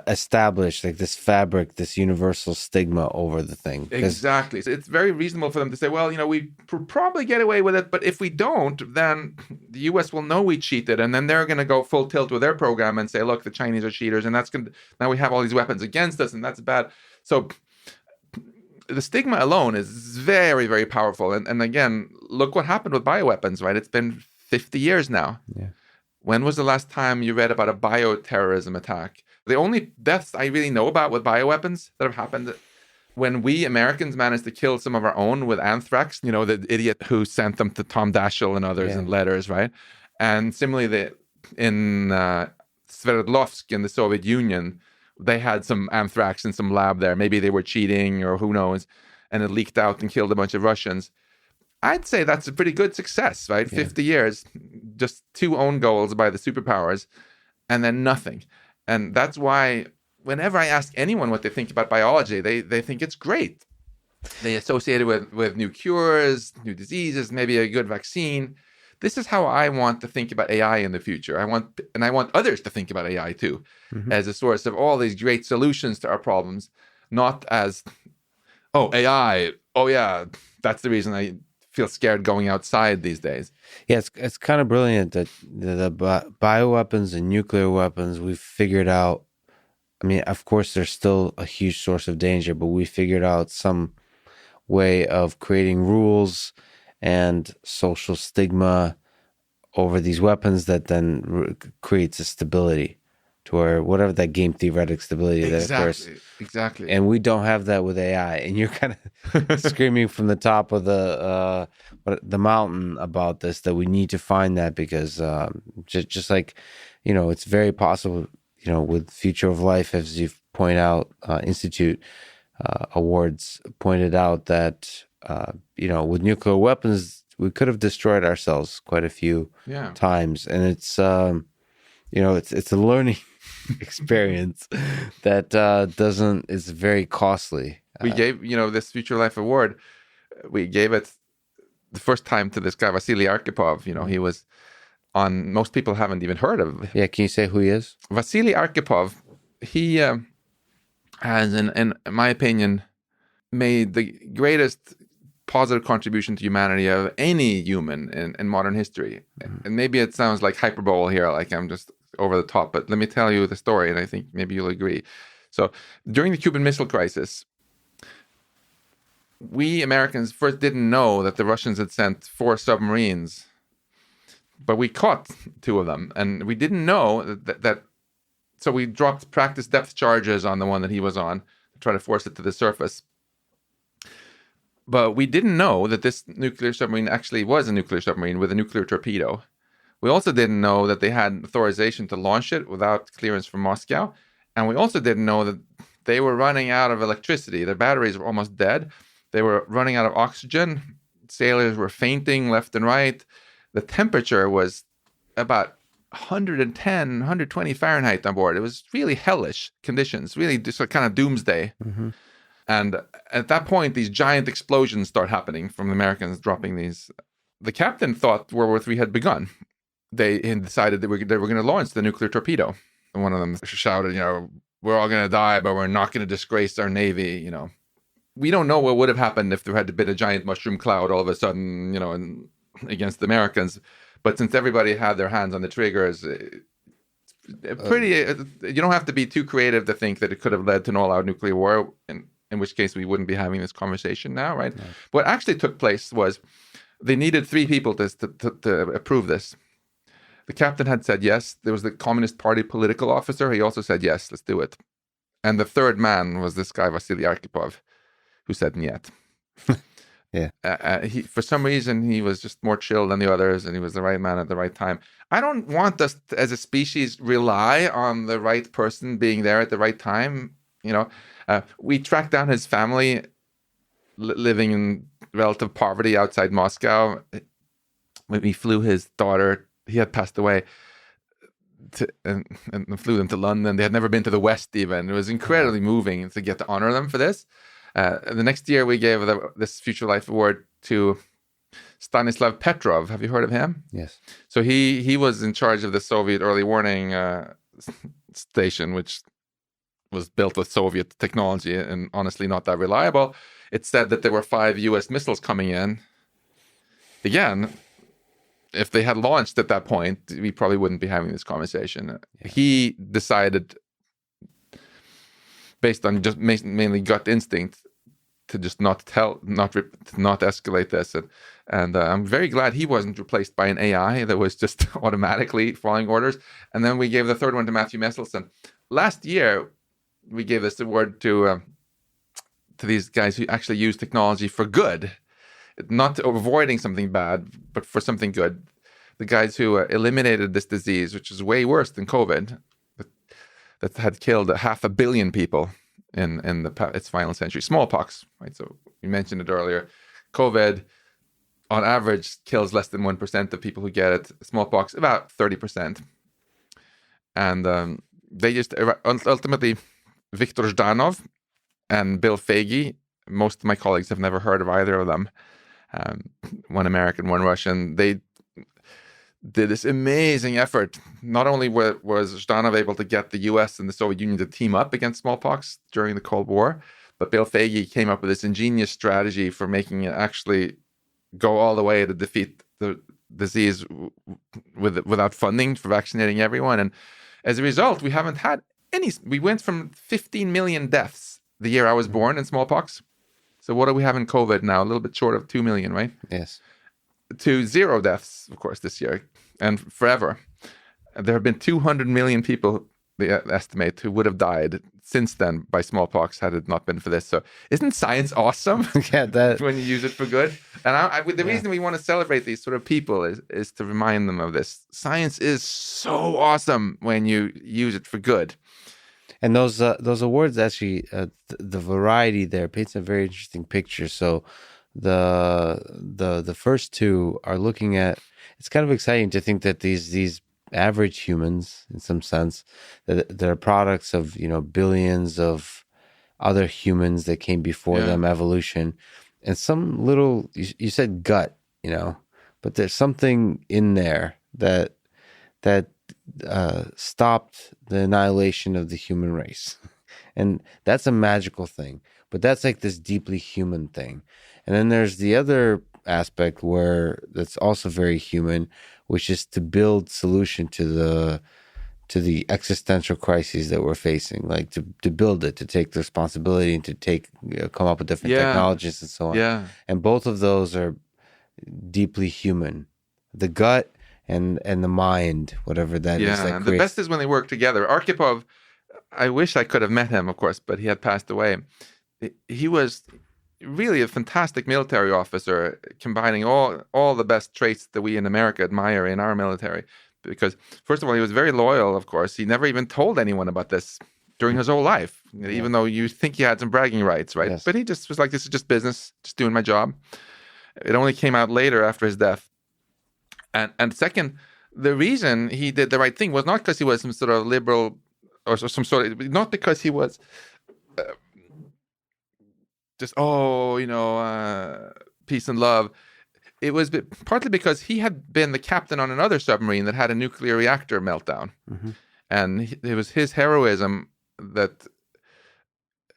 establish, like this fabric, this universal stigma over the thing. Exactly. So it's very reasonable for them to say, well, we probably get away with it, but if we don't, then the US will know we cheated, and then they're going to go full tilt with their program and say, look, the Chinese are cheaters, and that's going to, now we have all these weapons against us, and that's bad. So the stigma alone is very, very powerful. And again, look what happened with bioweapons, right? It's been 50 years now. Yeah. When was the last time you read about a bioterrorism attack? The only deaths I really know about with bioweapons that have happened when we Americans managed to kill some of our own with anthrax, the idiot who sent them to Tom Daschle and others in letters, right? And similarly, in Sverdlovsk in the Soviet Union, they had some anthrax in some lab there. Maybe they were cheating or who knows. and it leaked out and killed a bunch of Russians. I'd say that's a pretty good success, right? Yeah. 50 years, just 2 own goals by the superpowers, and then nothing. And that's why whenever I ask anyone what they think about biology, they think it's great. They associate it with new cures, new diseases, maybe a good vaccine. This is how I want to think about AI in the future. I want others to think about AI too, as a source of all these great solutions to our problems, not as, oh, AI, oh yeah, that's the reason I feel scared going outside these days. Yeah, it's kind of brilliant that the bioweapons and nuclear weapons we've figured out. I mean, of course, there's still a huge source of danger, but we figured out some way of creating rules and social stigma over these weapons that then creates a stability to where whatever that game theoretic stability that occurs. Exactly. And we don't have that with AI. And you're kind of screaming from the top of the mountain about this, that we need to find that, because just like, it's very possible, with Future of Life, as you point out, Institute Awards pointed out that, with nuclear weapons, we could have destroyed ourselves quite a few times. And it's, it's a learning experience that is very costly. We gave, this Future Life Award, we gave it the first time to this guy, Vasily Arkhipov. He was on, most people haven't even heard of. Yeah, can you say who he is? Vasily Arkhipov, he has, in my opinion, made the greatest positive contribution to humanity of any human in modern history. And maybe it sounds like hyperbole here, like I'm just over the top, but let me tell you the story, and I think maybe you'll agree. So during the Cuban Missile Crisis, we Americans first didn't know that the Russians had sent 4 submarines, but we caught 2 of them, and we didn't know that so we dropped practice depth charges on the one that he was on to try to force it to the surface. But we didn't know that this nuclear submarine actually was a nuclear submarine with a nuclear torpedo. We also didn't know that they had authorization to launch it without clearance from Moscow. And we also didn't know that they were running out of electricity. Their batteries were almost dead. They were running out of oxygen. Sailors were fainting left and right. The temperature was about 110, 120 Fahrenheit on board. It was really hellish conditions, really just a kind of doomsday. And at that point, these giant explosions start happening from the Americans dropping these. The captain thought World War III had begun. They decided that they were going to launch the nuclear torpedo. And one of them shouted, we're all going to die, but we're not going to disgrace our Navy, We don't know what would have happened if there had been a giant mushroom cloud all of a sudden, against the Americans. But since everybody had their hands on the triggers, you don't have to be too creative to think that it could have led to an all-out nuclear war, in which case we wouldn't be having this conversation now, right? What actually took place was they needed 3 people to approve this. The captain had said yes. There was the Communist Party political officer. He also said yes, let's do it. And the third man was this guy, Vasily Arkhipov, who said niet. He, for some reason, he was just more chill than the others, and he was the right man at the right time. I don't want us, as a species, rely on the right person being there at the right time. We tracked down his family living in relative poverty outside Moscow. When we flew his daughter, he had passed away, and flew them to London. They had never been to the West even. It was incredibly moving to get to honor them for this. The next year, we gave this Future Life Award to Stanislav Petrov. Have you heard of him? Yes. So he was in charge of the Soviet early warning station, which was built with Soviet technology and honestly not that reliable. It said that there were 5 U.S. missiles coming in. Again, if they had launched at that point, we probably wouldn't be having this conversation. Yeah. He decided, based on just mainly gut instinct, to just not escalate this. And I'm very glad he wasn't replaced by an AI that was just automatically following orders. And then we gave the third one to Matthew Meselson. Last year, we gave this award to these guys who actually use technology for good, not avoiding something bad, but for something good. The guys who eliminated this disease, which is way worse than COVID, that had killed 500 million people in its final century. Smallpox, right? So you mentioned it earlier. COVID, on average, kills less than 1% of people who get it. Smallpox, about 30%. And they just ultimately, Viktor Zhdanov and Bill Foege, most of my colleagues have never heard of either of them. One American, one Russian. They did this amazing effort. Not only was Zhdanov able to get the US and the Soviet Union to team up against smallpox during the Cold War, but Bill Foege came up with this ingenious strategy for making it actually go all the way to defeat the disease without funding for vaccinating everyone. And as a result, we haven't had any. We went from 15 million deaths the year I was born in smallpox. So what do we have in COVID now? A little bit short of 2 million, right? Yes. To 0 deaths, of course, this year and forever. There have been 200 million people, they estimate, who would have died since then by smallpox had it not been for this. So isn't science awesome? Yeah, that when you use it for good? And the reason we want to celebrate these sort of people is to remind them of this. Science is so awesome when you use it for good. And those awards actually, the variety there paints a very interesting picture. So the first two are looking at. It's kind of exciting to think that these average humans, in some sense, that they're products of billions of other humans that came before them, evolution, and some little. You said gut, but there's something in there that stopped the annihilation of the human race. And that's a magical thing, but that's like this deeply human thing. And then there's the other aspect where that's also very human, which is to build solution to the existential crises that we're facing, like to build it, to take the responsibility and to come up with different technologies and so on. Yeah. And both of those are deeply human. The gut and the mind, whatever that is. Yeah, the best is when they work together. Arkhipov, I wish I could have met him, of course, but he had passed away. He was really a fantastic military officer, combining all the best traits that we in America admire in our military. Because, first of all, he was very loyal, of course. He never even told anyone about this during his whole life, even though you think he had some bragging rights, right? Yes. But he just was like, this is just business, just doing my job. It only came out later after his death. And second, the reason he did the right thing was not because he was some sort of liberal or some sort of, not because he was peace and love. It was partly because he had been the captain on another submarine that had a nuclear reactor meltdown. Mm-hmm. And it was his heroism that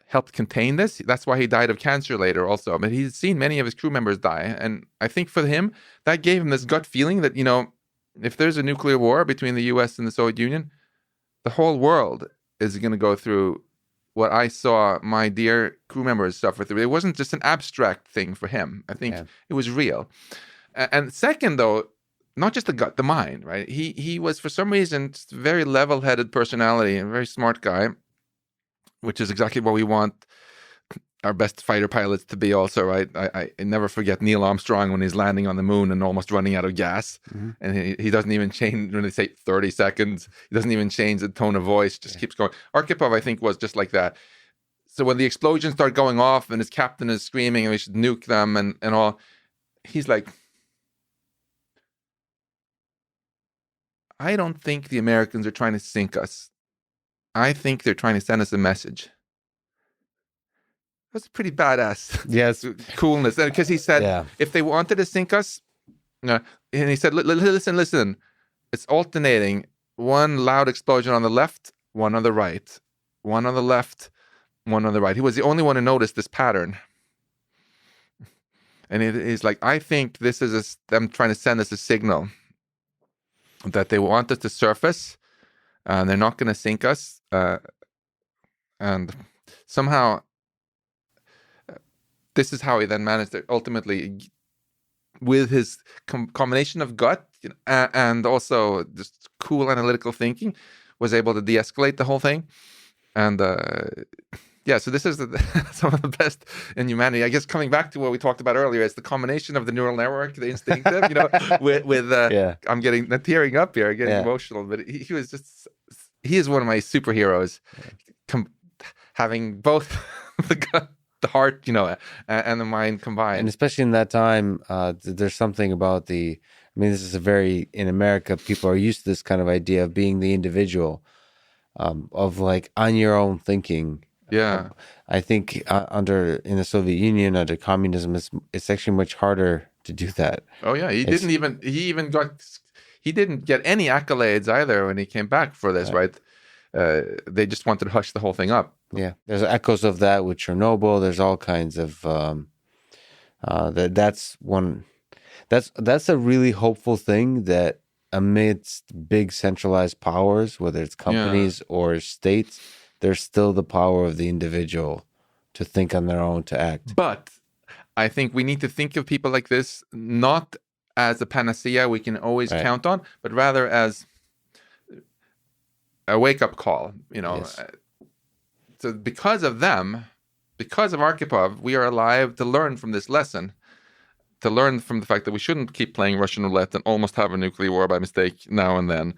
helped contain this. That's why he died of cancer later also. But he'd seen many of his crew members die. And I think for him, that gave him this gut feeling that, if there's a nuclear war between the US and the Soviet Union, the whole world is going to go through what I saw my dear crew members suffer through. It wasn't just an abstract thing for him. I think it was real. And second, though, not just the gut, the mind, right? He was, for some reason, just a very level-headed personality, a very smart guy, which is exactly what we want our best fighter pilots to be also, right? I never forget Neil Armstrong when he's landing on the moon and almost running out of gas. Mm-hmm. And he doesn't even change, when they say 30 seconds, he doesn't even change the tone of voice, just keeps going. Arkhipov, I think, was just like that. So when the explosions start going off and his captain is screaming and we should nuke them and all, he's like, I don't think the Americans are trying to sink us. I think they're trying to send us a message. That's pretty badass. Yes. Coolness. Because he said, if they wanted to sink us, and he said, listen, it's alternating. One loud explosion on the left, one on the right. One on the left, one on the right. He was the only one who noticed this pattern. And he's like, I think this is them trying to send us a signal that they want us to surface. They're not going to sink us. And somehow, this is how he then managed to ultimately, with his combination of gut and also just cool analytical thinking, was able to de-escalate the whole thing. And so this is some of the best in humanity. I guess coming back to what we talked about earlier, it's the combination of the neural network, the instinctive, with I'm getting tearing up here, getting emotional. But he is one of my superheroes. having both the heart, and the mind combined. And especially in that time, there's something about this is in America, people are used to this kind of idea of being the individual, of like on your own thinking. Yeah. I think in the Soviet Union, under communism, it's actually much harder to do that. Oh yeah, he didn't get any accolades either when he came back for this, right? They just wanted to hush the whole thing up. Yeah, there's echoes of that with Chernobyl. There's all kinds of that's a really hopeful thing, that amidst big centralized powers, whether it's companies or states, there's still the power of the individual to think on their own, to act. But I think we need to think of people like this not as a panacea we can always count on, but rather as a wake-up call, Yes. So because of them, because of Arkhipov, we are alive to learn from this lesson, to learn from the fact that we shouldn't keep playing Russian roulette and almost have a nuclear war by mistake now and then,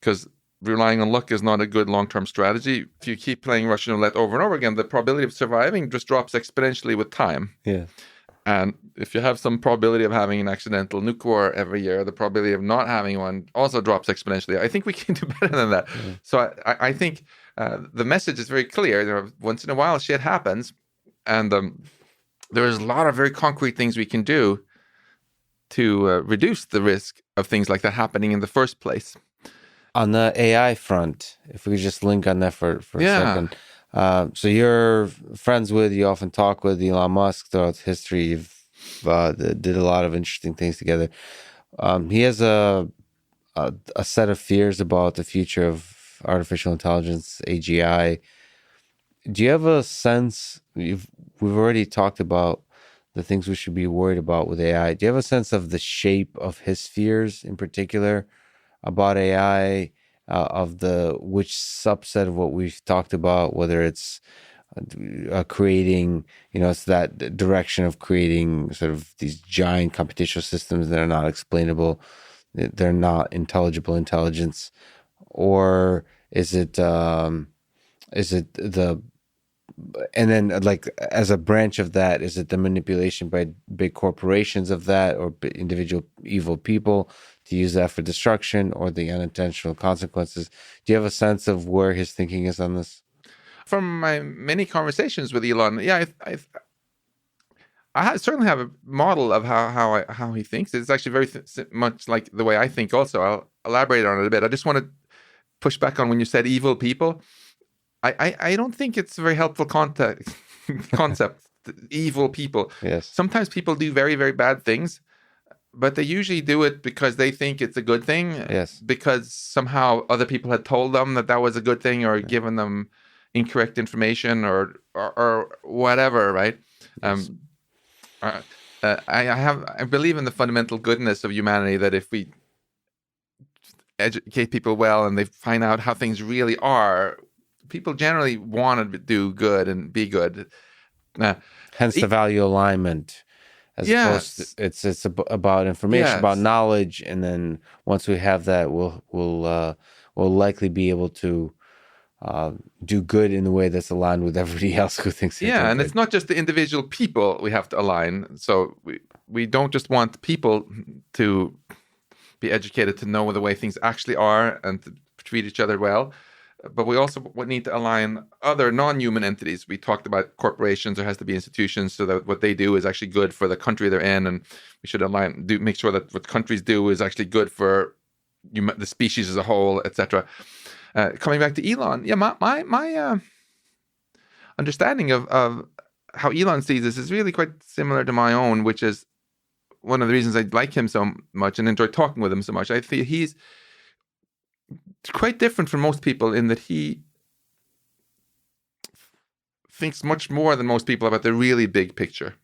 because relying on luck is not a good long-term strategy. If you keep playing Russian roulette over and over again, the probability of surviving just drops exponentially with time. Yeah. And if you have some probability of having an accidental nuke war every year, the probability of not having one also drops exponentially. I think we can do better than that. Yeah. So I think the message is very clear. Once in a while, shit happens. And there's a lot of very concrete things we can do to reduce the risk of things like that happening in the first place. On the AI front, if we could just link on that for a second. So you're you often talk with Elon Musk throughout history. You've did a lot of interesting things together. He has a set of fears about the future of artificial intelligence, AGI. Do you have a sense? We've already talked about the things we should be worried about with AI. Do you have a sense of the shape of his fears in particular about AI? Of which subset of what we've talked about, whether it's creating, it's that direction of creating sort of these giant computational systems that are not explainable, they're not intelligible intelligence, or is it and then like as a branch of that, is it the manipulation by big corporations of that, or individual evil people to use that for destruction, or the unintentional consequences? Do you have a sense of where his thinking is on this? From my many conversations with Elon, I certainly have a model of how he thinks. It's actually very much like the way I think also. I'll elaborate on it a bit. I just want to push back on when you said evil people. I don't think it's a very helpful concept, evil people. Yes. Sometimes people do very, very bad things, but they usually do it because they think it's a good thing. Yes. Because somehow other people had told them that was a good thing, or given them incorrect information, or whatever, right? Yes. I believe in the fundamental goodness of humanity, that if we educate people well and they find out how things really are, people generally want to do good and be good. Hence the value alignment. As opposed to, it's about information, about knowledge, and then once we have that, we'll likely be able to do good in the way that's aligned with everybody else who thinks. And it's not just the individual people we have to align. So we don't just want people to be educated to know the way things actually are and to treat each other well. But we also need to align other non-human entities. We talked about corporations. There has to be institutions so that what they do is actually good for the country they're in, and we should make sure that what countries do is actually good for the species as a whole, etc. Coming back to Elon, my understanding of how Elon sees this is really quite similar to my own, which is one of the reasons I like him so much and enjoy talking with him so much. I think he's quite different from most people in that he thinks much more than most people about the really big picture,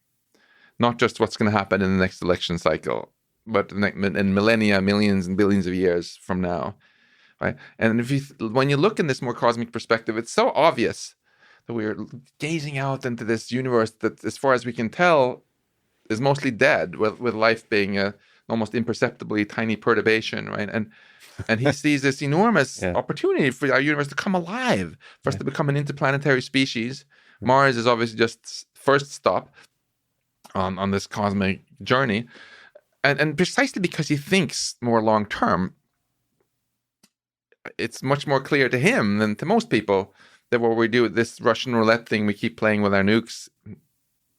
not just what's going to happen in the next election cycle, but in millennia, millions and billions of years from now, right? And when you look in this more cosmic perspective, it's so obvious that we're gazing out into this universe that, as far as we can tell, is mostly dead, with life being almost imperceptibly tiny perturbation, right? And he sees this enormous opportunity for our universe to come alive, for us to become an interplanetary species. Mars is obviously just first stop on this cosmic journey. And precisely because he thinks more long term, it's much more clear to him than to most people that what we do with this Russian roulette thing we keep playing with our nukes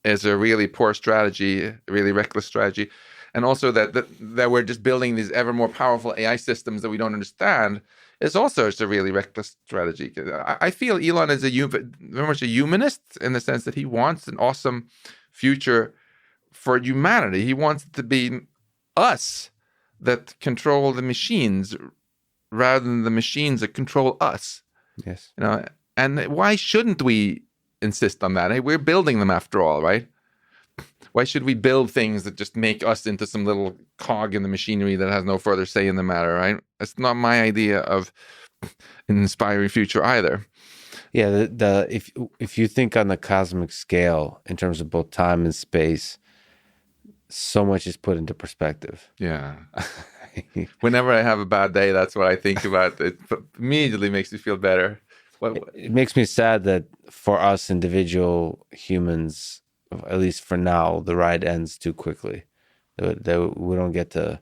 is a really poor strategy, a really reckless strategy. And also that we're just building these ever more powerful AI systems that we don't understand is also just a really reckless strategy. I feel Elon is very much a humanist in the sense that he wants an awesome future for humanity. He wants it to be us that control the machines rather than the machines that control us. Yes. And why shouldn't we insist on that? Hey, we're building them after all, right? Why should we build things that just make us into some little cog in the machinery that has no further say in the matter, right? That's not my idea of an inspiring future either. Yeah, if you think on the cosmic scale in terms of both time and space, so much is put into perspective. Yeah. Whenever I have a bad day, that's what I think about. It immediately makes me feel better. It makes me sad that for us individual humans, at least for now, the ride ends too quickly. That we don't get to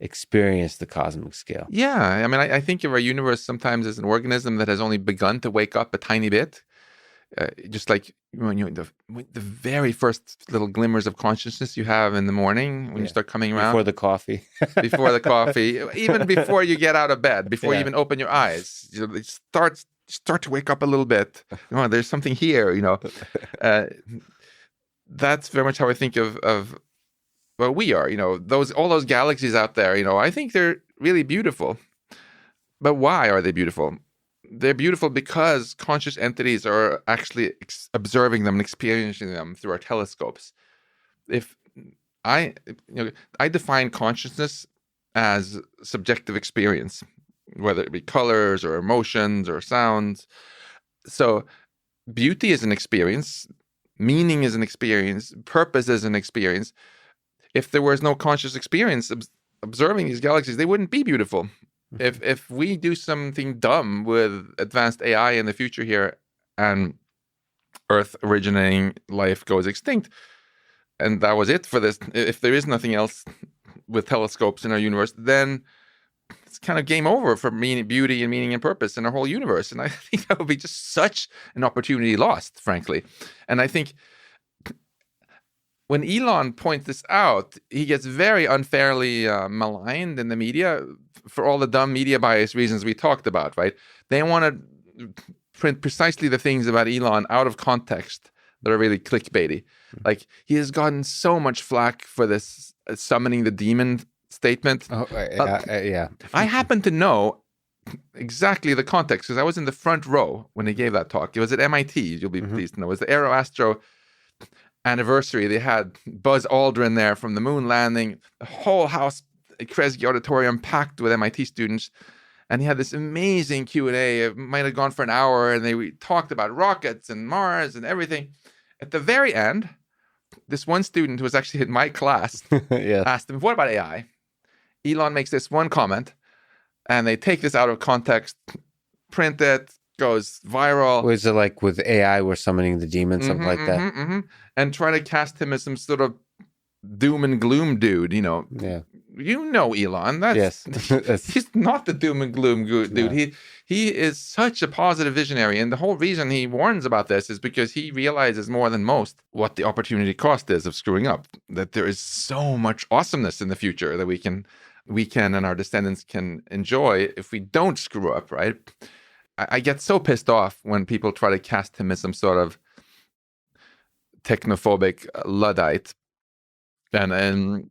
experience the cosmic scale. Yeah, I mean, I think of our universe sometimes as an organism that has only begun to wake up a tiny bit. Just like when the very first little glimmers of consciousness you have in the morning when you start coming around. Before the coffee. Before the coffee. Even before you get out of bed, before you even open your eyes. It start to wake up a little bit. There's something here, That's very much how I think of well, we are, all those galaxies out there, I think they're really beautiful. But why are they beautiful? They're beautiful because conscious entities are actually observing them and experiencing them through our telescopes. If I define consciousness as subjective experience, whether it be colors or emotions or sounds. So beauty is an experience, meaning is an experience, purpose is an experience. If there was no conscious experience observing these galaxies, they wouldn't be beautiful. If we do something dumb with advanced AI in the future here and Earth originating life goes extinct, and that was it for this, if there is nothing else with telescopes in our universe, then it's kind of game over for beauty and meaning and purpose in our whole universe. And I think that would be just such an opportunity lost, frankly. And I think when Elon points this out, he gets very unfairly maligned in the media for all the dumb media bias reasons we talked about, right? They want to print precisely the things about Elon out of context that are really clickbaity. Like, he has gotten so much flack for this summoning the demon statement. Yeah. I happen to know exactly the context because I was in the front row when he gave that talk. It was at MIT, you'll be pleased to know. It was the Aeroastro anniversary. They had Buzz Aldrin there from the moon landing, the whole house at Kresge Auditorium packed with MIT students. And he had this amazing Q&A. It might have gone for an hour, and they talked about rockets and Mars and everything. At the very end, this one student who was actually in my class asked him, what about AI? Elon makes this one comment, and they take this out of context, print it, goes viral. Was it like with AI, we're summoning the demon, something like that? And try to cast him as some sort of doom and gloom dude, Yeah. Elon. He's not the doom and gloom dude. No. He is such a positive visionary, and the whole reason he warns about this is because he realizes more than most what the opportunity cost is of screwing up. That there is so much awesomeness in the future that we can and our descendants can enjoy if we don't screw up, right? I get so pissed off when people try to cast him as some sort of technophobic Luddite. And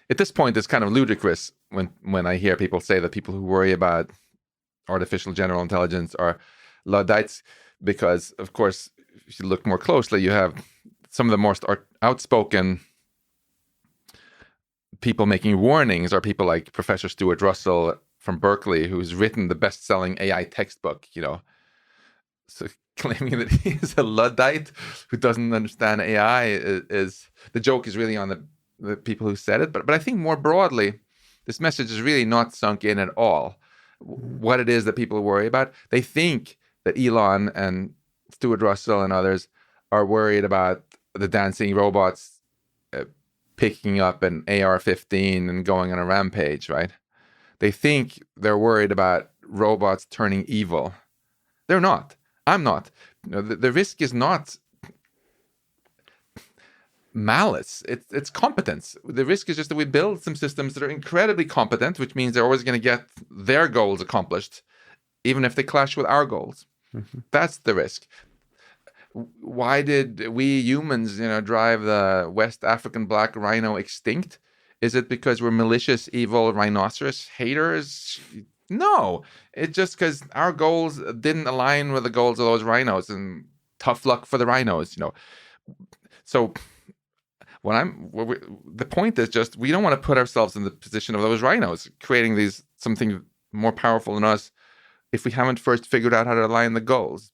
at this point, it's kind of ludicrous when I hear people say that people who worry about artificial general intelligence are Luddites, because, of course, if you look more closely, you have some of the most outspoken people making warnings are people like Professor Stuart Russell from Berkeley, who's written the best-selling AI textbook, So claiming that he is a Luddite who doesn't understand AI is the joke is really on the the people who said it, but I think more broadly, this message is really not sunk in at all. What it is that people worry about. They think that Elon and Stuart Russell and others are worried about the dancing robots picking up an AR-15 and going on a rampage, right? They think they're worried about robots turning evil. They're not. I'm not. The risk is not malice. It's competence. The risk is just that we build some systems that are incredibly competent, which means they're always going to get their goals accomplished, even if they clash with our goals. Mm-hmm. That's the risk. Why did we humans, drive the West African black rhino extinct? Is it because we're malicious, evil rhinoceros haters? No, it's just because our goals didn't align with the goals of those rhinos, and tough luck for the rhinos, So the point is just we don't want to put ourselves in the position of those rhinos, creating something more powerful than us if we haven't first figured out how to align the goals.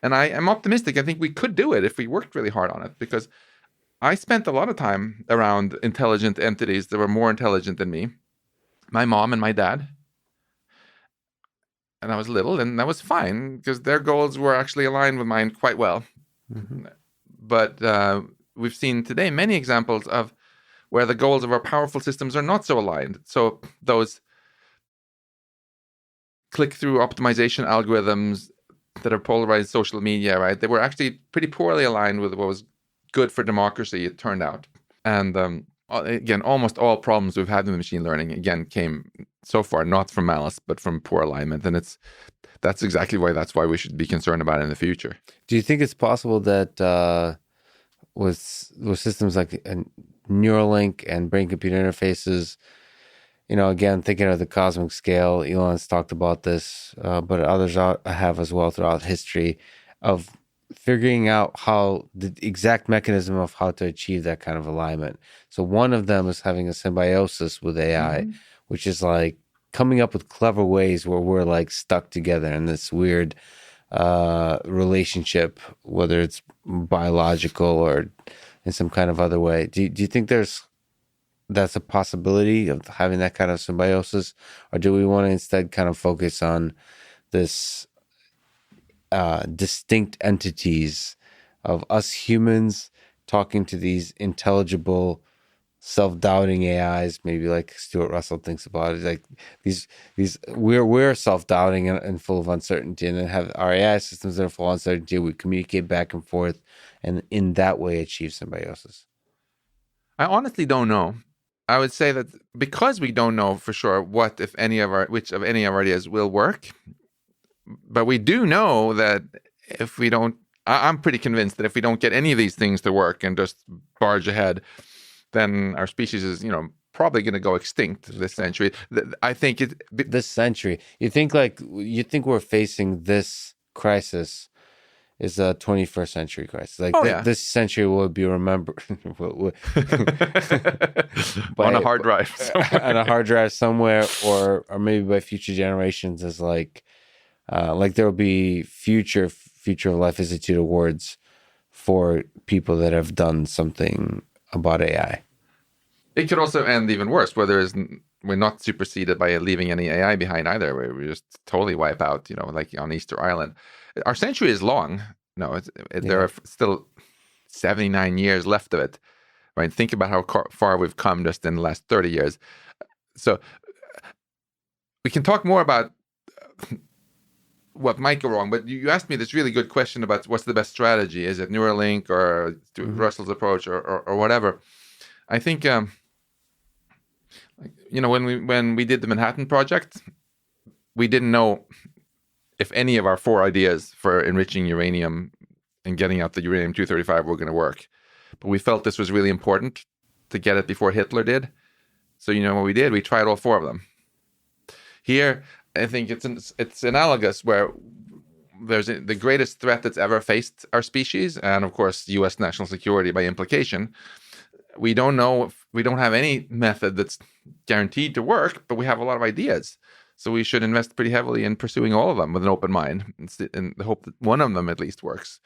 And I am optimistic. I think we could do it if we worked really hard on it, because I spent a lot of time around intelligent entities that were more intelligent than me, my mom and my dad. And I was little, and that was fine because their goals were actually aligned with mine quite well. Mm-hmm. But we've seen today many examples of where the goals of our powerful systems are not so aligned. So those click-through optimization algorithms that are polarized social media, right? They were actually pretty poorly aligned with what was good for democracy, it turned out. And again, almost all problems we've had with machine learning, again, came so far not from malice, but from poor alignment. And that's exactly that's why we should be concerned about it in the future. Do you think it's possible that with systems like Neuralink and brain-computer interfaces, again, thinking of the cosmic scale, Elon's talked about this, but others have as well throughout history, of figuring out how the exact mechanism of how to achieve that kind of alignment. So one of them is having a symbiosis with AI, mm-hmm. which is like coming up with clever ways where we're like stuck together in this weird relationship, whether it's biological or in some kind of other way. Do you think that's a possibility of having that kind of symbiosis, or do we want to instead kind of focus on this distinct entities of us humans talking to these intelligible, self-doubting AIs, maybe like Stuart Russell thinks about it, like these we're self-doubting and full of uncertainty, and then have our AI systems that are full of uncertainty. We communicate back and forth, and in that way achieve symbiosis. I honestly don't know. I would say that because we don't know for sure which of any of our ideas will work, but we do know that if we don't, I'm pretty convinced that if we don't get any of these things to work and just barge ahead, then our species is, probably going to go extinct this century. I think this century. You think we're facing this crisis is a 21st century crisis. Like this century will be remembered on a hard drive somewhere. On a hard drive somewhere, or maybe by future generations as like there will be future of Life Institute awards for people that have done something about AI. It could also end even worse, where we're not superseded by leaving any AI behind either, where we just totally wipe out, like on Easter Island. Our century is long. No, there are still 79 years left of it, right? Think about how far we've come just in the last 30 years. So we can talk more about what might go wrong, but you asked me this really good question about what's the best strategy. Is it Neuralink or mm-hmm. Russell's approach or whatever? I think, when we did the Manhattan Project, we didn't know if any of our 4 ideas for enriching uranium and getting out the uranium-235 were going to work. But we felt this was really important to get it before Hitler did. So what we did? We tried all 4 of them. Here, I think it's analogous, where there's the greatest threat that's ever faced our species, and of course, U.S. national security by implication. We don't know, we don't have any method that's guaranteed to work, but we have a lot of ideas. So we should invest pretty heavily in pursuing all of them with an open mind, in the hope that one of them at least works.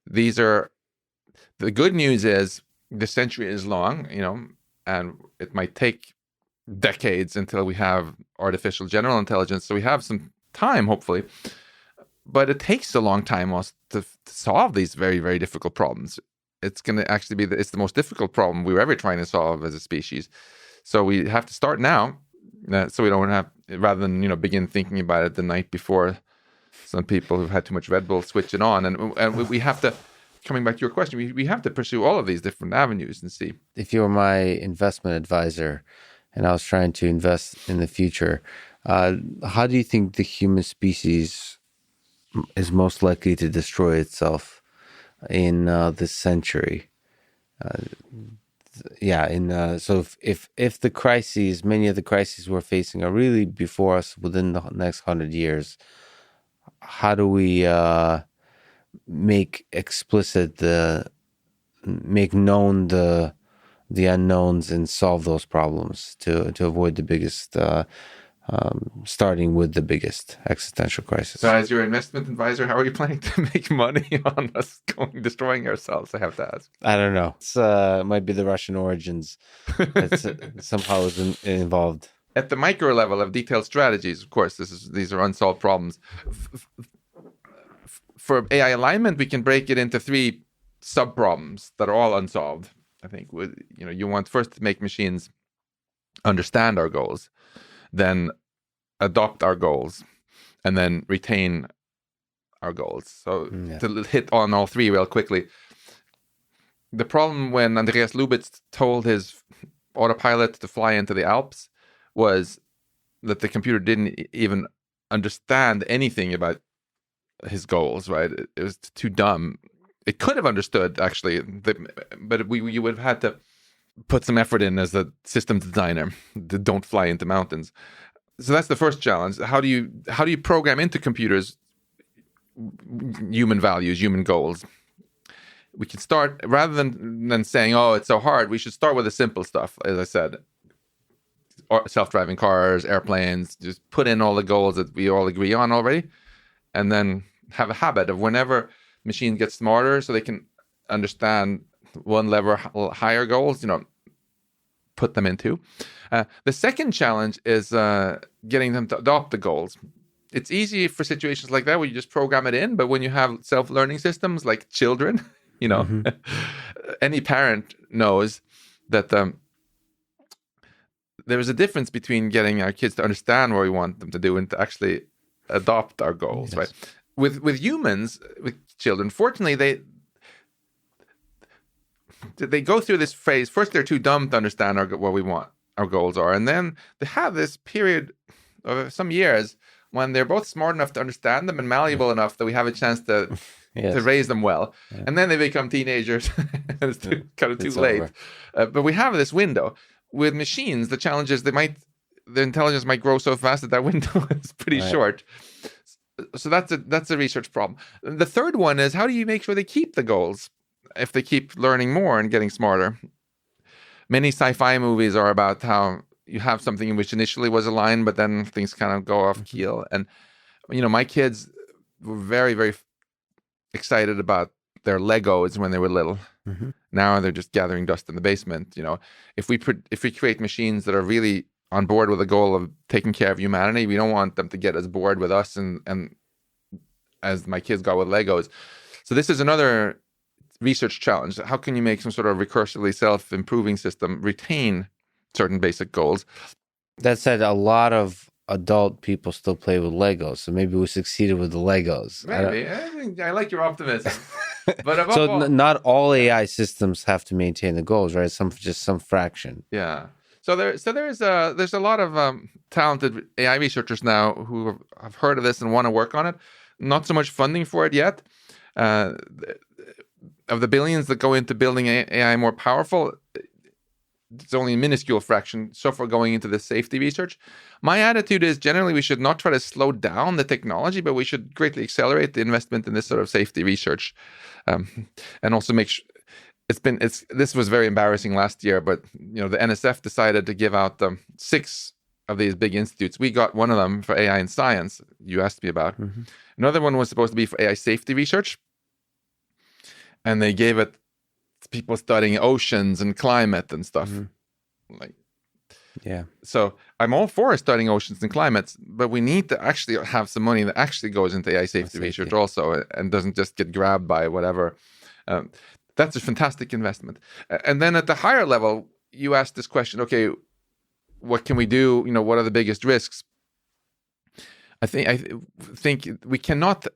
The good news is the century is long. and it might take decades until we have artificial general intelligence. So we have some time, hopefully, but it takes a long time also to solve these very, very difficult problems. It's going to actually be it's the most difficult problem we were ever trying to solve as a species. So we have to start now, so we don't have, rather than begin thinking about it the night before. Some people who've had too much Red Bull switch it on, and we have to. Coming back to your question, we have to pursue all of these different avenues and see. If you were my investment advisor, and I was trying to invest in the future, how do you think the human species is most likely to destroy itself in this century? So if the crises, many of the crises we're facing are really before us within the next 100 years, how do we make known the unknowns and solve those problems to avoid the biggest, starting with the biggest existential crisis? So, as your investment advisor, how are you planning to make money on us destroying ourselves? I have to ask. I don't know. It's might be the Russian origins that somehow is involved. At the micro level of detailed strategies, of course, these are unsolved problems. For AI alignment, we can break it into 3 sub-problems that are all unsolved. I think you want first to make machines understand our goals, then adopt our goals, and then retain our goals. So to hit on all 3 real quickly, the problem when Andreas Lubitz told his autopilot to fly into the Alps was that the computer didn't even understand anything about his goals, right? It was too dumb. It could have understood, actually, but you would have had to put some effort in as a system designer to don't fly into mountains. So that's the first challenge. How do you program into computers human values, human goals? We can start, rather than saying, oh, it's so hard, we should start with the simple stuff, as I said. Self-driving cars, airplanes, just put in all the goals that we all agree on already, and then have a habit of whenever machines get smarter so they can understand one level higher goals, put them into. The second challenge is getting them to adopt the goals. It's easy for situations like that where you just program it in, but when you have self-learning systems like children, any parent knows that there is a difference between getting our kids to understand what we want them to do and to actually adopt our goals, yes. Right? With humans, with children, fortunately, they go through this phase. First, they're too dumb to understand what we want, our goals are. And then they have this period of some years when they're both smart enough to understand them and malleable enough that we have a chance to raise them well. Yeah. And then they become teenagers. And it's kind of too late. But we have this window. With machines, the challenge is the intelligence might grow so fast that window is pretty short. So that's a research problem. The third one is, how do you make sure they keep the goals if they keep learning more and getting smarter? Many sci-fi movies are about how you have something which initially was aligned, but then things kind of go off keel. And my kids were very, very excited about their Legos when they were little. Mm-hmm. Now they're just gathering dust in the basement. If we create machines that are really on board with the goal of taking care of humanity, we don't want them to get as bored with us and as my kids got with Legos. So this is another research challenge. How can you make some sort of recursively self-improving system retain certain basic goals? That said, a lot of adult people still play with Legos, so maybe we succeeded with the Legos. Maybe. I like your optimism. But not all AI systems have to maintain the goals, right? Just some fraction. Yeah. So there's a lot of talented AI researchers now who have heard of this and want to work on it. Not so much funding for it yet. Of the billions that go into building AI more powerful, it's only a minuscule fraction so far going into the safety research. My attitude is generally we should not try to slow down the technology, but we should greatly accelerate the investment in this sort of safety research, and also make sure. This was very embarrassing last year, but the NSF decided to give out 6 of these big institutes. We got one of them for AI and science. You asked me about. Mm-hmm. Another one was supposed to be for AI safety research, and they gave it to people studying oceans and climate and stuff. Mm-hmm. Like, Yeah. so I'm all for studying oceans and climates, but we need to actually have some money that actually goes into AI safety research also, and doesn't just get grabbed by whatever. Um, that's a fantastic investment. And then at the higher level, you ask this question: okay, what can we do? What are the biggest risks? I think we cannot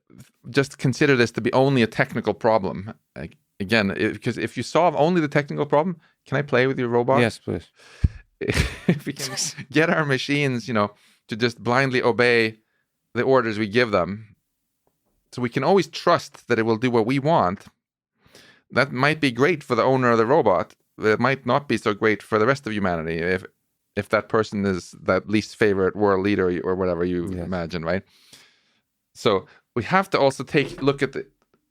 just consider this to be only a technical problem. Again, because if you solve only the technical problem, can I play with your robot? Yes, please. If we can get our machines, to just blindly obey the orders we give them, so we can always trust that it will do what we want, that might be great for the owner of the robot, but it might not be so great for the rest of humanity if that person is that least favorite world leader or whatever you imagine, right? So we have to also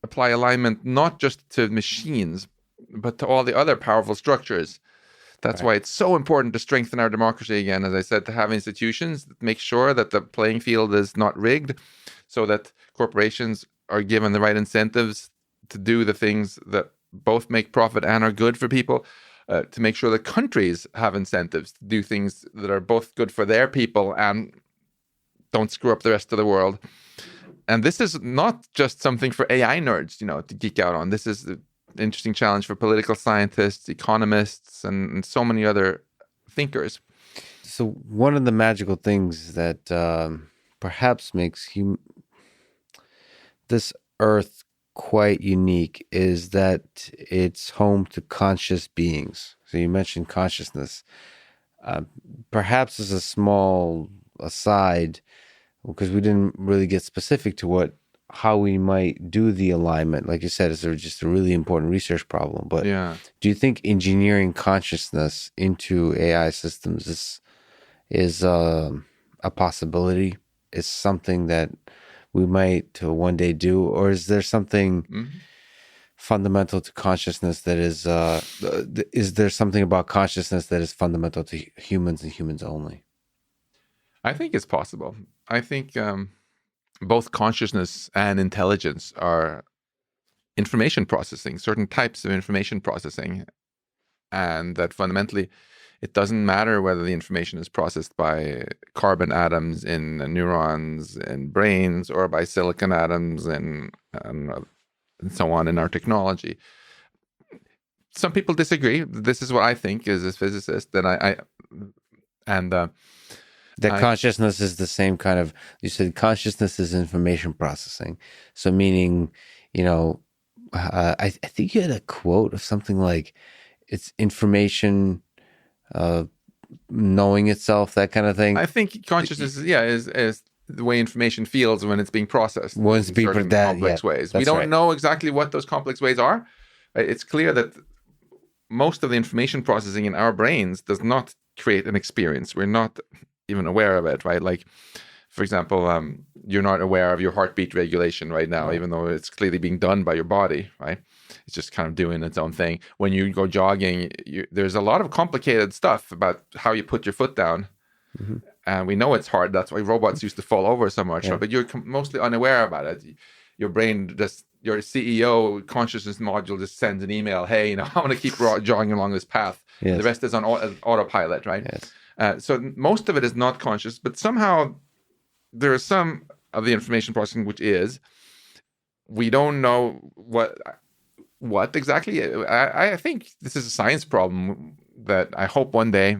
apply alignment not just to machines, but to all the other powerful structures. That's why it's so important to strengthen our democracy again, as I said, to have institutions that make sure that the playing field is not rigged, so that corporations are given the right incentives to do the things that both make profit and are good for people, to make sure that countries have incentives to do things that are both good for their people and don't screw up the rest of the world. And this is not just something for AI nerds, to geek out on. This is an interesting challenge for political scientists, economists, and so many other thinkers. So one of the magical things that perhaps makes this Earth quite unique is that it's home to conscious beings. So you mentioned consciousness. Perhaps as a small aside, because we didn't really get specific to how we might do the alignment. Like you said, it's just a really important research problem. But do you think engineering consciousness into AI systems is a possibility? Is something that we might one day do, or is there something fundamental to consciousness that is there something about consciousness that is fundamental to humans and humans only? I think it's possible. I think both consciousness and intelligence are information processing, certain types of information processing, and that fundamentally it doesn't matter whether the information is processed by carbon atoms in neurons in brains or by silicon atoms and so on in our technology. Some people disagree. This is what I think as a physicist, Consciousness is the same kind of, you said consciousness is information processing. So meaning, I think you had a quote of something like it's information knowing itself, that kind of thing. I think consciousness is the way information feels when it's being processed in certain complex ways. We don't know exactly what those complex ways are. It's clear that most of the information processing in our brains does not create an experience. We're not even aware of it, right? Like, for example, you're not aware of your heartbeat regulation right now, even though it's clearly being done by your body, right? It's just kind of doing its own thing. When you go jogging, there's a lot of complicated stuff about how you put your foot down. Mm-hmm. And we know it's hard. That's why robots used to fall over so much. But you're mostly unaware about it. Your brain your CEO consciousness module just sends an email, hey, I'm going to keep jogging along this path. Yes. The rest is on autopilot, right? Yes. So most of it is not conscious, but somehow there is some of the information processing which is. We don't know what exactly. I think this is a science problem that I hope one day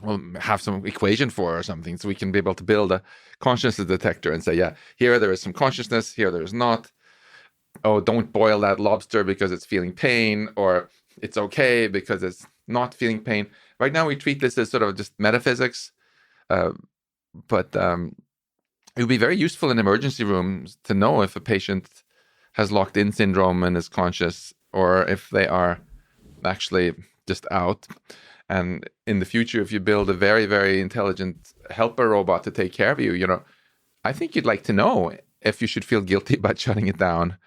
we'll have some equation for or something, so we can be able to build a consciousness detector and say, here there is some consciousness, here there is not. Oh, don't boil that lobster because it's feeling pain, or it's okay because it's not feeling pain. Right now we treat this as sort of just metaphysics, but it would be very useful in emergency rooms to know if a patient has locked-in syndrome and is conscious, or if they are actually just out. And in the future, if you build a very, very intelligent helper robot to take care of you, I think you'd like to know if you should feel guilty about shutting it down,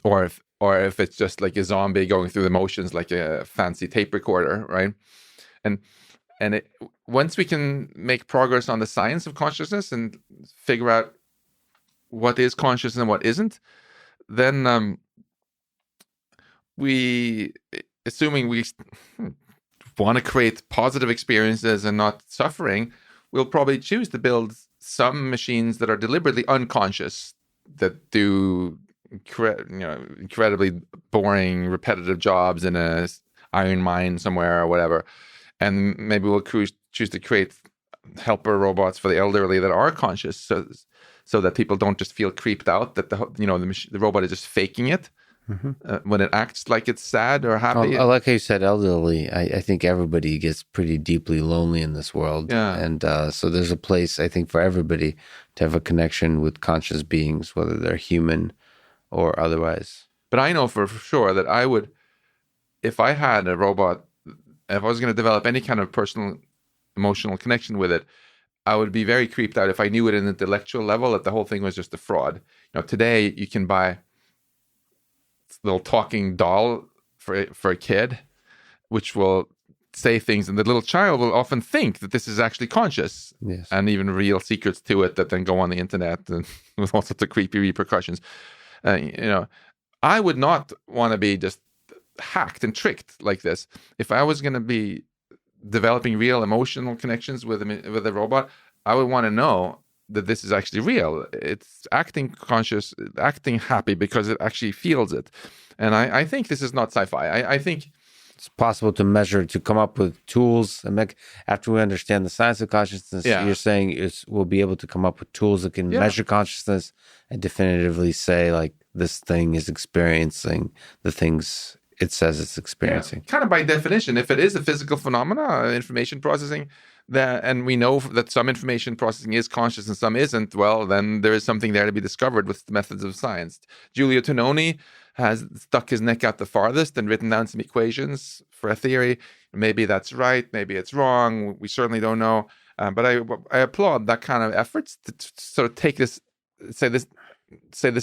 or if it's just like a zombie going through the motions like a fancy tape recorder, right? And once we can make progress on the science of consciousness and figure out what is conscious and what isn't, then assuming we want to create positive experiences and not suffering, we'll probably choose to build some machines that are deliberately unconscious, that do incredibly boring, repetitive jobs in a iron mine somewhere or whatever. And maybe we'll choose to create helper robots for the elderly that are conscious, so that people don't just feel creeped out that the robot is just faking it when it acts like it's sad or happy. I like how you said elderly. I think everybody gets pretty deeply lonely in this world. Yeah. And so there's a place, I think, for everybody to have a connection with conscious beings, whether they're human or otherwise. But I know for sure that I would, if I had a robot, if I was going to develop any kind of personal emotional connection with it, I would be very creeped out if I knew at an intellectual level that the whole thing was just a fraud. Today you can buy a little talking doll for a kid, which will say things, and the little child will often think that this is actually conscious, Yes. and even real secrets to it that then go on the internet and with all sorts of creepy repercussions. I would not want to be just hacked and tricked like this. If I was going to be developing real emotional connections with a robot, I would want to know that this is actually real. It's acting conscious, acting happy because it actually feels it. And I think this is not sci-fi. I think it's possible to measure, to come up with tools, and after we understand the science of consciousness, you're saying we'll be able to come up with tools that can measure consciousness and definitively say, like, this thing is experiencing the things it says it's experiencing. Kind of by definition, if it is a physical phenomena, information processing, and we know that some information processing is conscious and some isn't, well, then there is something there to be discovered with the methods of science. Giulio Tononi has stuck his neck out the farthest and written down some equations for a theory. Maybe that's right, maybe it's wrong. We certainly don't know. But I applaud that kind of efforts to sort of take this, say this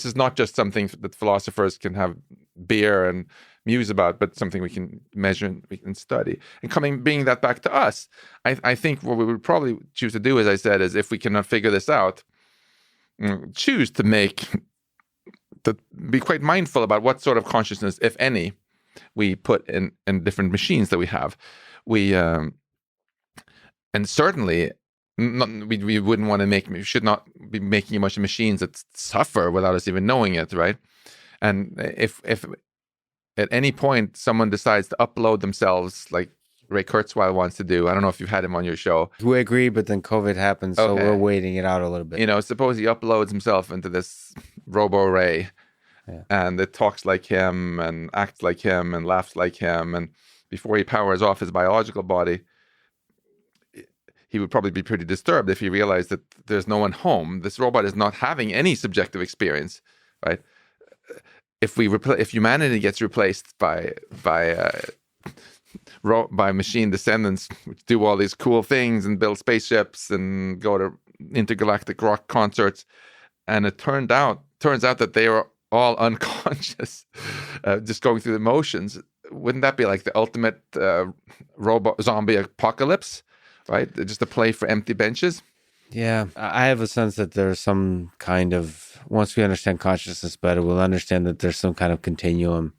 is not just something that philosophers can have beer and muse about, but something we can measure and we can study. And bringing that back to us, I think what we would probably choose to do, as I said, is if we cannot figure this out, choose to be quite mindful about what sort of consciousness, if any, we put in different machines that we have. And certainly we wouldn't want to we should not be making a bunch of machines that suffer without us even knowing it, right? And if at any point someone decides to upload themselves, like Ray Kurzweil wants to do, I don't know if you've had him on your show. We agree, but then COVID happened, so we're waiting it out a little bit. Suppose he uploads himself into this Robo Ray, and it talks like him and acts like him and laughs like him, and before he powers off his biological body, he would probably be pretty disturbed if he realized that there's no one home. This robot is not having any subjective experience, right? If humanity gets replaced by machine descendants, which do all these cool things and build spaceships and go to intergalactic rock concerts, and it turns out that they are all unconscious, just going through the motions, wouldn't that be like the ultimate robot zombie apocalypse? Right? Just a play for empty benches. Yeah. I have a sense that there's some kind of, once we understand consciousness better, we'll understand that there's some kind of continuum,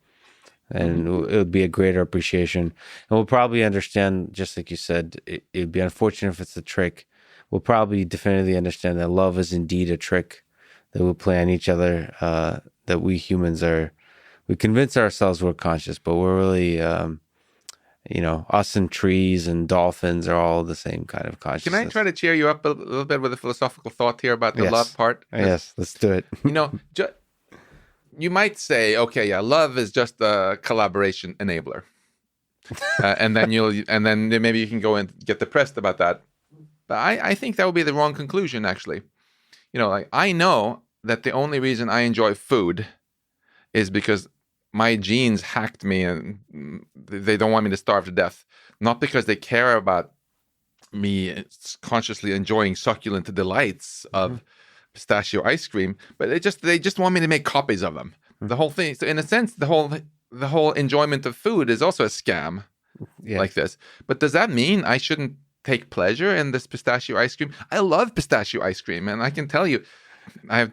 and it would be a greater appreciation. And we'll probably understand, just like you said, it would be unfortunate if it's a trick. We'll probably definitively understand that love is indeed a trick that we play on each other, that we humans we convince ourselves we're conscious, but we're really, us and trees and dolphins are all the same kind of consciousness. Can I try to cheer you up a little bit with a philosophical thought here about the love part? Yes, let's do it. You might say, okay, love is just a collaboration enabler, and then maybe you can go and get depressed about that. But I think that would be the wrong conclusion, actually. I know that the only reason I enjoy food is because my genes hacked me and they don't want me to starve to death. Not because they care about me consciously enjoying succulent delights of pistachio ice cream, but they just want me to make copies of them. The whole thing. So in a sense, the whole enjoyment of food is also a scam like this. But does that mean I shouldn't take pleasure in this pistachio ice cream? I love pistachio ice cream, and I can tell you, I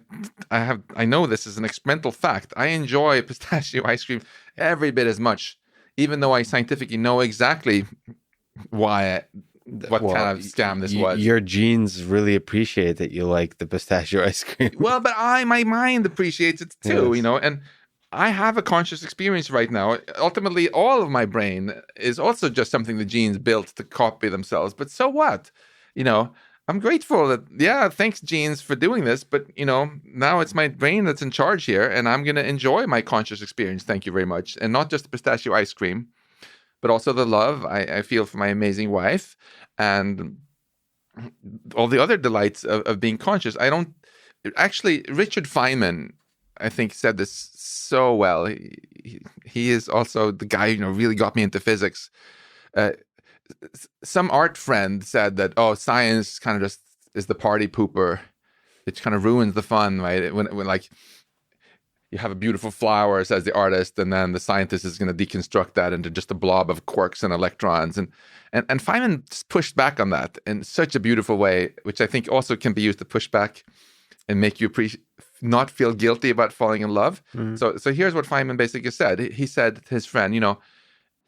know this is an experimental fact. I enjoy pistachio ice cream every bit as much, even though I scientifically know exactly what kind of scam this was. Your genes really appreciate that you like the pistachio ice cream. Well, but my mind appreciates it too, Yes. and I have a conscious experience right now. Ultimately, all of my brain is also just something the genes built to copy themselves. But so what? I'm grateful that, thanks genes for doing this. But, now it's my brain that's in charge here, and I'm going to enjoy my conscious experience. Thank you very much. And not just the pistachio ice cream, but also the love I feel for my amazing wife and all the other delights of being conscious. Actually, Richard Feynman, I think, said this so well. He is also the guy who really got me into physics. Some art friend said that, science kind of just is the party pooper. It kind of ruins the fun, right? When like you have a beautiful flower, says the artist, and then the scientist is going to deconstruct that into just a blob of quarks and electrons. And Feynman just pushed back on that in such a beautiful way, which I think also can be used to push back and make you not feel guilty about falling in love. Mm-hmm. So here's what Feynman basically said. He said to his friend,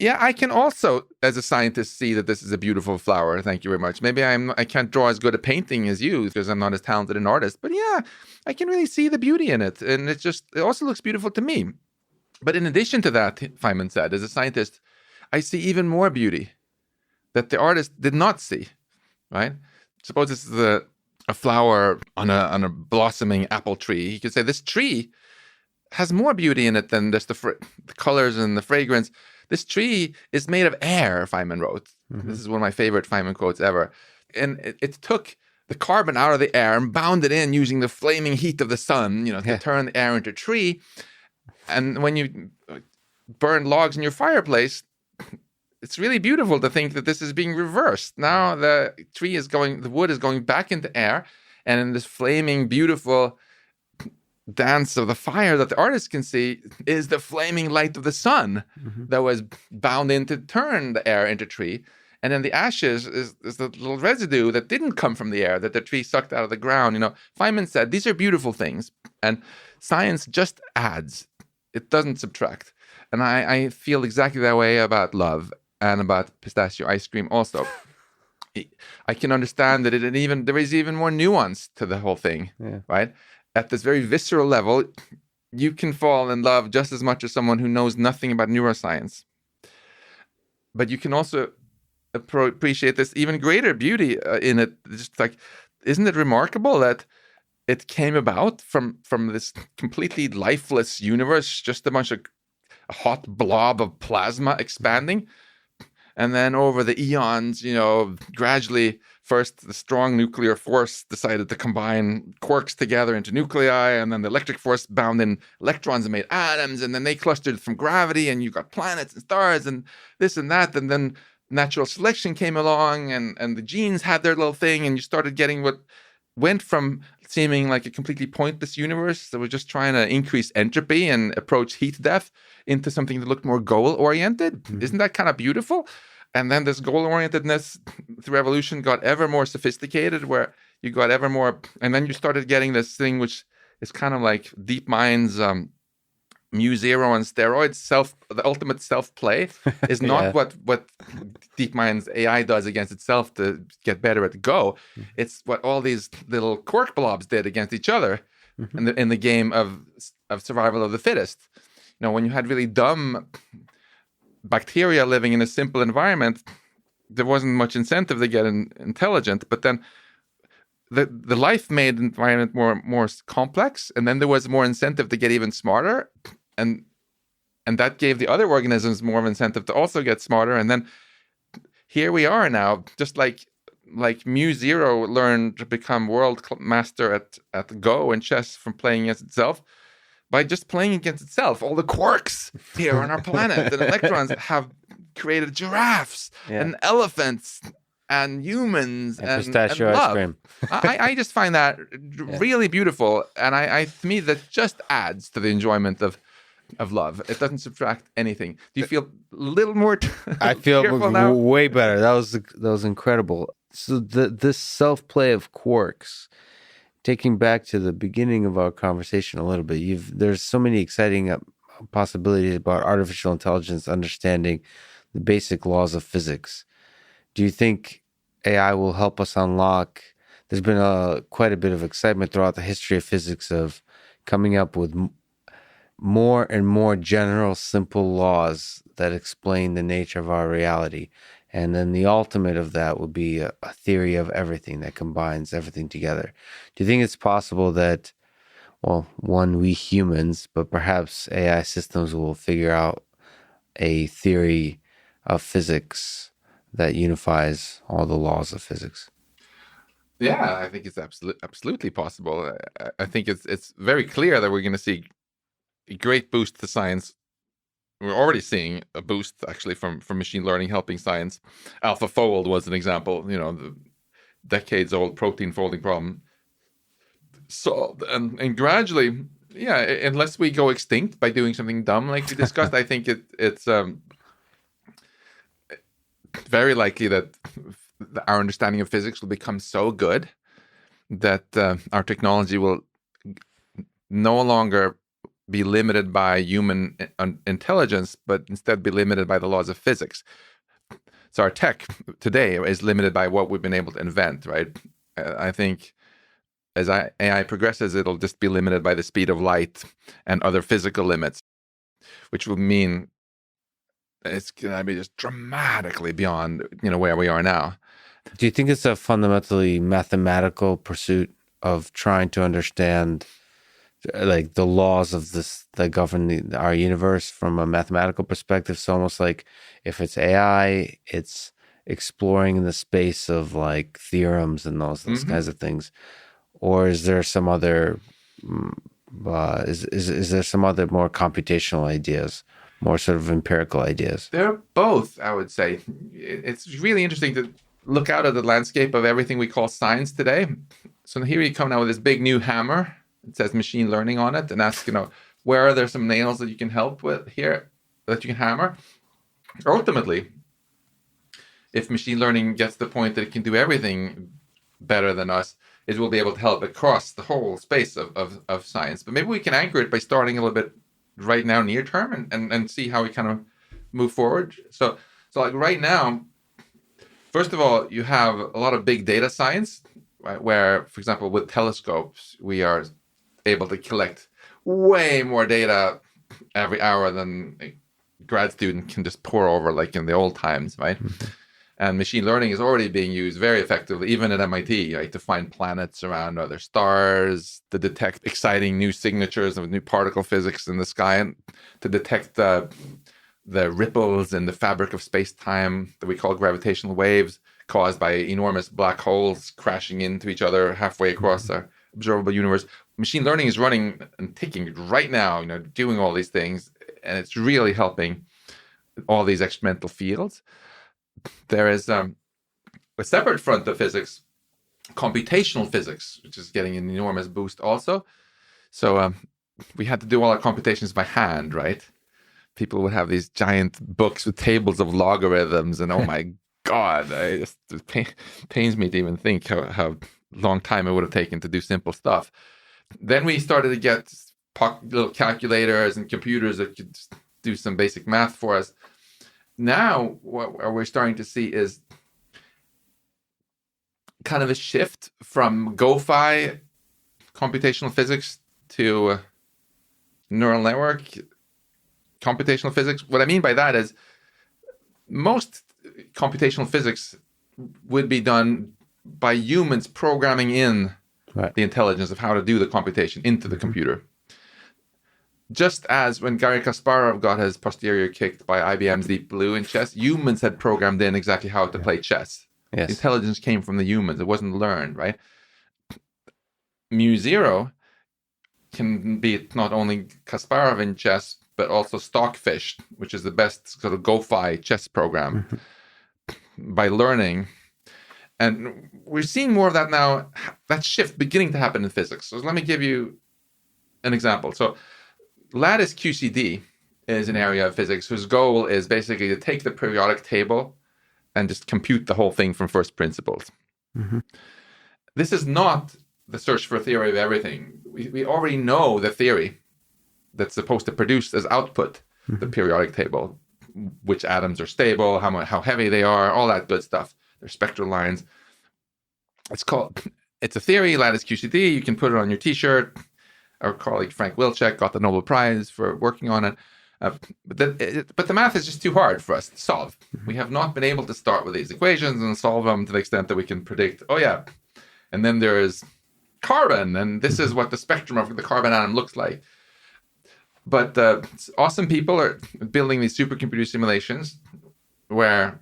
I can also, as a scientist, see that this is a beautiful flower. Thank you very much. Maybe I can't draw as good a painting as you because I'm not as talented an artist. But I can really see the beauty in it. And it also looks beautiful to me. But in addition to that, Feynman said, as a scientist, I see even more beauty that the artist did not see, right? Suppose this is a flower on a blossoming apple tree. He could say this tree has more beauty in it than just the colors and the fragrance. This tree is made of air, Feynman wrote. Mm-hmm. This is one of my favorite Feynman quotes ever. And it took the carbon out of the air and bound it in using the flaming heat of the sun, to turn the air into a tree. And when you burn logs in your fireplace, it's really beautiful to think that this is being reversed. Now the wood is going back into air, and in this flaming, beautiful dance of the fire that the artist can see is the flaming light of the sun that was bound in to turn the air into tree. And then the ashes is the little residue that didn't come from the air that the tree sucked out of the ground. Feynman said, these are beautiful things, and science just adds. It doesn't subtract. And I feel exactly that way about love and about pistachio ice cream also. I can understand that there is even more nuance to the whole thing, right? At this very visceral level, you can fall in love just as much as someone who knows nothing about neuroscience. But you can also appreciate this even greater beauty in it. Just like, isn't it remarkable that it came about from this completely lifeless universe, just a bunch of a hot blob of plasma expanding? And then over the eons, gradually, first the strong nuclear force decided to combine quarks together into nuclei, and then the electric force bound in electrons and made atoms, and then they clustered from gravity, and you got planets and stars and this and that, and then natural selection came along, and the genes had their little thing, and you started getting what went from seeming like a completely pointless universe that was just trying to increase entropy and approach heat death into something that looked more goal-oriented. Mm-hmm. Isn't that kind of beautiful? And then this goal-orientedness through evolution got ever more sophisticated, where you got ever more, and then you started getting this thing which is kind of like DeepMind's mu-zero on steroids. The ultimate self-play is not what DeepMind's AI does against itself to get better at Go. It's what all these little quark blobs did against each other in the game of survival of the fittest. When you had really dumb bacteria living in a simple environment, there wasn't much incentive to get intelligent. But then the life made environment more complex, and then there was more incentive to get even smarter, and that gave the other organisms more of incentive to also get smarter. And then here we are now, just like mu-zero learned to become world master at Go and chess from playing against itself. By just playing against itself, all the quarks here on our planet and electrons have created giraffes and elephants and humans and pistachio love. Ice cream. I just find that really beautiful, and I to me that just adds to the enjoyment of love. It doesn't subtract anything. Do you feel a little more? I feel way better. That was incredible. So this self-play of quarks. Taking back to the beginning of our conversation a little bit, there's so many exciting possibilities about artificial intelligence understanding the basic laws of physics. Do you think AI will help us unlock? There's been quite a bit of excitement throughout the history of physics of coming up with more and more general, simple laws that explain the nature of our reality. And then the ultimate of that would be a theory of everything that combines everything together. Do you think it's possible that, well, one, we humans, but perhaps AI systems will figure out a theory of physics that unifies all the laws of physics? Yeah, I think it's absolutely possible. I think it's very clear that we're going to see a great boost to science. We're already seeing a boost actually from machine learning helping science. AlphaFold was an example, the decades-old protein folding problem solved, and gradually, yeah, unless we go extinct by doing something dumb like we discussed, I think it's very likely that our understanding of physics will become so good that our technology will no longer be limited by human intelligence, but instead be limited by the laws of physics. So our tech today is limited by what we've been able to invent, right? I think as AI progresses, it'll just be limited by the speed of light and other physical limits, which will mean it's going to be just dramatically beyond, where we are now. Do you think it's a fundamentally mathematical pursuit of trying to understand like the laws of this that govern our universe from a mathematical perspective? It's almost like if it's AI, it's exploring in the space of like theorems and those kinds of things. Or is there some other is there some other more computational ideas, more sort of empirical ideas? They're both, I would say. It's really interesting to look out at the landscape of everything we call science today. So here you come now with this big new hammer. It says machine learning on it, and ask, where are there some nails that you can help with here that you can hammer? Ultimately, if machine learning gets to the point that it can do everything better than us, it will be able to help across the whole space of science. But maybe we can anchor it by starting a little bit right now near term and see how we kind of move forward. So like right now, first of all, you have a lot of big data science, right, where, for example, with telescopes, we are able to collect way more data every hour than a grad student can just pour over like in the old times, right? And machine learning is already being used very effectively, even at MIT, right, to find planets around other stars, to detect exciting new signatures of new particle physics in the sky, and to detect the ripples in the fabric of space-time that we call gravitational waves caused by enormous black holes crashing into each other halfway across our observable universe. Machine learning is running and ticking right now, doing all these things, and it's really helping all these experimental fields. There is a separate front of physics, computational physics, which is getting an enormous boost also. So we had to do all our computations by hand, right? People would have these giant books with tables of logarithms, and oh my God, it pains me to even think how long time it would have taken to do simple stuff. Then we started to get little calculators and computers that could do some basic math for us. Now, what we're starting to see is kind of a shift from GoFi computational physics to neural network computational physics. What I mean by that is most computational physics would be done by humans programming in the intelligence of how to do the computation into the computer. Just as when Garry Kasparov got his posterior kicked by IBM's Deep Blue in chess, humans had programmed in exactly how to play chess. Yes. Intelligence came from the humans. It wasn't learned, right? Mu0 can beat not only Kasparov in chess, but also Stockfish, which is the best sort of GoFi chess program, by learning. And we're seeing more of that now, that shift beginning to happen in physics. So let me give you an example. So lattice QCD is an area of physics whose goal is basically to take the periodic table and just compute the whole thing from first principles. This is not the search for a theory of everything. We already know the theory that's supposed to produce as output the periodic table, which atoms are stable, how heavy they are, all that good stuff. They're spectral lines. It's a theory, lattice QCD. You can put it on your T-shirt. Our colleague Frank Wilczek got the Nobel Prize for working on it. But the math is just too hard for us to solve. We have not been able to start with these equations and solve them to the extent that we can predict, and then there is carbon, and this is what the spectrum of the carbon atom looks like. But awesome people are building these supercomputer simulations where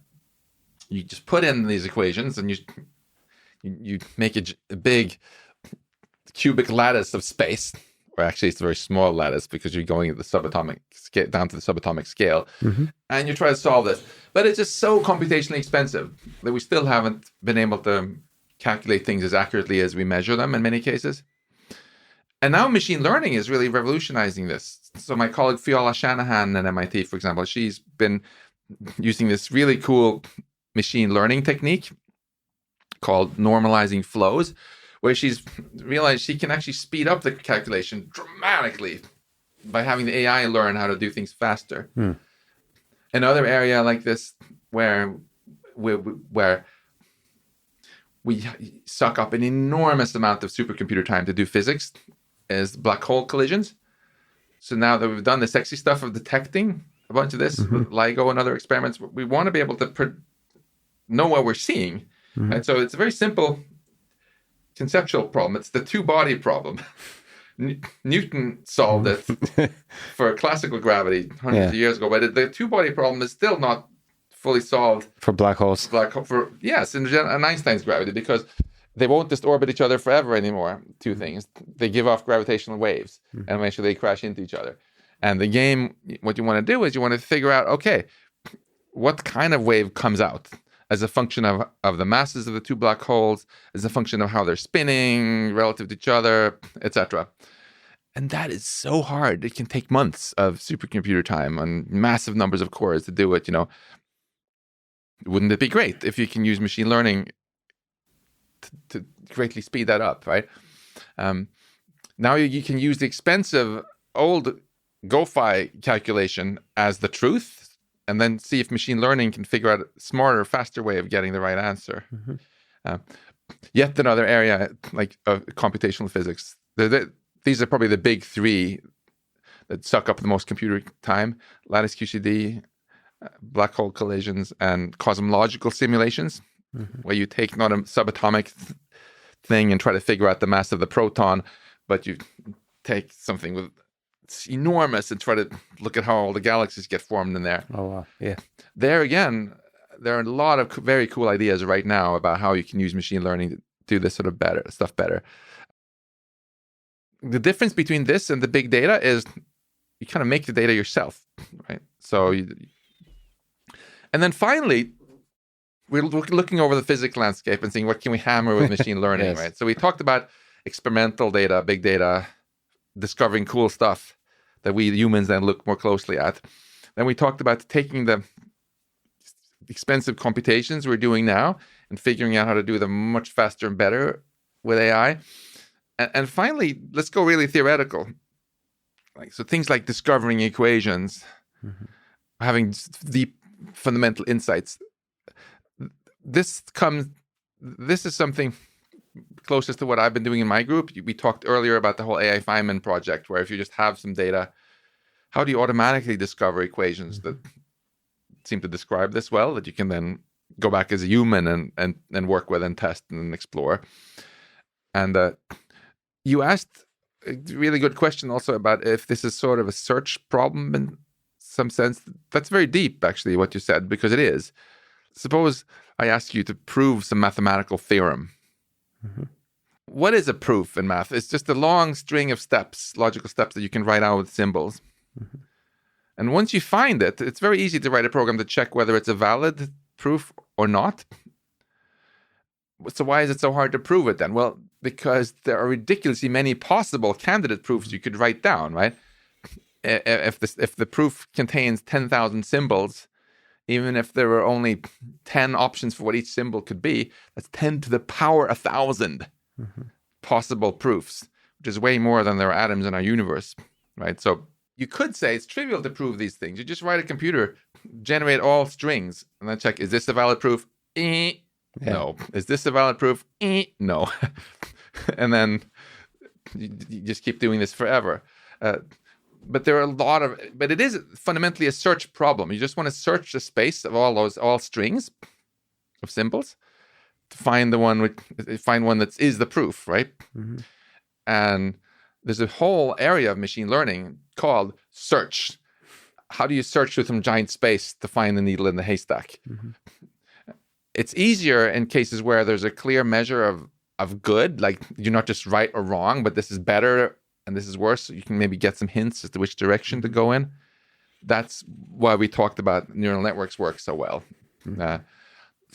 you just put in these equations and you make a big cubic lattice of space, or actually it's a very small lattice because you're going at the subatomic scale, down to the subatomic scale, and you try to solve this. But it's just so computationally expensive that we still haven't been able to calculate things as accurately as we measure them in many cases. And now machine learning is really revolutionizing this. So my colleague Fiona Shanahan at MIT, for example, she's been using this really cool machine learning technique called normalizing flows, where she's realized she can actually speed up the calculation dramatically by having the AI learn how to do things faster. Another area like this where we suck up an enormous amount of supercomputer time to do physics is black hole collisions. So now that we've done the sexy stuff of detecting a bunch of this with LIGO and other experiments, we want to be able to know what we're seeing. And so it's a very simple conceptual problem. It's the two-body problem. Newton solved it for classical gravity hundreds of years ago, but the two-body problem is still not fully solved for black holes. In Einstein's gravity, because they won't just orbit each other forever anymore. Two things. They give off gravitational waves, and eventually they crash into each other. And the game, what you want to do is you want to figure out, okay, what kind of wave comes out as a function of the masses of the two black holes, as a function of how they're spinning relative to each other, etc. And that is so hard. It can take months of supercomputer time on massive numbers of cores to do it. Wouldn't it be great if you can use machine learning to greatly speed that up, right? Now you can use the expensive old GoFi calculation as the truth, and then see if machine learning can figure out a smarter, faster way of getting the right answer. Yet another area like computational physics. These are probably the big three that suck up the most computer time: lattice QCD, black hole collisions, and cosmological simulations, where you take not a subatomic thing and try to figure out the mass of the proton, but you take something with it's enormous and try to look at how all the galaxies get formed in there. Oh, wow. Yeah. There again, there are a lot of very cool ideas right now about how you can use machine learning to do this sort of stuff better. The difference between this and the big data is you kind of make the data yourself, right? So, and then finally, we're looking over the physics landscape and seeing what can we hammer with machine learning, right? So we talked about experimental data, big data, discovering cool stuff that we humans then look more closely at. Then we talked about taking the expensive computations we're doing now and figuring out how to do them much faster and better with AI. And finally, let's go really theoretical. So things like discovering equations, having deep fundamental insights. This is something closest to what I've been doing in my group. We talked earlier about the whole AI Feynman project, where if you just have some data, how do you automatically discover equations that seem to describe this well, that you can then go back as a human and work with and test and explore? And you asked a really good question also about if this is sort of a search problem in some sense. That's very deep, actually, what you said, because it is. Suppose I ask you to prove some mathematical theorem. What is a proof in math? It's just a long string of steps, logical steps that you can write out with symbols. And once you find it, it's very easy to write a program to check whether it's a valid proof or not. So why is it so hard to prove it then? Well, because there are ridiculously many possible candidate proofs you could write down, right? If the proof contains 10,000 symbols, even if there were only 10 options for what each symbol could be, that's 10 to the power 1,000 possible proofs, which is way more than there are atoms in our universe, right? So you could say it's trivial to prove these things. You just write a computer, generate all strings, and then check, is this a valid proof? Yeah. No. Is this a valid proof? No. And then you just keep doing this forever. But there are a lot of, but it is fundamentally a search problem. You just want to search the space of all strings of symbols to find one that is the proof, right? Mm-hmm. And there's a whole area of machine learning called search. How do you search through some giant space to find the needle in the haystack? Mm-hmm. It's easier in cases where there's a clear measure of good, like you're not just right or wrong, but this is better and this is worse. So you can maybe get some hints as to which direction to go in. That's why we talked about neural networks work so well.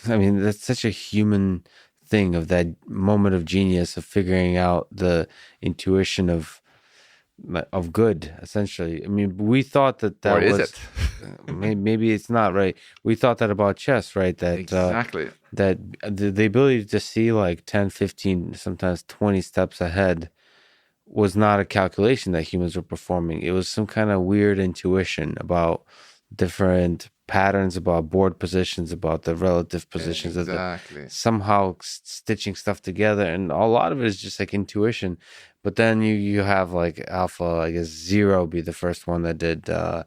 I mean, that's such a human thing, of that moment of genius of figuring out the intuition of good, essentially. I mean, we thought that or is was it? maybe it's not, right. We thought that about chess, right? That Exactly. that the ability to see like 10, 15, sometimes 20 steps ahead was not a calculation that humans were performing. It was some kind of weird intuition about different patterns, about board positions, about the relative positions of somehow stitching stuff together. And a lot of it is just like intuition. But then you have like Alpha, I guess Zero be the first one that did the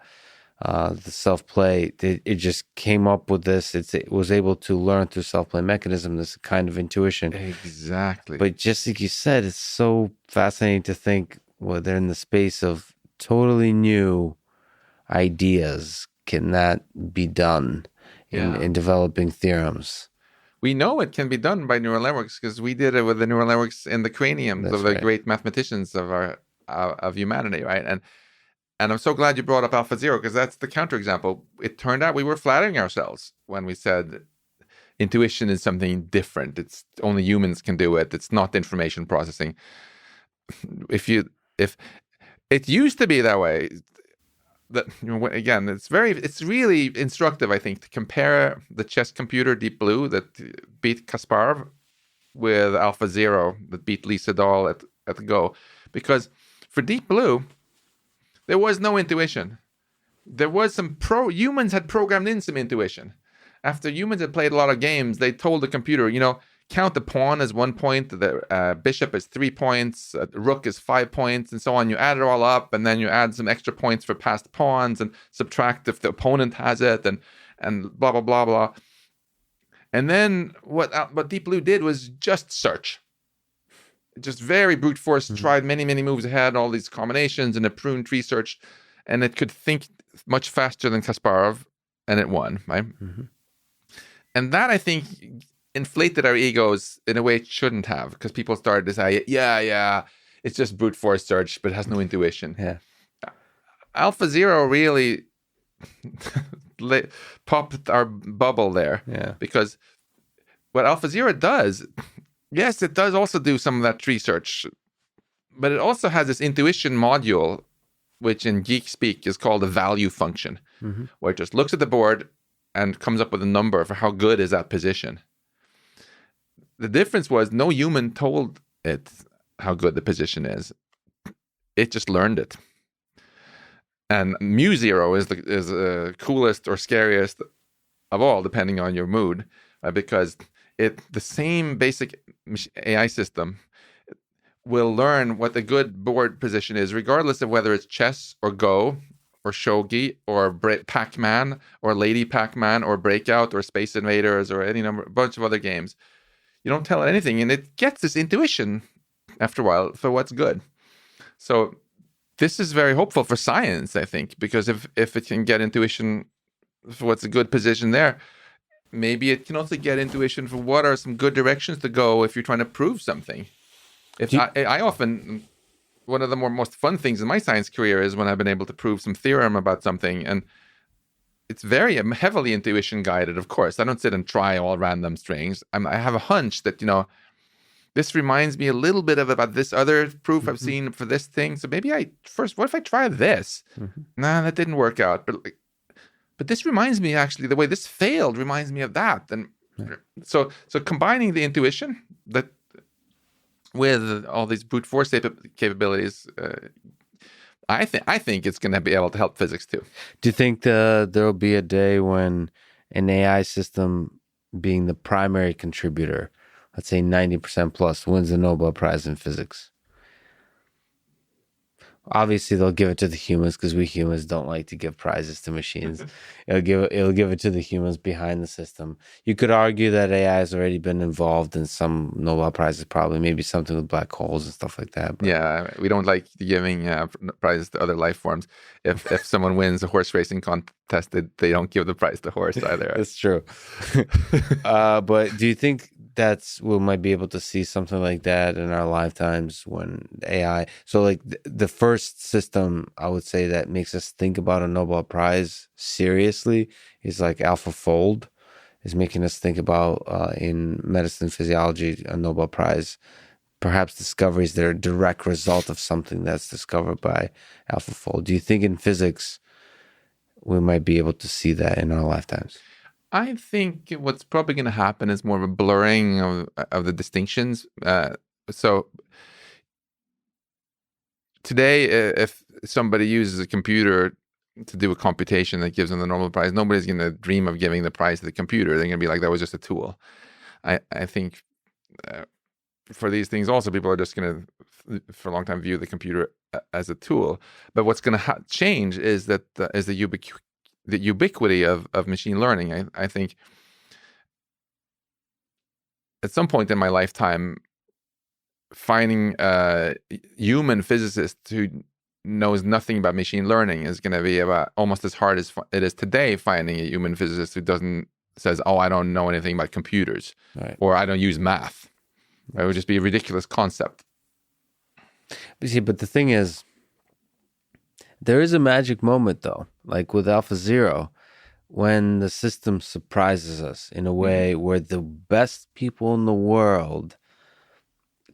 self-play. It just came up with this. It was able to learn through self-play mechanism, this kind of intuition. Exactly. But just like you said, it's so fascinating to think, well, they're in the space of totally new ideas. Can that be done in developing theorems? We know it can be done by neural networks because we did it with the neural networks in the craniums of the great mathematicians of humanity, right? And I'm so glad you brought up AlphaZero, because that's the counterexample. It turned out we were flattering ourselves when we said intuition is something different. It's only humans can do it. It's not information processing. If it used to be that way, that, again, it's really instructive, I think, to compare the chess computer Deep Blue that beat Kasparov with AlphaZero that beat Lee Sedol at Go, because for Deep Blue there was no intuition. There was humans had programmed in some intuition. After humans had played a lot of games, they told the computer, count the pawn as 1 point, the bishop is 3 points, the rook is 5 points, and so on. You add it all up, and then you add some extra points for passed pawns, and subtract if the opponent has it, and blah, blah, blah, blah. And then what Deep Blue did was just search. Just very brute force, tried many, many moves ahead, all these combinations, and a prune tree search, and it could think much faster than Kasparov, and it won, right? Mm-hmm. And that, I think, inflated our egos in a way it shouldn't have, because people started to say, yeah, it's just brute force search, but it has no intuition. Yeah. AlphaZero really popped our bubble there. Yeah. Because what AlphaZero does, yes, it does also do some of that tree search, but it also has this intuition module, which in geek speak is called a value function, where it just looks at the board and comes up with a number for how good is that position. The difference was no human told it how good the position is. It just learned it. And mu0 is the coolest or scariest of all, depending on your mood, because the same basic AI system will learn what the good board position is, regardless of whether it's chess or Go or Shogi or Pac-Man or Lady Pac-Man or Breakout or Space Invaders or a bunch of other games. You don't tell it anything, and it gets this intuition after a while for what's good. So this is very hopeful for science, I think, because if it can get intuition for what's a good position there, maybe it can also get intuition for what are some good directions to go if you're trying to prove something. I often, one of the most fun things in my science career is when I've been able to prove some theorem about something, and it's very heavily intuition guided, of course. I don't sit and try all random strings. I have a hunch that, this reminds me a little bit about this other proof I've seen for this thing. So maybe what if I try this? Nah, that didn't work out. But this reminds me, actually, the way this failed reminds me of that. And so combining the intuition with all these brute force capabilities, I think it's going to be able to help physics too. Do you think there'll be a day when an AI system being the primary contributor, let's say 90% plus, wins the Nobel Prize in physics. Obviously, they'll give it to the humans because we humans don't like to give prizes to machines. It'll give it to the humans behind the system. You could argue that AI has already been involved in some Nobel Prizes, probably maybe something with black holes and stuff like that. But Yeah, we don't like giving prizes to other life forms. If someone wins a horse racing contest, they don't give the prize to horse either. that's true. But do you think we might be able to see something like that in our lifetimes when AI? So, like the first system, I would say that makes us think about a Nobel Prize seriously is like AlphaFold, is making us think about in medicine physiology a Nobel Prize. Perhaps discoveries that are a direct result of something that's discovered by AlphaFold. Do you think in physics we might be able to see that in our lifetimes? I think what's probably going to happen is more of a blurring of the distinctions. So today, if somebody uses a computer to do a computation that gives them the Nobel Prize, nobody's going to dream of giving the prize to the computer. They're going to be like, that was just a tool. I think for these things also, people are just going to, for a long time, view the computer as a tool. But what's going to change is that is the ubiquity of machine learning. I think at some point in my lifetime, finding a human physicist who knows nothing about machine learning is going to be about almost as hard as it is today finding a human physicist who says, oh, I don't know anything about computers, Right. or I don't use math. It would just be a ridiculous concept. But the thing is, there is a magic moment, though, like with AlphaZero, when the system surprises us in a way where the best people in the world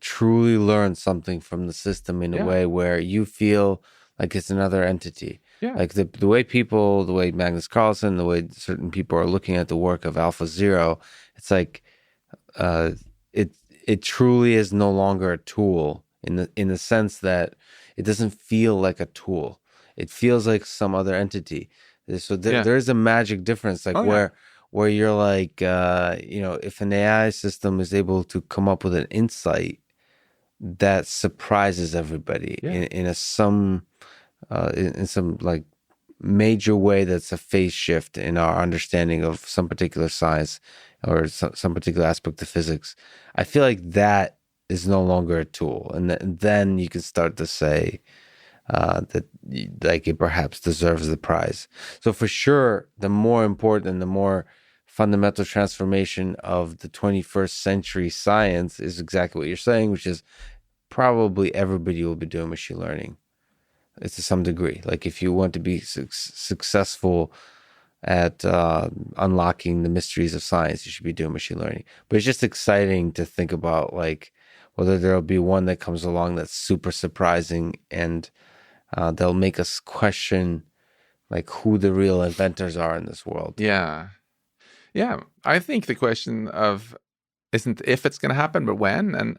truly learn something from the system in a way where you feel like it's another entity. Yeah. Like the way Magnus Carlsen, the way certain people are looking at the work of AlphaZero, it's like it truly is no longer a tool in the sense that it doesn't feel like a tool. It feels like some other entity. So there is a magic difference, like where you're like, if an AI system is able to come up with an insight that surprises everybody in some like major way, that's a phase shift in our understanding of some particular science or some particular aspect of physics, I feel like that is no longer a tool, and then you can start to say that like it perhaps deserves the prize. So for sure, the more important, the more fundamental transformation of the 21st century science is exactly what you're saying, which is probably everybody will be doing machine learning. It's to some degree. Like if you want to be successful at unlocking the mysteries of science, you should be doing machine learning. But it's just exciting to think about like whether there'll be one that comes along that's super surprising and they'll make us question like who the real inventors are in this world. Yeah. I think the question of isn't if it's going to happen, but when,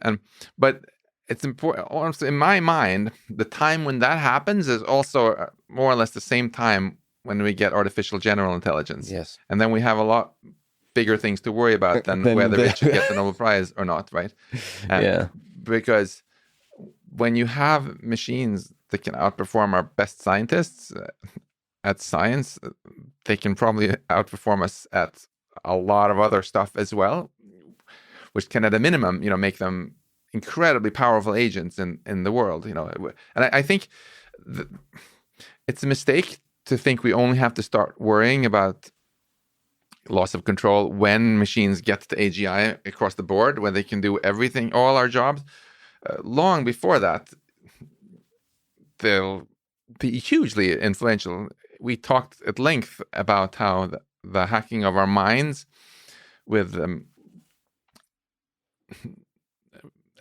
but it's important. Honestly, in my mind, the time when that happens is also more or less the same time when we get artificial general intelligence. Yes. And then we have a lot bigger things to worry about than whether it should get the Nobel Prize or not, right? Because when you have machines that can outperform our best scientists at science, they can probably outperform us at a lot of other stuff as well, which can at a minimum, make them incredibly powerful agents in the world, And I think it's a mistake to think we only have to start worrying about loss of control when machines get to AGI across the board, when they can do everything, all our jobs. Long before that, they'll be hugely influential. We talked at length about how the hacking of our minds with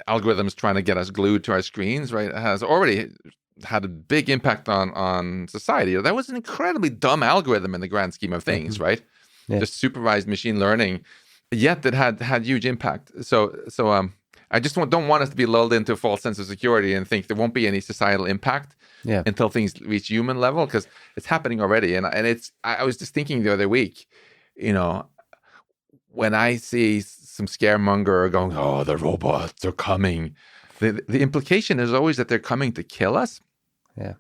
algorithms trying to get us glued to our screens, right, has already had a big impact on society. That was an incredibly dumb algorithm in the grand scheme of things, right? Just supervised machine learning, yet it had huge impact. So I just don't want us to be lulled into a false sense of security and think there won't be any societal impact until things reach human level, because it's happening already. And I was just thinking the other week, when I see some scaremonger going, "Oh, the robots are coming," the implication is always that they're coming to kill us. Yeah.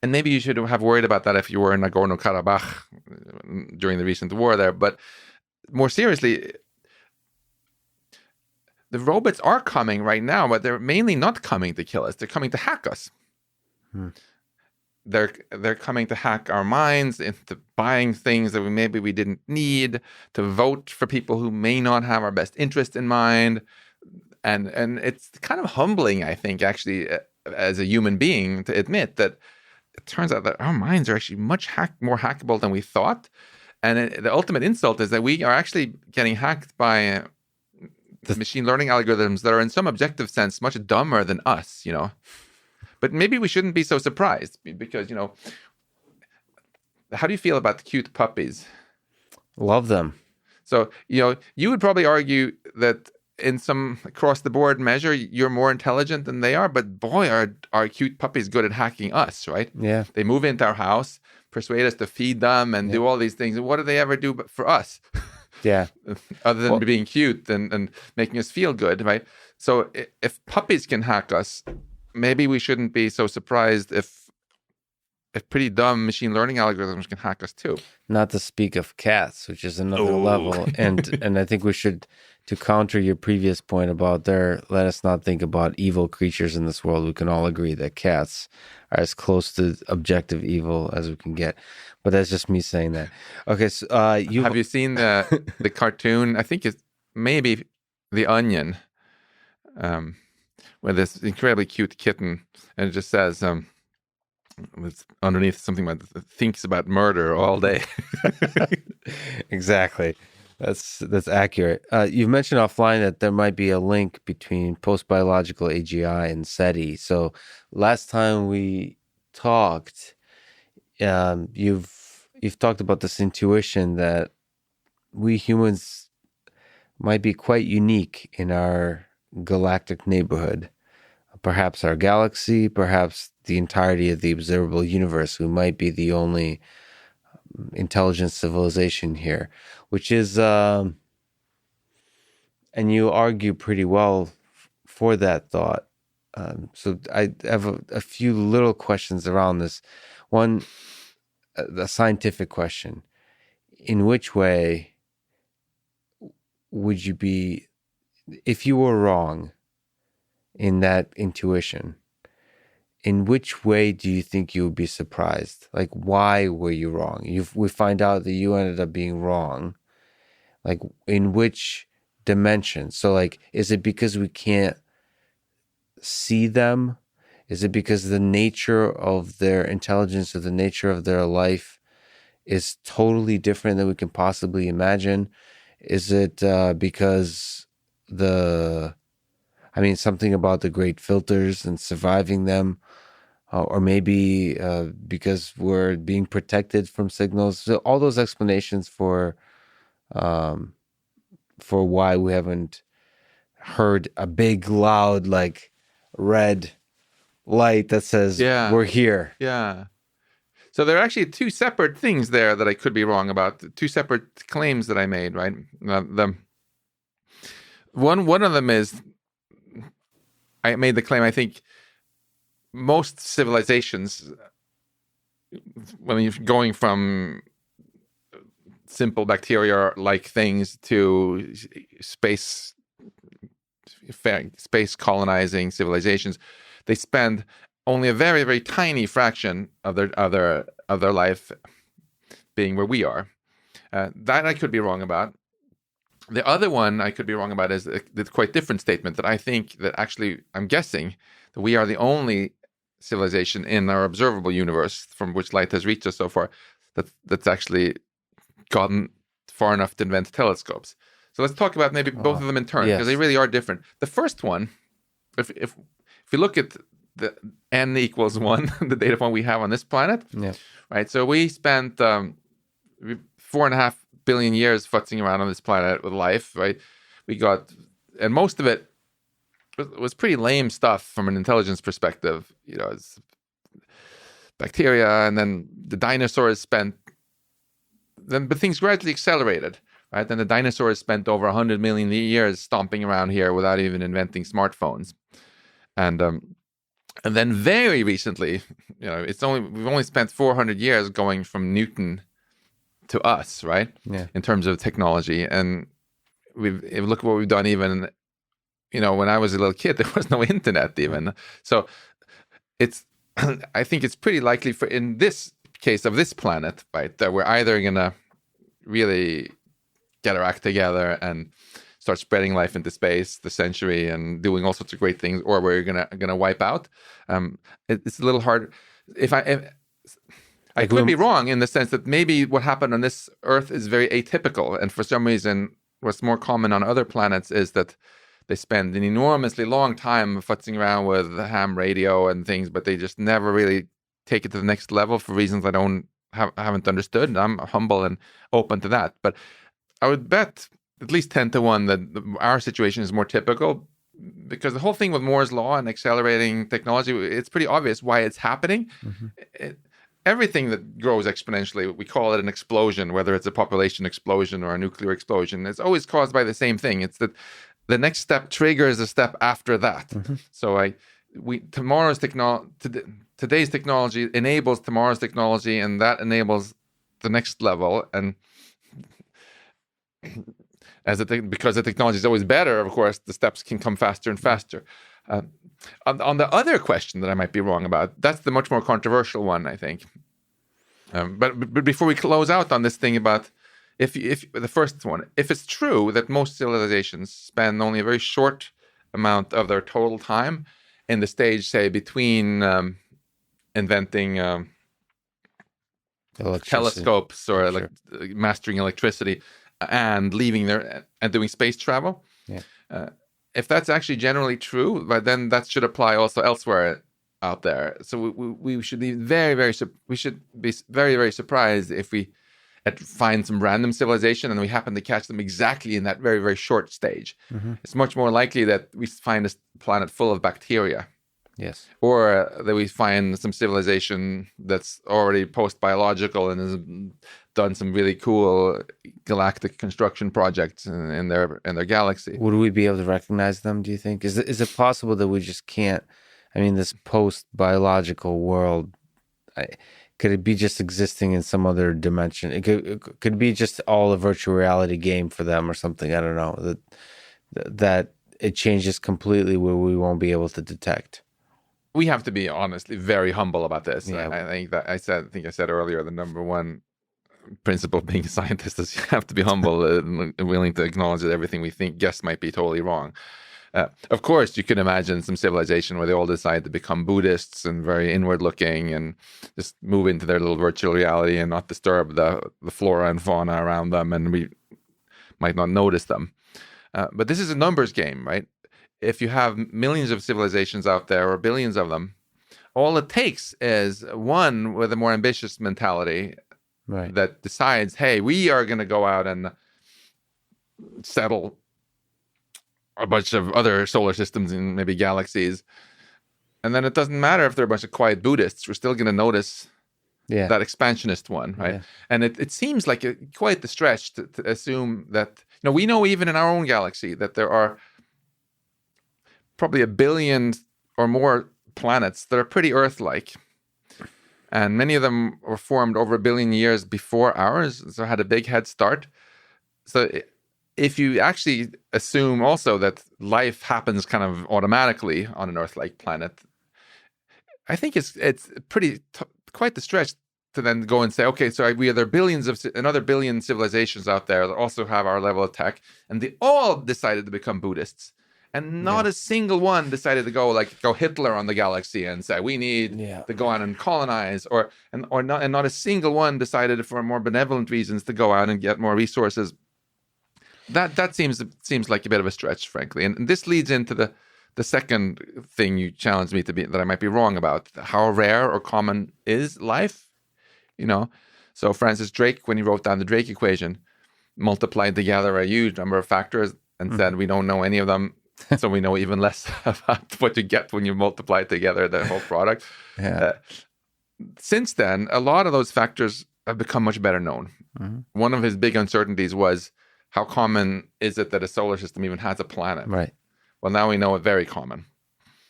And maybe you should have worried about that if you were in Nagorno-Karabakh during the recent war there. But more seriously, the robots are coming right now, but they're mainly not coming to kill us. They're coming to hack us. They're coming to hack our minds into buying things that maybe we didn't need, to vote for people who may not have our best interest in mind. And it's kind of humbling, I think, actually, as a human being, to admit that it turns out that our minds are actually much more hackable than we thought. And the ultimate insult is that we are actually getting hacked by machine learning algorithms that are, in some objective sense, much dumber than us, But maybe we shouldn't be so surprised because, how do you feel about cute puppies? Love them. So, you would probably argue that in some across-the-board measure, you're more intelligent than they are. But boy, are cute puppies good at hacking us, right? Yeah. They move into our house, persuade us to feed them and do all these things. And what do they ever do for us? Yeah. Other than being cute and making us feel good, right? So if puppies can hack us, maybe we shouldn't be so surprised if pretty dumb machine learning algorithms can hack us too. Not to speak of cats, which is another level. And I think we should, to counter your previous point about let us not think about evil creatures in this world. We can all agree that cats are as close to objective evil as we can get. But that's just me saying that. Okay, so have you seen the cartoon? I think it's maybe The Onion, where this incredibly cute kitten, and it just says, it's underneath something that thinks about murder all day. Exactly. That's accurate. You've mentioned offline that there might be a link between post-biological AGI and SETI. So last time we talked, you've talked about this intuition that we humans might be quite unique in our galactic neighborhood. Perhaps our galaxy, perhaps the entirety of the observable universe. We might be the only intelligent civilization here, which is, and you argue pretty well for that thought. So I have a few little questions around this. One, a scientific question. In which way would you be, if you were wrong in that intuition, in which way do you think you would be surprised? Like, why were you wrong? We find out that you ended up being wrong. Like, in which dimension? So, like, is it because we can't see them? Is it because the nature of their intelligence or the nature of their life is totally different than we can possibly imagine? Is it because something about the great filters and surviving them? Or maybe because we're being protected from signals. So all those explanations for why we haven't heard a big, loud, like red light that says we're here. Yeah. So there are actually two separate things there that I could be wrong about. Two separate claims that I made, right? One of them is I made the claim, I think, most civilizations, when you're going from simple bacteria-like things to space colonizing civilizations, they spend only a very, very tiny fraction of their life being where we are. That I could be wrong about. The other one I could be wrong about is the quite different statement that I think that actually, I'm guessing, that we are the only civilization in our observable universe from which light has reached us so far that's actually gotten far enough to invent telescopes. So let's talk about maybe both of them in turn, because they really are different. The first one, if we look at the n equals 1, the data point we have on this planet, right? So we spent 4.5 billion years futzing around on this planet with life, right? And most of it was pretty lame stuff from an intelligence perspective. It's bacteria, and then the dinosaurs but things gradually accelerated, right? And the dinosaurs spent over 100 million years stomping around here without even inventing smartphones. And then very recently, we've only spent 400 years going from Newton to us, right? Yeah. In terms of technology. And if you look at what we've done even, when I was a little kid, there was no internet even. So I think it's pretty likely in this case of this planet, right, that we're either going to really get our act together and start spreading life into space this century and doing all sorts of great things, or we're gonna wipe out. It's a little hard. I could be wrong in the sense that maybe what happened on this Earth is very atypical, and for some reason, what's more common on other planets is that they spend an enormously long time futzing around with ham radio and things, but they just never really take it to the next level for reasons I haven't understood. And I'm humble and open to that. But I would bet at least 10 to 1 that our situation is more typical, because the whole thing with Moore's law and accelerating technology, it's pretty obvious why it's happening. Everything that grows exponentially, we call it an explosion, whether it's a population explosion or a nuclear explosion. It's always caused by the same thing. It's that the next step triggers a step after that. So today's technology enables tomorrow's technology, and that enables the next level. And because the technology is always better, of course, the steps can come faster and faster. On the other question that I might be wrong about, that's the much more controversial one, I think. But before we close out on this thing about if the first one, if it's true that most civilizations spend only a very short amount of their total time in the stage, say, between inventing telescopes or mastering electricity and leaving there and doing space travel. If that's actually generally true, but then that should apply also elsewhere out there. So we should be very surprised if we find some random civilization and we happen to catch them exactly in that very, very short stage. It's much more likely that we find a planet full of bacteria. Yes. Or that we find some civilization that's already post-biological and has done some really cool galactic construction projects in their galaxy. Would we be able to recognize them, do you think? Is it possible that we just can't? I mean, this post-biological world, could it be just existing in some other dimension? It could be just all a virtual reality game for them or something. I don't know. That it changes completely where we won't be able to detect. We have to be honestly very humble about this. Yeah. I think I said earlier, the number one principle of being a scientist is you have to be humble and willing to acknowledge that everything we guess might be totally wrong. Of course, you can imagine some civilization where they all decide to become Buddhists and very inward looking and just move into their little virtual reality and not disturb the flora and fauna around them, and we might not notice them. But this is a numbers game, right? If you have millions of civilizations out there or billions of them, all it takes is one with a more ambitious mentality that decides, hey, we are going to go out and settle a bunch of other solar systems and maybe galaxies. And then it doesn't matter if they're a bunch of quiet Buddhists. We're still going to notice that expansionist one, right? Yeah. And it seems like quite the stretch to assume that, we know even in our own galaxy that there are probably 1 billion or more planets that are pretty Earth-like. And many of them were formed over 1 billion years before ours, so had a big head start. So if you actually assume also that life happens kind of automatically on an Earth-like planet, I think it's pretty quite the stretch to then go and say, okay, so there are another billion civilizations out there that also have our level of tech, and they all decided to become Buddhists. And not a single one decided to go Hitler on the galaxy and say we need to go out and colonize, and not a single one decided for more benevolent reasons to go out and get more resources. That seems like a bit of a stretch, frankly. And this leads into the second thing you challenged me that I might be wrong about. How rare or common is life? So Francis Drake, when he wrote down the Drake equation, multiplied together a huge number of factors and said we don't know any of them. So we know even less about what you get when you multiply together the whole product. Since then, a lot of those factors have become much better known. One of his big uncertainties was how common is it that a solar system even has a planet? Right. Well, now we know it's very common.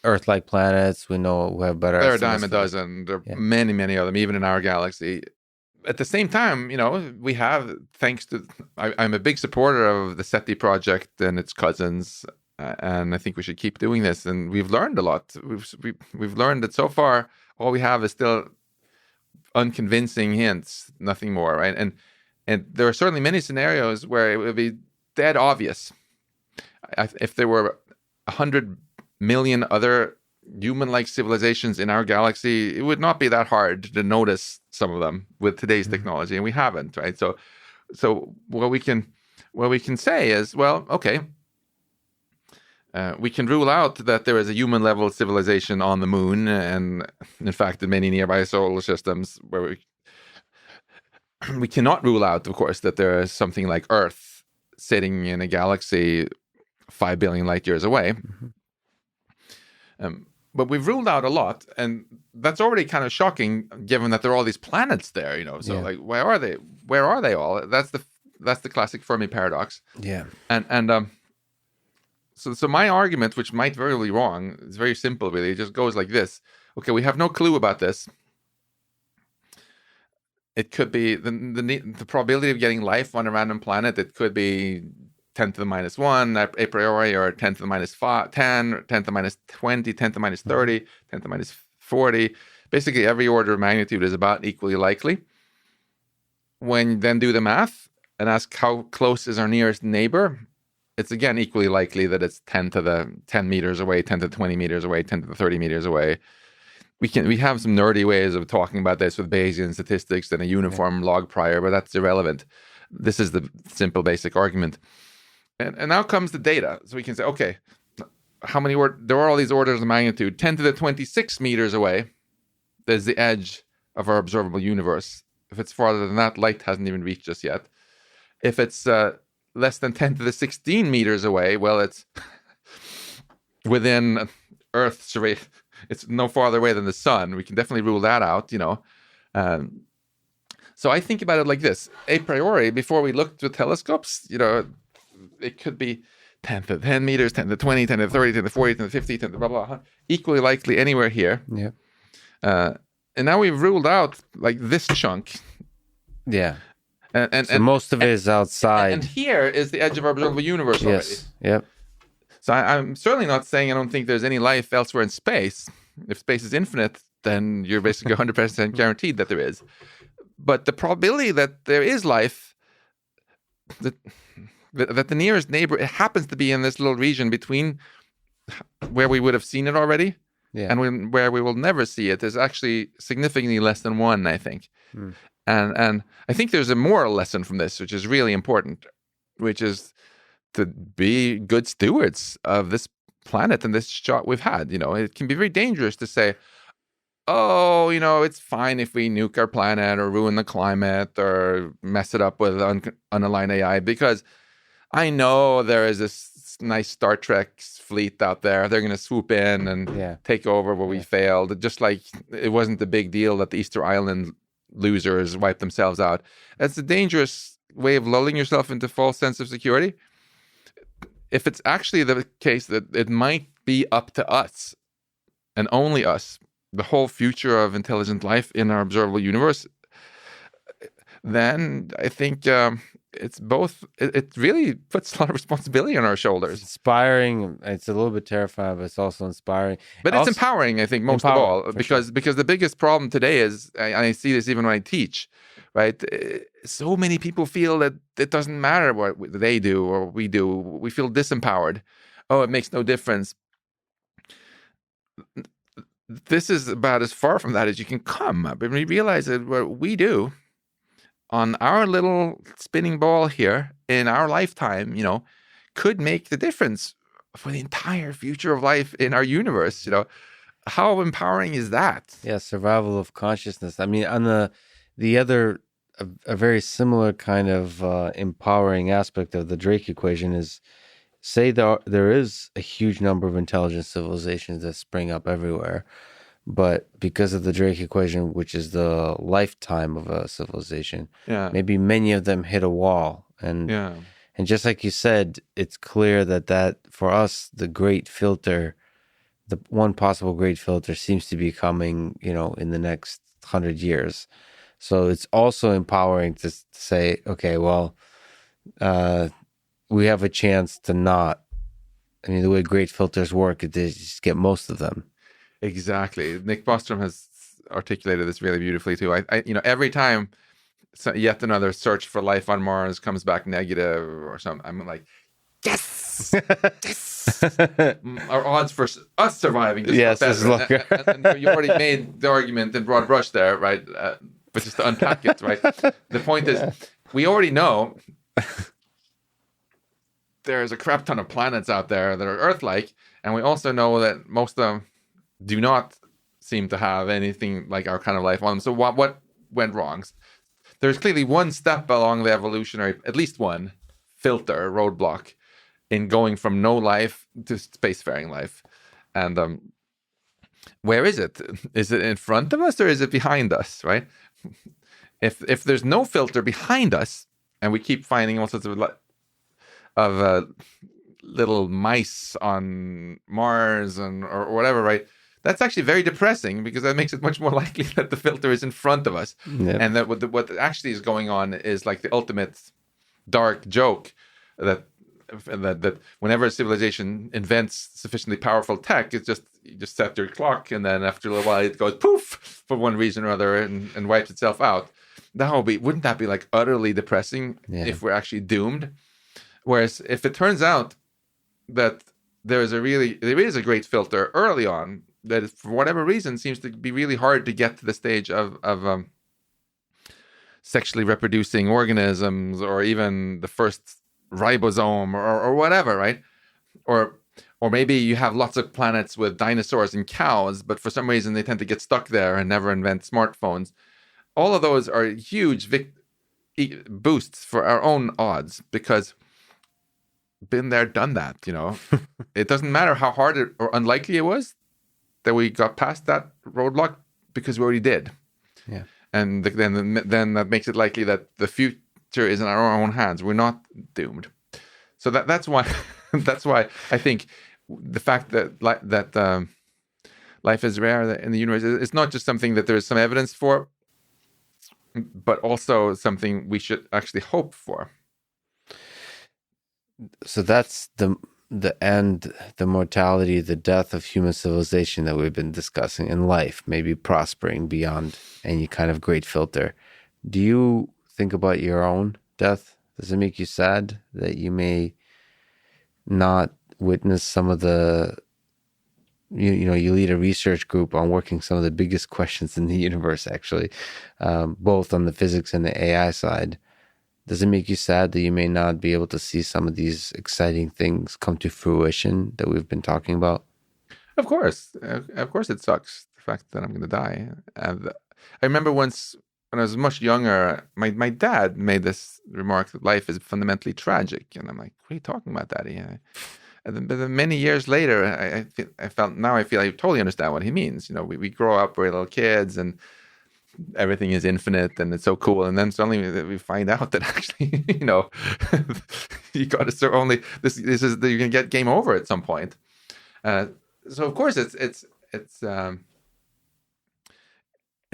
Earth-like planets, we know we have better There are a estimates dime a for that. dozen. There are Yeah. many, many of them, even in our galaxy. At the same time, we have, thanks to, I'm a big supporter of the SETI project and its cousins, and I think we should keep doing this. And we've learned a lot. We've learned that so far, all we have is still unconvincing hints, nothing more, right? And there are certainly many scenarios where it would be dead obvious. If there were 100 million other human-like civilizations in our galaxy, it would not be that hard to notice some of them with today's technology, and we haven't, right? So what we can say is, well, okay, we can rule out that there is a human-level civilization on the moon, and in fact, in many nearby solar systems, where we cannot rule out, of course, that there is something like Earth sitting in a galaxy 5 billion light years away. But we've ruled out a lot, and that's already kind of shocking, given that there are all these planets there. So like, where are they? Where are they all? That's the classic Fermi paradox. Yeah. And so my argument, which might very well be wrong, is very simple. Really, it just goes like this: okay, we have no clue about this. It could be the probability of getting life on a random planet. It could be 10 to the minus 1 a priori, or 10 to the minus 10, 10 to the minus 20, 10 to the minus 30, 10 to the minus 40. Basically, every order of magnitude is about equally likely. When you then do the math and ask how close is our nearest neighbor, it's again equally likely that it's 10 to the 10 meters away, 10 to the 20 meters away, 10 to the 30 meters away. We have some nerdy ways of talking about this with Bayesian statistics and a uniform log prior, but that's irrelevant. This is the simple basic argument. And now comes the data. So we can say, okay, how many there are all these orders of magnitude. 10 to the 26 meters away, there's the edge of our observable universe. If it's farther than that, light hasn't even reached us yet. If it's less than 10 to the 16 meters away, well, it's within Earth's rate. It's no farther away than the sun. We can definitely rule that out, So I think about it like this. A priori, before we looked with telescopes, it could be 10 to 10 meters, 10 to 20, 10 to 30, 10 to 40, 10 to 50, 10 to blah, blah, blah. Equally likely anywhere here. Yeah. And now we've ruled out like this chunk. Yeah. And most of it is outside. And here is the edge of our observable universe already. Yes. Yep. So I'm certainly not saying I don't think there's any life elsewhere in space. If space is infinite, then you're basically 100% guaranteed that there is. But the probability that there is life, that the nearest neighbor, it happens to be in this little region between where we would have seen it already and where we will never see it, is actually significantly less than 1, I think. And I think there's a moral lesson from this, which is really important, which is to be good stewards of this planet and this shot we've had. It can be very dangerous to say, oh, it's fine if we nuke our planet or ruin the climate or mess it up with unaligned AI, because I know there is this nice Star Trek fleet out there. They're going to swoop in and take over where we failed. Just like it wasn't a big deal that the Easter Island losers wiped themselves out. That's a dangerous way of lulling yourself into false sense of security. If it's actually the case that it might be up to us and only us, the whole future of intelligent life in our observable universe, then I think it's both. It really puts a lot of responsibility on our shoulders. It's inspiring. It's a little bit terrifying, but it's also inspiring. But it's empowering, I think, most of all, because the biggest problem today is, I see this even when I teach, right? So many people feel that it doesn't matter what they do or we do. We feel disempowered. Oh, it makes no difference. This is about as far from that as you can come. But we realize that what we do on our little spinning ball here in our lifetime, could make the difference for the entire future of life in our universe. How empowering is that? Yeah, survival of consciousness. I mean, on the other, a very similar kind of empowering aspect of the Drake equation is, say there is a huge number of intelligent civilizations that spring up everywhere, but because of the Drake equation, which is the lifetime of a civilization, maybe many of them hit a wall, and And just like you said, it's clear that for us, the great filter, the one possible great filter seems to be coming, in the next 100 years. So it's also empowering to say, okay, well, we have a chance to not. I mean, the way great filters work, is they just get most of them. Exactly. Nick Bostrom has articulated this really beautifully too. Every time yet another search for life on Mars comes back negative or something, I'm like, yes, yes. Our odds for us surviving just Yes, got better. And you already made the argument in broad brush there, right? But just to unpack it, right? The point is, we already know there's a crap ton of planets out there that are Earth-like, and we also know that most of them do not seem to have anything like our kind of life on them. So what went wrong? There's clearly one step along the evolutionary, at least one filter roadblock in going from no life to spacefaring life. And where is it? Is it in front of us or is it behind us, right? If there's no filter behind us and we keep finding all sorts of little mice on Mars or whatever, right? That's actually very depressing because that makes it much more likely that the filter is in front of us. Yep. And that what actually is going on is like the ultimate dark joke that whenever a civilization invents sufficiently powerful tech, it's just you just set your clock and then after a little while it goes poof for one reason or other and wipes itself out. Wouldn't that be like utterly depressing if we're actually doomed? Whereas if it turns out that there is a great filter early on that for whatever reason seems to be really hard to get to the stage of sexually reproducing organisms or even the first ribosome or whatever, right? Or maybe you have lots of planets with dinosaurs and cows, but for some reason they tend to get stuck there and never invent smartphones. All of those are huge boosts for our own odds because been there, done that, It doesn't matter how hard or unlikely it was that we got past that roadblock because we already did. Yeah. And then that makes it likely that the future is in our own hands. We're not doomed. So that's why I think the fact that life is rare in the universe is not just something that there is some evidence for, but also something we should actually hope for. So that's the end, the mortality, the death of human civilization that we've been discussing in life, maybe prospering beyond any kind of great filter. Do you think about your own death? Does it make you sad that you may not witness some of the, you lead a research group on working some of the biggest questions in the universe, actually, both on the physics and the AI side. Does it make you sad that you may not be able to see some of these exciting things come to fruition that we've been talking about? Of course it sucks, the fact that I'm going to die. And I remember once when I was much younger, my dad made this remark that life is fundamentally tragic. And I'm like, what are you talking about, Daddy? And then many years later, I feel I totally understand what he means. We grow up, we're little kids and everything is infinite and it's so cool, and then suddenly we find out that actually you got to only this is that you're gonna get game over at some point. So of course it's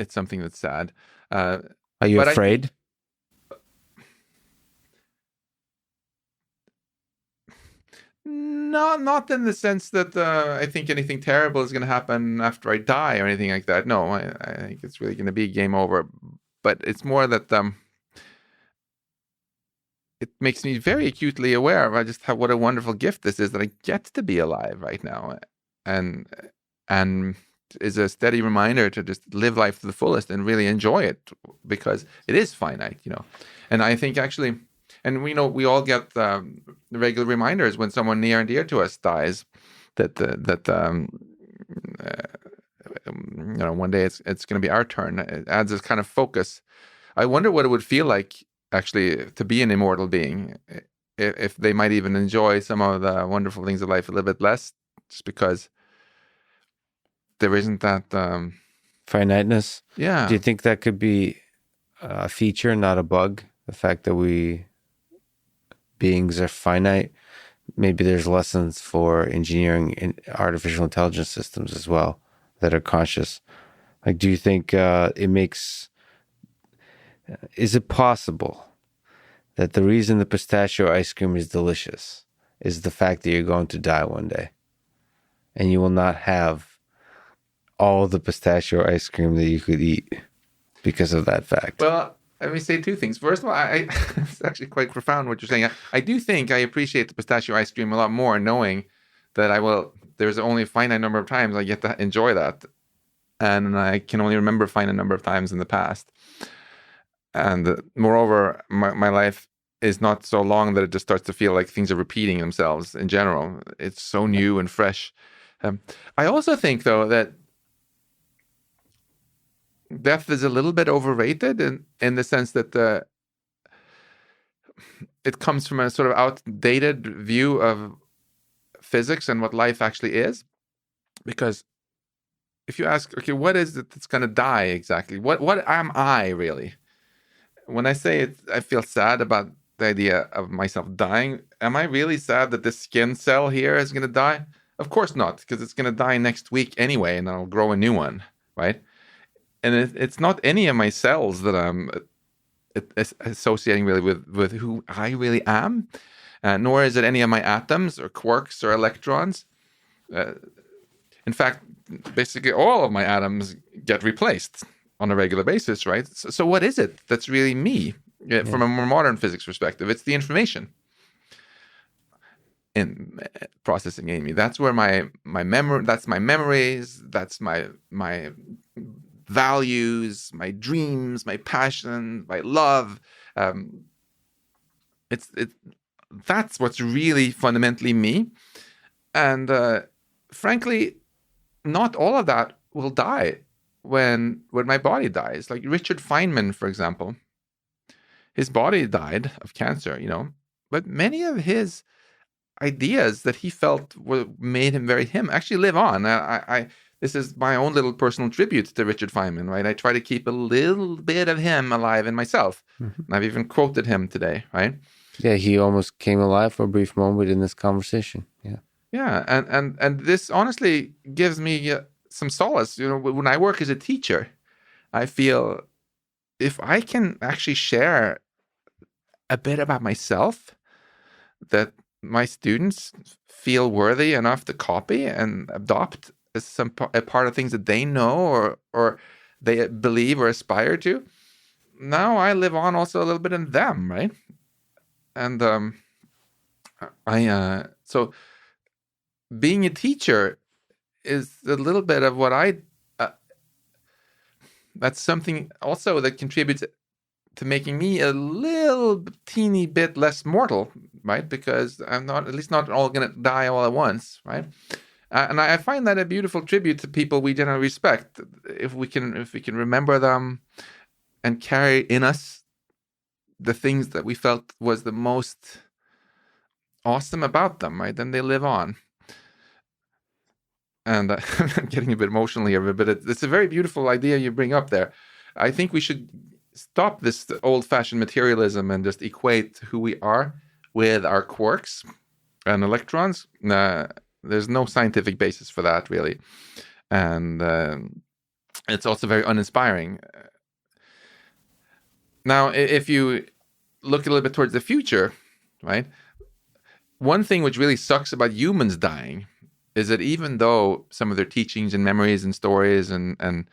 something that's sad. Are you afraid? Not in the sense that I think anything terrible is going to happen after I die or anything like that. No, I think it's really going to be game over. But it's more that it makes me very acutely aware of just what a wonderful gift this is that I get to be alive right now, and is a steady reminder to just live life to the fullest and really enjoy it because it is finite, And I think actually. And we know we all get the regular reminders when someone near and dear to us dies, that one day it's going to be our turn. It adds this kind of focus. I wonder what it would feel like actually to be an immortal being, if they might even enjoy some of the wonderful things of life a little bit less, just because there isn't that finiteness. Yeah. Do you think that could be a feature, not a bug? The fact that we beings are finite, maybe there's lessons for engineering and artificial intelligence systems as well that are conscious. Like, do you think is it possible that the reason the pistachio ice cream is delicious is the fact that you're going to die one day and you will not have all the pistachio ice cream that you could eat because of that fact? Well, let me say two things. First of all, it's actually quite profound what you're saying. I do think I appreciate the pistachio ice cream a lot more, knowing that there's only a finite number of times I get to enjoy that. And I can only remember a finite number of times in the past. And moreover, my life is not so long that it just starts to feel like things are repeating themselves in general. It's so new and fresh. I also think, though, that death is a little bit overrated in the sense that it comes from a sort of outdated view of physics and what life actually is. Because if you ask, okay, what is it that's going to die exactly? What am I really? When I say it, I feel sad about the idea of myself dying. Am I really sad that this skin cell here is going to die? Of course not, because it's going to die next week anyway, and I'll grow a new one, right? And it's not any of my cells that I'm associating really with who I really am, nor is it any of my atoms or quarks or electrons. In fact, basically all of my atoms get replaced on a regular basis, right? So what is it that's really me from a more modern physics perspective? It's the information in processing in me. That's where my memory, that's my memories, that's my values, my dreams, my passion, my love. That's what's really fundamentally me. And frankly, not all of that will die when my body dies. Like Richard Feynman, for example, his body died of cancer, but many of his ideas that he felt made him very him actually live on. This is my own little personal tribute to Richard Feynman, right? I try to keep a little bit of him alive in myself. Mm-hmm. And I've even quoted him today, right? Yeah, he almost came alive for a brief moment in this conversation. Yeah. Yeah, and this honestly gives me some solace. When I work as a teacher, I feel if I can actually share a bit about myself that my students feel worthy enough to copy and adopt as a part of things that they know or they believe or aspire to, now I live on also a little bit in them, right? And so being a teacher is a little bit of what that's something also that contributes to making me a little teeny bit less mortal, right? Because I'm not all going to die all at once, right? And I find that a beautiful tribute to people we generally respect. If we can remember them and carry in us the things that we felt was the most awesome about them, right? Then they live on. And I'm getting a bit emotional here, but it's a very beautiful idea you bring up there. I think we should stop this old-fashioned materialism and just equate who we are with our quarks and electrons. There's no scientific basis for that, really. And it's also very uninspiring. Now, if you look a little bit towards the future, right? One thing which really sucks about humans dying is that even though some of their teachings and memories and stories and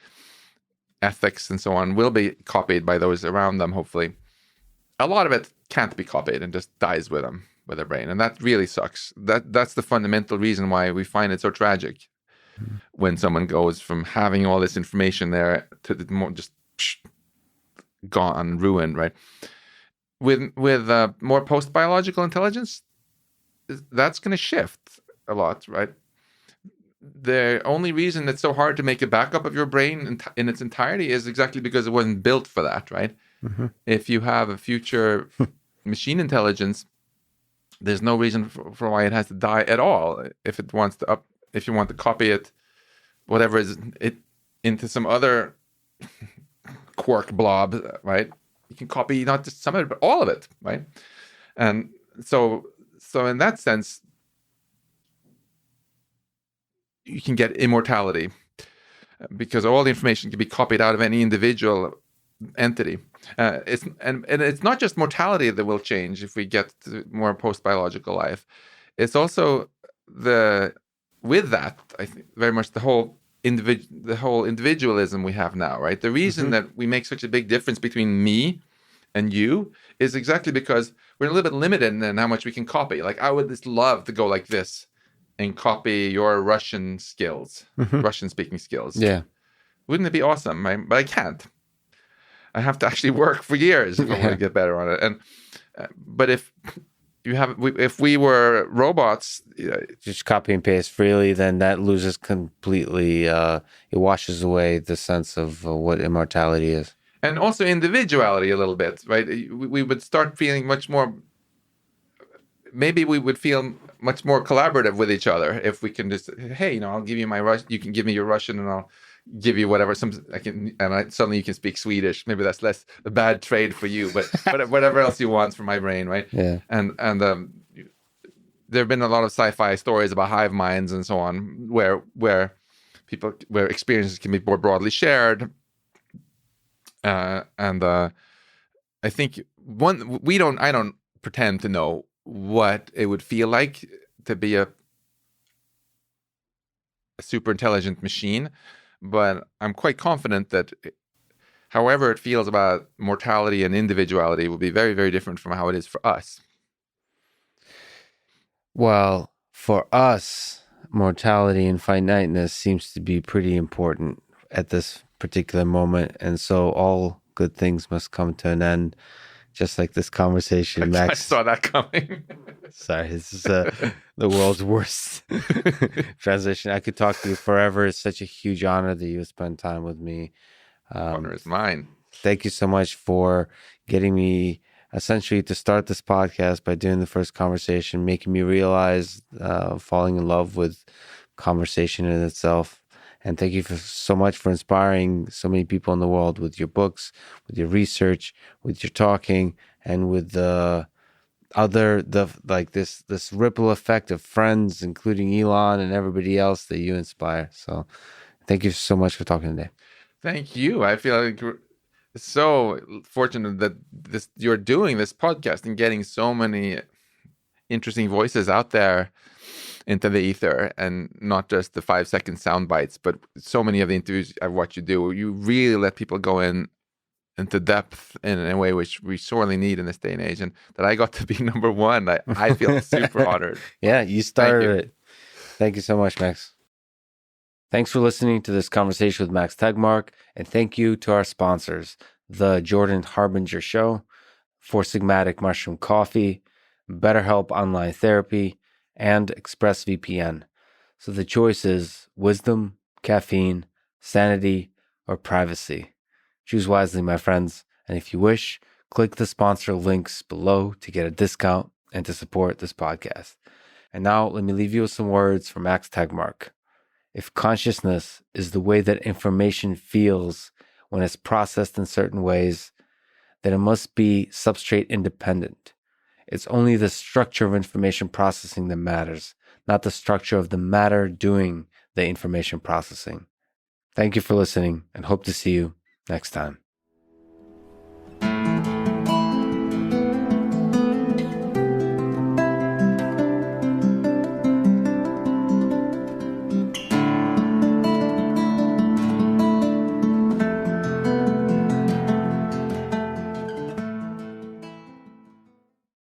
ethics and so on will be copied by those around them, hopefully, a lot of it can't be copied and just dies with them, with their brain. And that really sucks. That's the fundamental reason why we find it so tragic when someone goes from having all this information there to just gone, ruined, right? With more post-biological intelligence, that's going to shift a lot, right? The only reason it's so hard to make a backup of your brain in its entirety is exactly because it wasn't built for that, right? Mm-hmm. If you have a future machine intelligence, there's no reason for why it has to die at all. If it wants to if you want to copy it, whatever is it into some other quark blob, right? You can copy not just some of it, but all of it, right? And so in that sense, you can get immortality because all the information can be copied out of any individual entity. It's not just mortality that will change if we get to more post-biological life. It's also with that, I think very much the whole individualism we have now, right? The reason that we make such a big difference between me and you is exactly because we're a little bit limited in how much we can copy. Like I would just love to go like this and copy your Russian skills, Russian speaking skills. Yeah. Wouldn't it be awesome? But I can't. I have to actually work for years if I want to get better on it. And but if we were robots, just copy and paste freely, then that loses completely. It washes away the sense of what immortality is, and also individuality a little bit, right? We would start feeling much more. Maybe we would feel much more collaborative with each other if we can just, hey, I'll give you my Russian, you can give me your Russian, and I'll give you whatever. Suddenly you can speak Swedish. Maybe that's less a bad trade for you, but whatever else you want from my brain, right? Yeah. And there have been a lot of sci-fi stories about hive minds and so on, where experiences can be more broadly shared. I think I don't pretend to know what it would feel like to be a super intelligent machine, but I'm quite confident that however it feels about mortality and individuality will be very, very different from how it is for us. Well, for us, mortality and finiteness seems to be pretty important at this particular moment, and so all good things must come to an end. Just like this conversation, Max. I saw that coming. Sorry, this is the world's worst transition. I could talk to you forever. It's such a huge honor that you spend time with me. Honor is mine. Thank you so much for getting me essentially to start this podcast by doing the first conversation, making me realize falling in love with conversation in itself. And thank you so much for inspiring so many people in the world with your books, with your research, with your talking, and with this ripple effect of friends, including Elon and everybody else that you inspire. So thank you so much for talking today. Thank you. I feel like so fortunate that you're doing this podcast and getting so many interesting voices out there into the ether, and not just the 5-second sound bites, but so many of the interviews I've watched you do, you really let people go into depth in a way which we sorely need in this day and age. And that I got to be number one, I feel super honored. Yeah, you started it. Thank you so much, Max. Thanks for listening to this conversation with Max Tegmark, and thank you to our sponsors, the Jordan Harbinger Show, Four Sigmatic Mushroom Coffee, BetterHelp Online Therapy, and ExpressVPN. So the choice is wisdom, caffeine, sanity, or privacy. Choose wisely, my friends. And if you wish, click the sponsor links below to get a discount and to support this podcast. And now let me leave you with some words from Max Tegmark. If consciousness is the way that information feels when it's processed in certain ways, then it must be substrate independent. It's only the structure of information processing that matters, not the structure of the matter doing the information processing. Thank you for listening, and hope to see you next time.